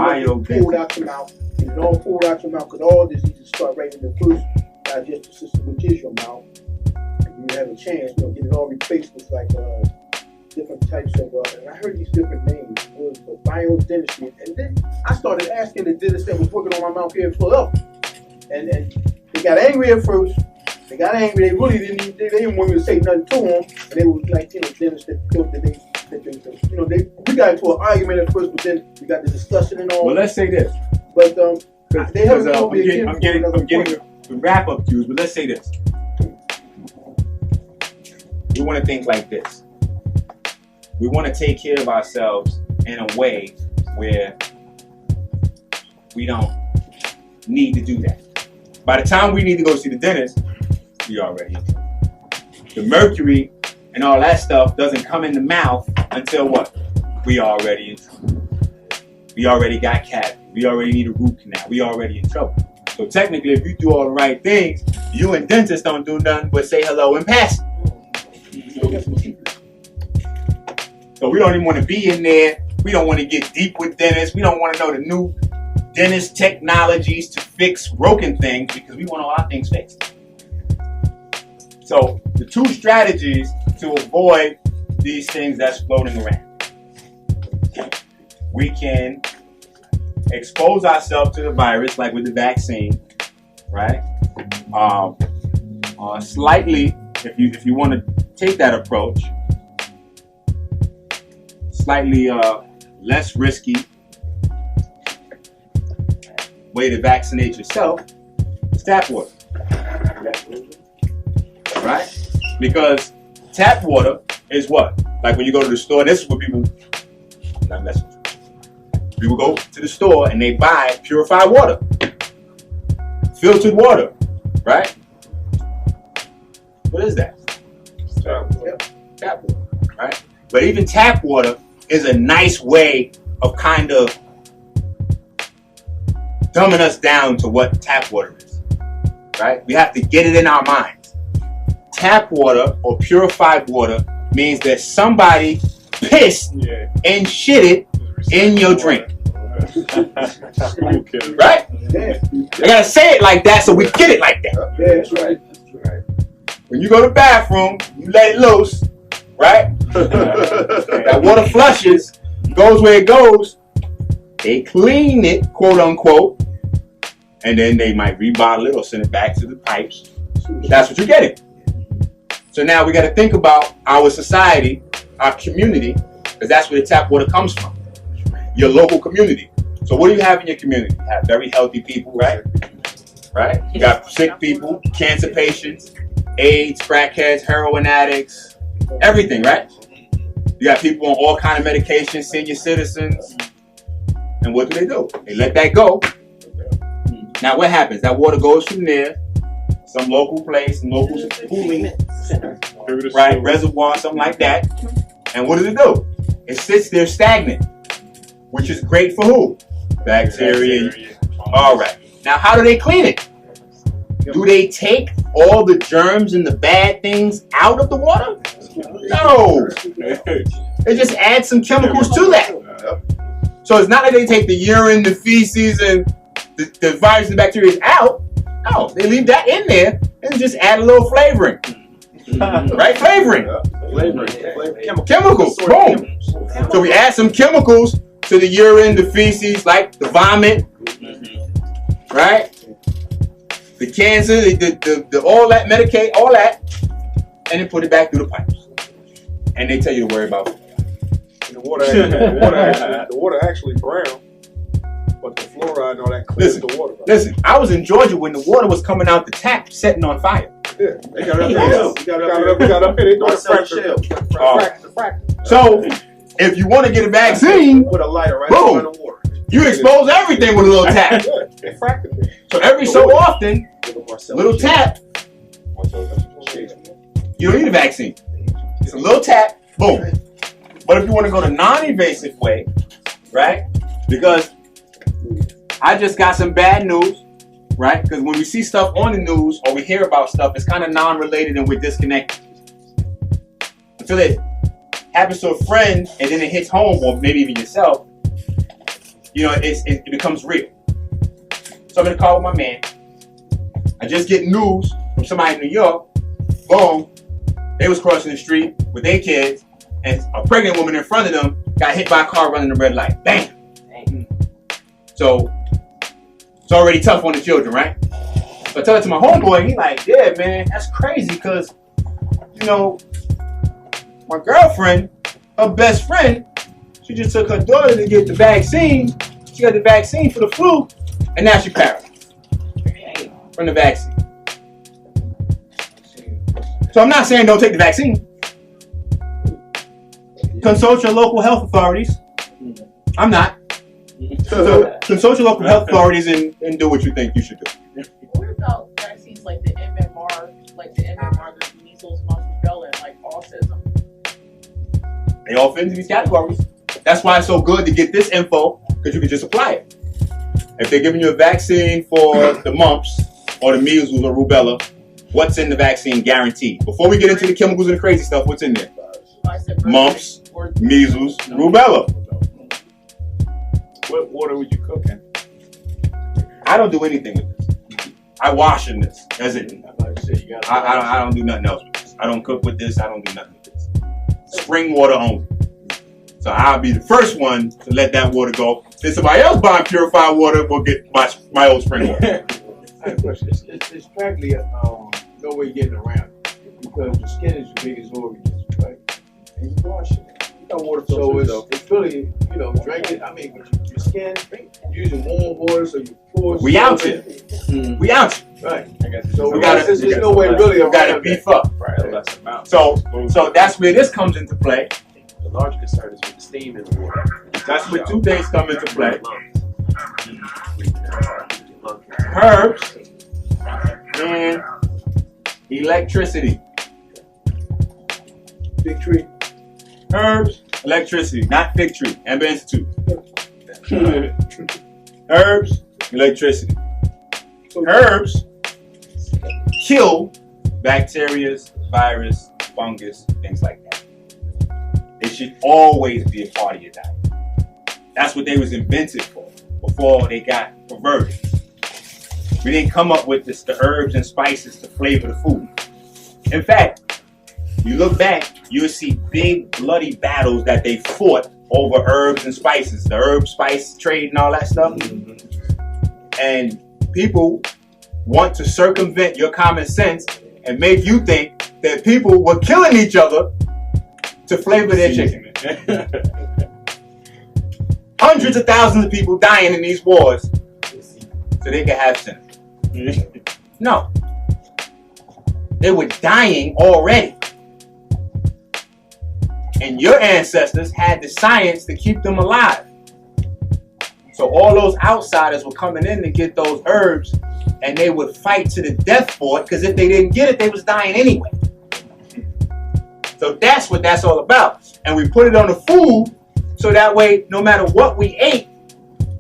pulled out your mouth, and it all pulled out your mouth because all diseases start right in the first digestive system, which is your mouth. And you have a chance, get it all replaced with different types of, and I heard these different names, words for biodentistry. And then I started asking the dentist that was working on my mouth here in Philadelphia. And they got angry at first. They got angry. They really didn't want me to say nothing to them. And they was like, dentists that felt that we got into an argument at first, but then we got the discussion and all. Well, let's say this. But they haven't told me again. I'm getting the wrap up cues, but let's say this. We want to think like this. We want to take care of ourselves in a way where we don't need to do that. By the time we need to go see the dentist, we already in trouble. The mercury and all that stuff doesn't come in the mouth until what? We already in trouble. We already got cavity. We already need a root canal. We already in trouble. So technically, if you do all the right things, you and dentists don't do nothing but say hello and pass it. So we don't even want to be in there. We don't want to get deep with dentists. We don't want to know the new dentist technologies to fix broken things because we want all our things fixed. So the two strategies to avoid these things that's floating around. We can expose ourselves to the virus like with the vaccine, right? Slightly, if you want to take that approach, slightly less risky way to vaccinate yourself is tap water. Right? Because tap water is what? Like when you go to the store, this is what people go to the store and they buy purified water, filtered water, right? What is that? tap water, right? But even tap water is a nice way of kind of dumbing us down to what tap water is, right? We have to get it in our minds. Tap water or purified water means that somebody pissed and shitted in your drink. Right? I gotta say it like that so we get it like that. Yeah, that's right. When you go to the bathroom, you let it loose, right? That water flushes, goes where it goes. They clean it, quote unquote, and then they might rebottle it or send it back to the pipes. That's what you're getting. So now we got to think about our society, our community, because that's where the tap water comes from. Your local community. So what do you have in your community? You have very healthy people, right? Right? You got sick people, cancer patients, AIDS, crackheads, heroin addicts, everything, right? You got people on all kind of medications, senior citizens. And what do? They let that go. Now what happens? That water goes from there, some local place, some local cooling center, right? Reservoir, something like that. And what does it do? It sits there stagnant, which is great for who? Bacteria. All right. Now, how do they clean it? Do they take all the germs and the bad things out of the water? No. They just add some chemicals to that. So it's not like they take the urine, the feces, and the virus and bacteria out. No, they leave that in there and just add a little flavoring. Right? Flavoring. Chemicals. Boom. So we add some chemicals to the urine, the feces, like the vomit. Right? The cancer, the all that, Medicaid, all that. And then put it back through the pipes. And they tell you to worry about it. The water actually brown, but the fluoride and all that clears the water. Listen, I was in Georgia when the water was coming out the tap, setting on fire. Yeah, they got it up there. They got it up here. They doing the fracture. So, if you want to get a vaccine, put a lighter right boom, in the water. You expose everything with a little tap. They fractured it. So every so often, little tap, you don't need a vaccine. It's a little tap, boom. But if you want to go the non-invasive way, right? Because I just got some bad news, right? Because when we see stuff on the news or we hear about stuff, it's kind of non-related and we're disconnected. Until it happens to a friend and then it hits home, or maybe even yourself, you know, it becomes real. So I'm in the car with my man. I just get news from somebody in New York. Boom. They was crossing the street with their kids, and a pregnant woman in front of them got hit by a car running the red light. Bam. So it's already tough on the children, right? So I tell it to my homeboy, he like, yeah, man, that's crazy because, you know, my girlfriend, her best friend, she just took her daughter to get the vaccine. She got the vaccine for the flu, and now she's paralyzed from the vaccine. So I'm not saying don't take the vaccine. Consult your local health authorities. I'm not. So consult your local health authorities and do what you think you should do. What about vaccines like the MMR, the measles, mumps, rubella, and like autism? They all fit into these categories. That's why it's so good to get this info, because you can just apply it. If they're giving you a vaccine for the mumps or the measles or rubella, what's in the vaccine guaranteed? Before we get into the chemicals and the crazy stuff, what's in there? Mumps, measles, rubella. What water would you cook in? I don't do anything with this. I wash in this. That's it. I don't do nothing else with this. I don't cook with this. I don't do nothing with this. Spring water only. So I'll be the first one to let that water go. If somebody else buying purified water, we'll get my old spring water. I have a question. It's practically no way getting around it because the skin is your biggest organ, right? And you wash it. So it's really, you know, drink it. I mean, with your skin, using warm water so you pour. We out it. We out it. Right. So there's no way really around it. Got to beef up. Right. So that's where this comes into play. The large concern is with the steam in the water. That's where two things come into play. Herbs and electricity. Big tree. Herbs, electricity, not fig tree. Amber Institute. Herbs, electricity. Herbs kill bacteria, virus, fungus, things like that. It should always be a part of your diet. That's what they was invented for before they got perverted. We didn't come up with this, the herbs and spices to flavor the food. In fact, you look back, you'll see big bloody battles that they fought over herbs and spices, the herb spice trade and all that stuff. And people want to circumvent your common sense and make you think that people were killing each other to flavor their chicken. Hundreds of thousands of people dying in these wars so they can have cinnamon. No. They were dying already. And your ancestors had the science to keep them alive. So all those outsiders were coming in to get those herbs, and they would fight to the death for it, because if they didn't get it, they was dying anyway. So that's what that's all about. And we put it on the food, so that way, no matter what we ate,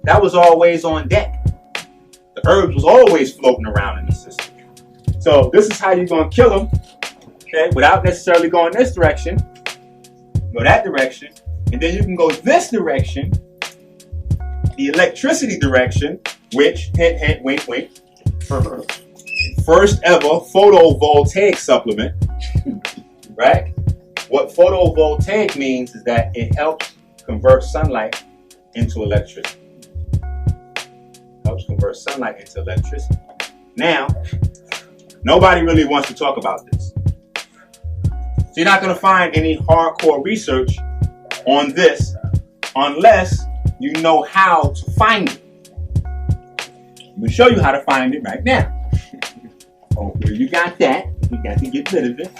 that was always on deck. The herbs was always floating around in the system. So this is how you're going to kill them, okay, without necessarily going this direction. Go that direction, and then you can go this direction, the electricity direction, which, hint, hint, wink, wink, first ever photovoltaic supplement, right? What photovoltaic means is that it helps convert sunlight into electricity. Helps convert sunlight into electricity. Now, nobody really wants to talk about this. So you're not going to find any hardcore research on this unless you know how to find it. I'm going to show you how to find it right now. Okay, you got that. You got to get rid of it.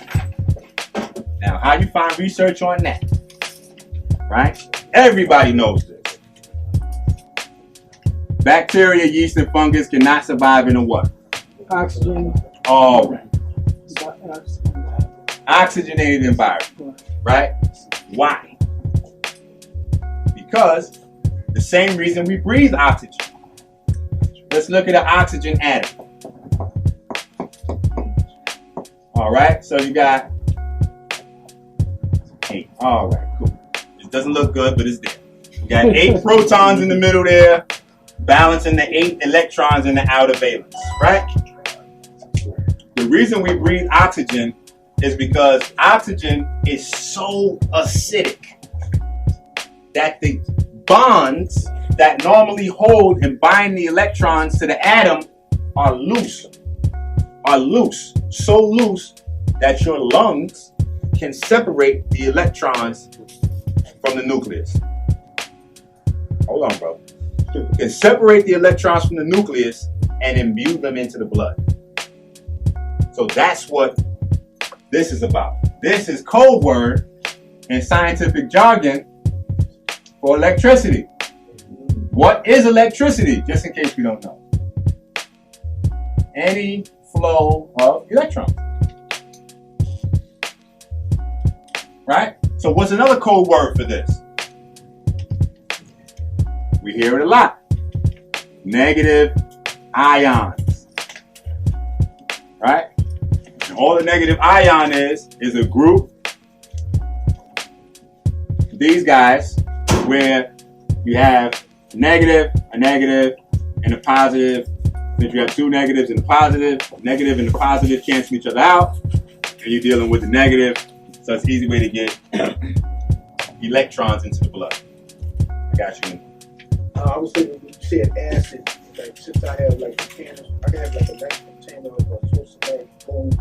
Now, how you find research on that? Right? Everybody knows this. Bacteria, yeast, and fungus cannot survive in a what? Oxygen. All right. Oxygenated environment, right? Why? Because the same reason we breathe oxygen. Let's look at the oxygen atom. All right, so you got 8. All right, cool. It doesn't look good, but it's there. You got 8 protons in the middle there, balancing the 8 electrons in the outer valence, right? The reason we breathe oxygen is because oxygen is so acidic that the bonds that normally hold and bind the electrons to the atom are loose. So loose that your lungs can separate the electrons from the nucleus. Hold on, bro. You can separate the electrons from the nucleus and imbue them into the blood. So that's what this is about. This is code word in scientific jargon for electricity. What is electricity? Just in case we don't know. Any flow of electrons. Right? So what's another code word for this? We hear it a lot. Negative ions. Right? And all the negative ion is a group. These guys, where you have a negative, and a positive. Since you have 2 negatives and a positive, negative and the positive cancel each other out, and you're dealing with the negative. So it's an easy way to get electrons into the blood. I got you. I was thinking when you said acid, like since I have like containers, I can have like a nice container of a source of like gold,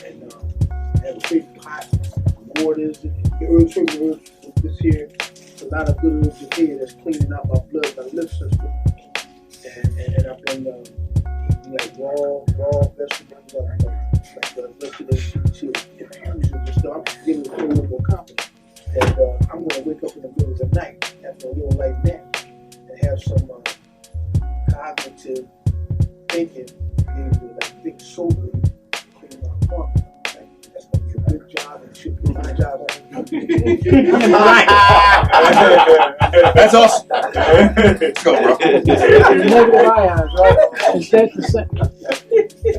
and I have a big pot, waters, herbs from herbs with this here. A lot of good herbs in here that's cleaning out my blood, my lymph system. And I've been eating like raw vegetables, like the rest of those infusions and stuff. I'm getting a little more confident. And I'm going to wake up in the middle of the night after a little light nap and have some cognitive thinking, maybe like think soberly, clean my heart. Like, that's going to be a good job. That's awesome. Let's go, bro. Negative ions, right? Is that the same?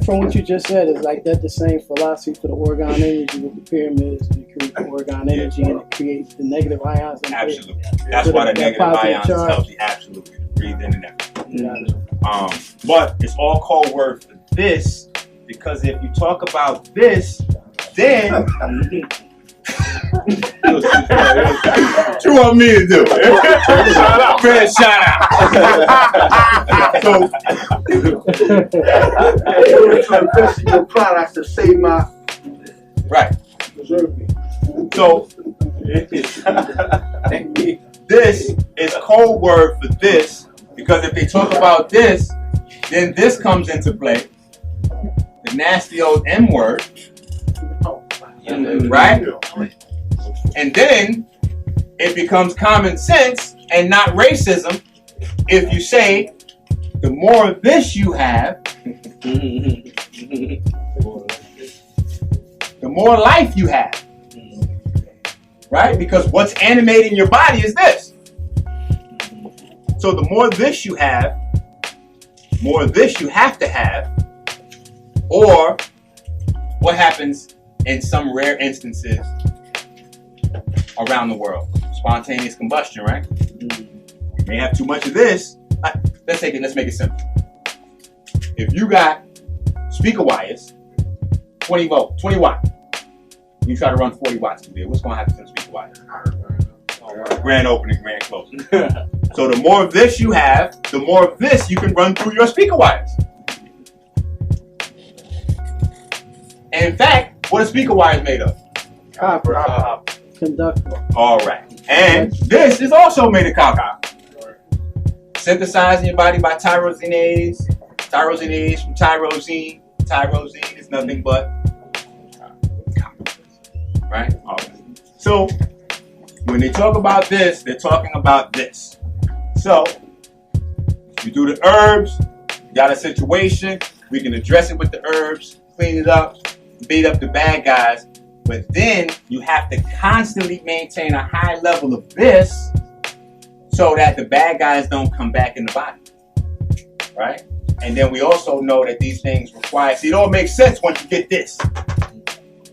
From what you just said, is like that the same philosophy for the orgone energy with the pyramids? You create the orgone energy and it creates the negative ions. Absolutely. That's why the negative ions is healthy. Absolutely. Breathe in and out. But it's all code word for this, because if you talk about this, then what you want me to do? Shout out. Man, shout out. So invest in your products to save my right. Preserve me. So this is code word for this, because if they talk about this, then this comes into play. The nasty old M word. Right? And then it becomes common sense and not racism if you say the more of this you have, the more life you have. Right? Because what's animating your body is this. So the more this you have, more of this you have to have, or what happens in some rare instances around the world. Spontaneous combustion, right? You may have too much of this. Let's make it simple. If you got speaker wires, 20 watt, you try to run 40 watts through there, what's going to happen to the speaker wires? Grand opening, grand closing. So the more of this you have, the more of this you can run through your speaker wires. And in fact, what are speaker wires made of? Copper. Conductor. All right. And this is also made of copper. Synthesized in your body by tyrosinase. Tyrosinase from tyrosine. Tyrosine is nothing but copper. Right? All right. So, when they talk about this, they're talking about this. So, you do the herbs, you got a situation, we can address it with the herbs, clean it up, beat up the bad guys, but then you have to constantly maintain a high level of this so that the bad guys don't come back in the body, right? And then we also know that these things require, see, it all makes sense once you get this,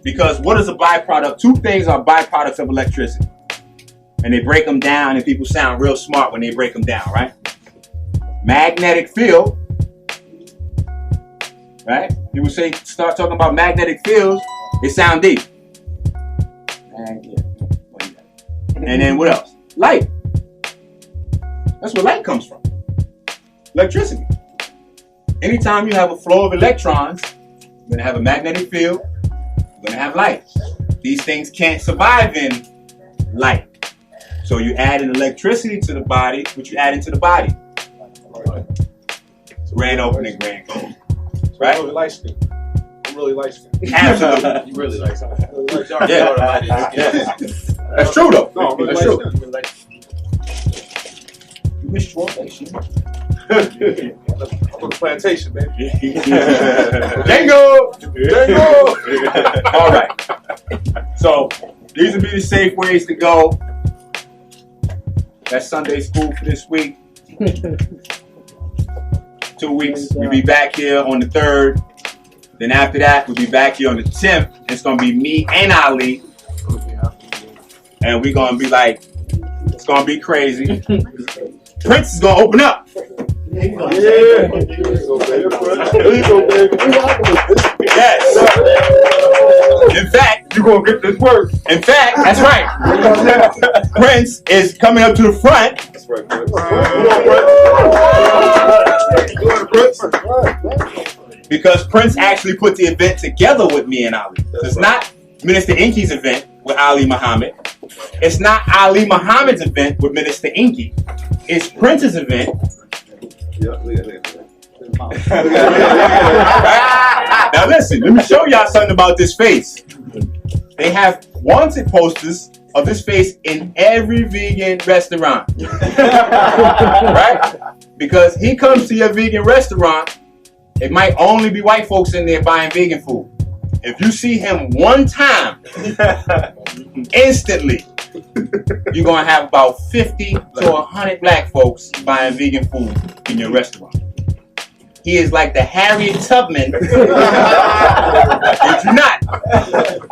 because what is a byproduct? Two things are byproducts of electricity, and they break them down, and people sound real smart when they break them down, right? Magnetic field, right? People start talking about magnetic fields, they sound deep. And then what else? Light. That's where light comes from. Electricity. Anytime you have a flow of electrons, you're going to have a magnetic field, you're going to have light. These things can't survive in light. So you add an electricity to the body, which you add into the body. Grand opening, grand closing. Right? I'm really light skinned. Absolutely. You really like something. Yeah. That's true though. No, I'm really That's true. light You wish for it, I'm on the plantation, baby. Django! All right. So these would be the safe ways to go. That's Sunday school for this week. 2 weeks. We'll be back here on the 3rd. Then after that, we'll be back here on the 10th. It's going to be me and Ali. And we're going to be like, it's going to be crazy. Prince is going to open up. Yes. In fact, you're going to get this work. In fact, that's right. Prince is coming up to the front. That's right, Prince. Because Prince actually put the event together with me and Ali. It's not Minister Enqi's event with Ali Muhammad. It's not Ali Muhammad's event with Minister Enqi. It's Prince's event. Now listen, let me show y'all something about this face. They have wanted posters of this face in every vegan restaurant. Right? Because he comes to your vegan restaurant, it might only be white folks in there buying vegan food. If you see him one time, instantly, you're gonna have about 50 to 100 black folks buying vegan food in your restaurant. He is like the Harriet Tubman. If you're not,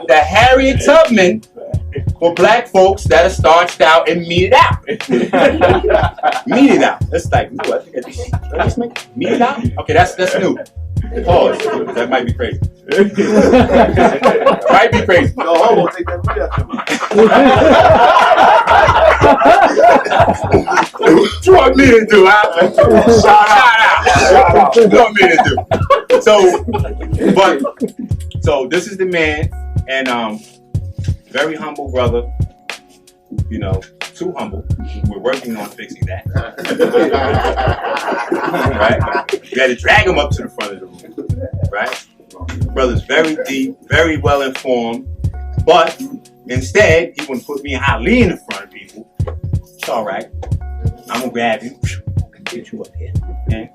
the Harriet Tubman for black folks that are starched out and meated out. Meated out. That's like, ooh, I think I just make meated out. Okay, that's new. Pause. That might be crazy. Might be crazy. No, I won't take that meat out What you want me to do? Shout out. What you want me to do? So this is the man, and very humble brother. You know, too humble. We're working on fixing that. Right? We had to drag him up to the front of the room. Right? Brother's very deep, very well informed, but instead he wouldn't put me and Ali in the front of people. It's all right. I'm gonna grab you and get you up here. Okay?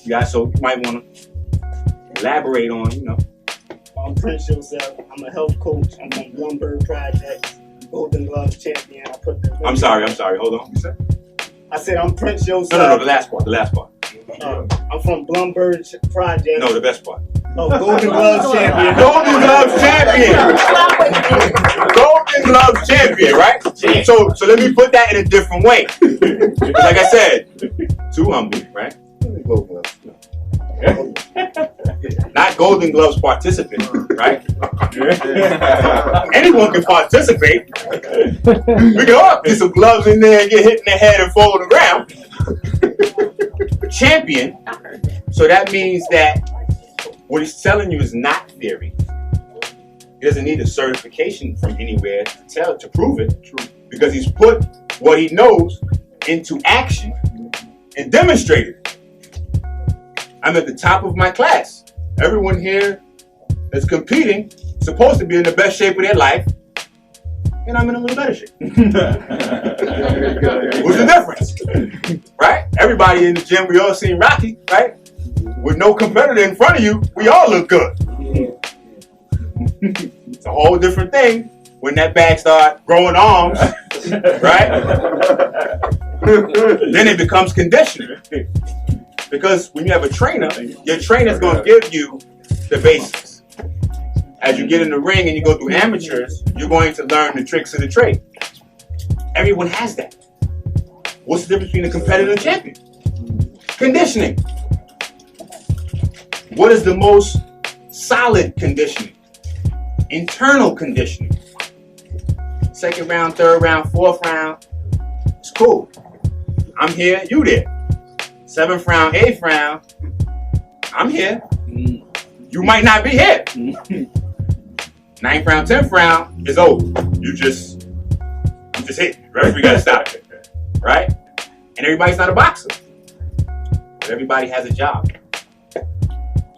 Yeah, so you might want to elaborate on, you know. I'm Prince Joseph. I'm a health coach. I'm on Bloomberg Project, Golden Gloves champion. I'm sorry. Hold on. I said I'm Prince Joseph. No, the last part. I'm from Bloomberg Project. No, the best part. Oh, Golden Gloves champion. Golden Gloves champion. Golden Gloves champion, right? So let me put that in a different way. Like I said, too humble, right? Not Golden Gloves participant, right? Anyone can participate. We can all get some gloves in there and get hit in the head and fall on the ground. Champion. So that means that what he's telling you is not theory. He doesn't need a certification from anywhere to prove it. Because he's put what he knows into action and demonstrated it. I'm at the top of my class. Everyone here that's competing is supposed to be in the best shape of their life, and I'm in a little better shape. What's the difference? Right? Everybody in the gym, we all seen Rocky, right? With no competitor in front of you, we all look good. It's a whole different thing when that back starts growing arms, right? Then it becomes conditioning. Because when you have a trainer, your trainer's going to give you the basics. As you get in the ring and you go through amateurs, you're going to learn the tricks of the trade. Everyone has that. What's the difference between a competitor and a champion? Conditioning. What is the most solid conditioning? Internal conditioning. Second round, third round, fourth round. It's cool. I'm here, you there. 7th round, 8th round, I'm here. You might not be here. 9th round, 10th round is over. You just hit. Right? We gotta stop it. Right? And everybody's not a boxer. But everybody has a job.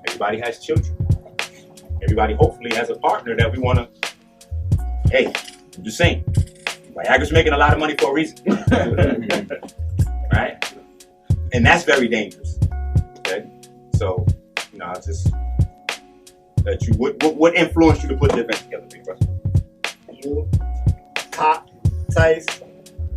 Everybody has children. Everybody hopefully has a partner that we wanna, hey, I'm just saying. Viagra's making a lot of money for a reason. Right? And that's very dangerous. Okay? So, you know, I just that you what influenced you to put the event together, big brother? You, Pop, Tice.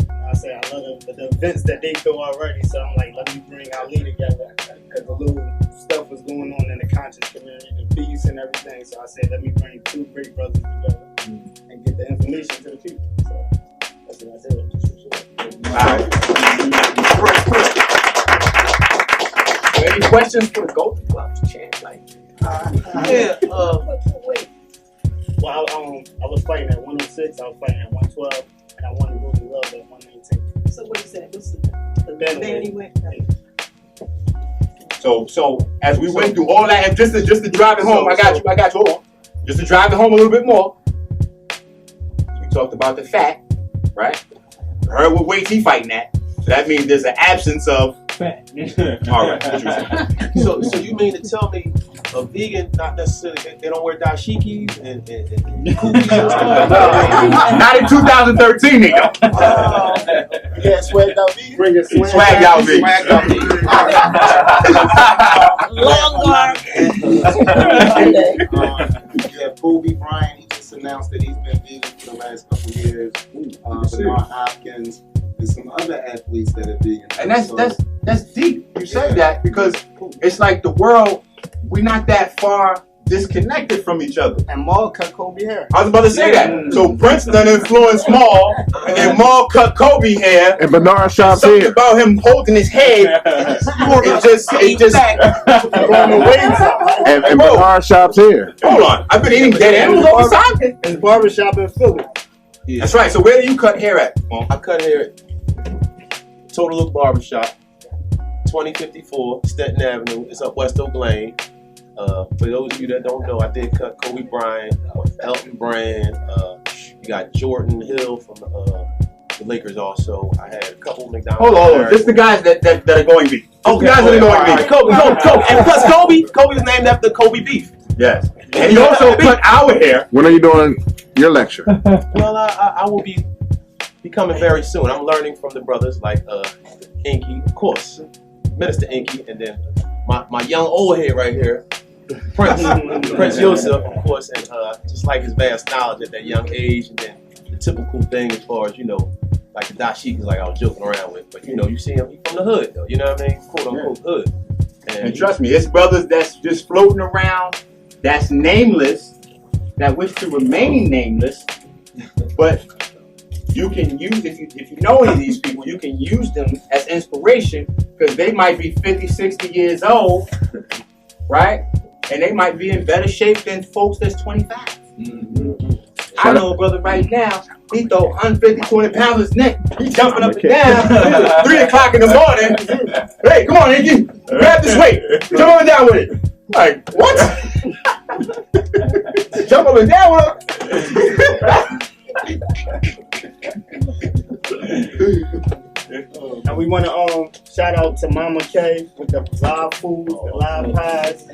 I say I love the events that they do already, so I'm like, let me bring Ali together. Because a little stuff was going on in the conscious community, the beats and everything. So I said, let me bring two great brothers together and get the information to the people. So that's what I said. Any questions for the Golden Gloves champ? Like, Well, I was fighting at 106, I was fighting at 112, and I won the Golden Gloves at 119. So what is that? What's the band he went? So as we went through all that, and just to drive it home, I got you. Hold on. Just to drive it home a little bit more. We talked about the fat, right? Heard what weights he fighting at. So that means there's an absence of fat. All right. So you mean to tell me a vegan, not necessarily, they don't wear dashikis and cookies and stuff? Not in 2013, nigga. Yeah, swagged out vegan. Bring it Swag out vegan. Long arm. You have Kobe Bryant. He just announced that he's been vegan for the last couple of years. Lamar Hopkins and some other athletes that are vegan. And that's deep. You say that because it's like the world, we're not that far disconnected from each other. And Maul cut Kobe hair. I was about to say that. So Prince done influenced Maul, and then Maul cut Kobe hair. And Bernard Shop's Something here. about him holding his head. it just. And Bernard Shop's here. Hold on, I've been eating dead animals all the time. His barbershop in Philly. Yeah. That's right. So where do you cut hair at? Maul? I cut hair at Total Look Barbershop, 2054 Stanton Avenue. It's up West Oak Lane. For those of you that don't know, I did cut Kobe Bryant, Elton Brand. You got Jordan Hill from the Lakers also. I had a couple McDonald's. Hold on. Just the guys that are going beef. Okay, the guys that are going beef. Kobe. And plus Kobe was named after Kobe beef. Yes. And you also cut our hair. When are you doing your lecture? Well, I will be coming very soon. I'm learning from the brothers like Enqi, of course, Minister Enqi, and then my young old head right here, Prince Yosef, of course, and just like his vast knowledge at that young age, and then the typical thing as far as, like the dashik is like I was joking around with, but you see him, he's from the hood though, you know what I mean? Quote unquote hood. And trust me, it's brothers that's just floating around, that's nameless, that wish to remain nameless, but you can use, if you know any of these people, you can use them as inspiration because they might be 50, 60 years old, right? And they might be in better shape than folks that's 25. Mm-hmm. I know a brother right now, he throw 150, 20 pounds his neck. He's jumping up and down, 3 o'clock in the morning. Hey, come on, Enqi, grab this weight. Jump up and down with it. Like, what? Jump up and down with it. And we want to shout out to Mama K with the live food, the live pies.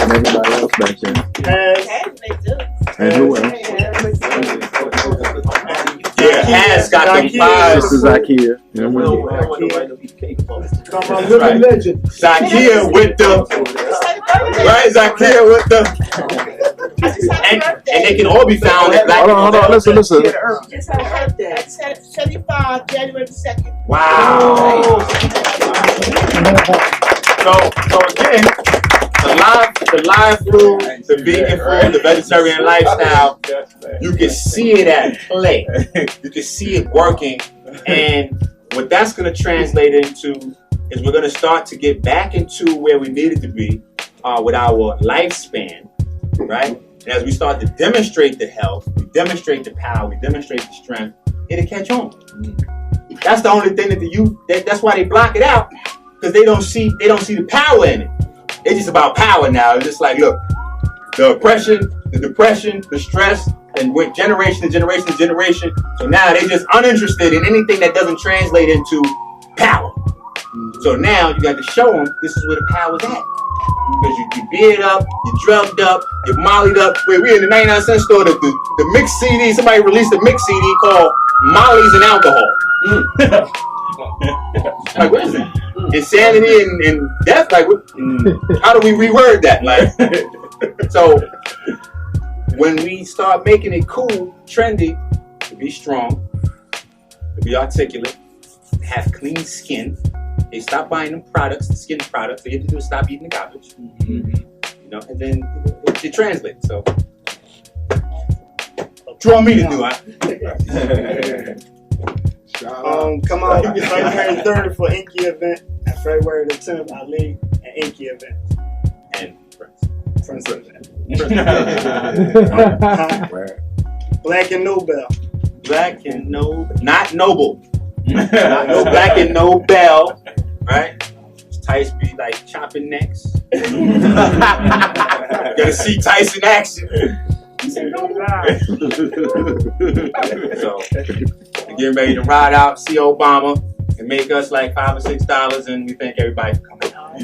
And everybody else back there. And who else? Yeah, has got them pies. This is Zakia. Yeah, right. Zakia with the right. Zakia with the and they can all be found at Black. Hold on. Listen. It's her birthday. 75 January 2nd. Wow. So again, the live food, the vegan food, the vegetarian lifestyle, you can see it at play. You can see it working. And what that's going to translate into is we're going to start to get back into where we needed to be with our lifespan, right? And as we start to demonstrate the health, we demonstrate the power, we demonstrate the strength, it'll catch on. That's the only thing that the youth, that's why they block it out, because they don't see the power in it. It's just about power now. It's just like, look, the oppression, the depression, the stress, and went generation to generation to generation. So now they're just uninterested in anything that doesn't translate into power. So now you got to show them this is where the power's at. Because you beard up, you drugged up, you mollied up. Wait, we in the 99-cent store, the mixed CD, somebody released a mixed CD called Mollies and Alcohol. Like, what is it? Insanity and death? Like, how do we reword that? Like, so when we start making it cool, trendy, to be strong, to be articulate, to have clean skin, they stop buying them products, the skin products. They have to do is stop eating the garbage, and then it translates. So, draw me to do it. Come on, February 3rd for Enqi event, and February the 10th, Ali and Enqi event. And Prince event. Black and Nobel. Black and Nobel. Not Noble. No Black and Nobel. Right? Tyson be like chopping necks. Gotta see Tyson action. So, we're getting ready to ride out, see Obama, and make us like $5 or $6, and we thank everybody for coming out.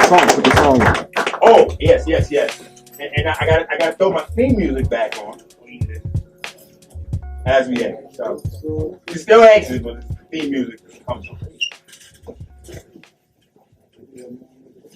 Put the song. Oh, yes. And I gotta throw my theme music back on. As we exit. So, we still exit, but the theme music comes on.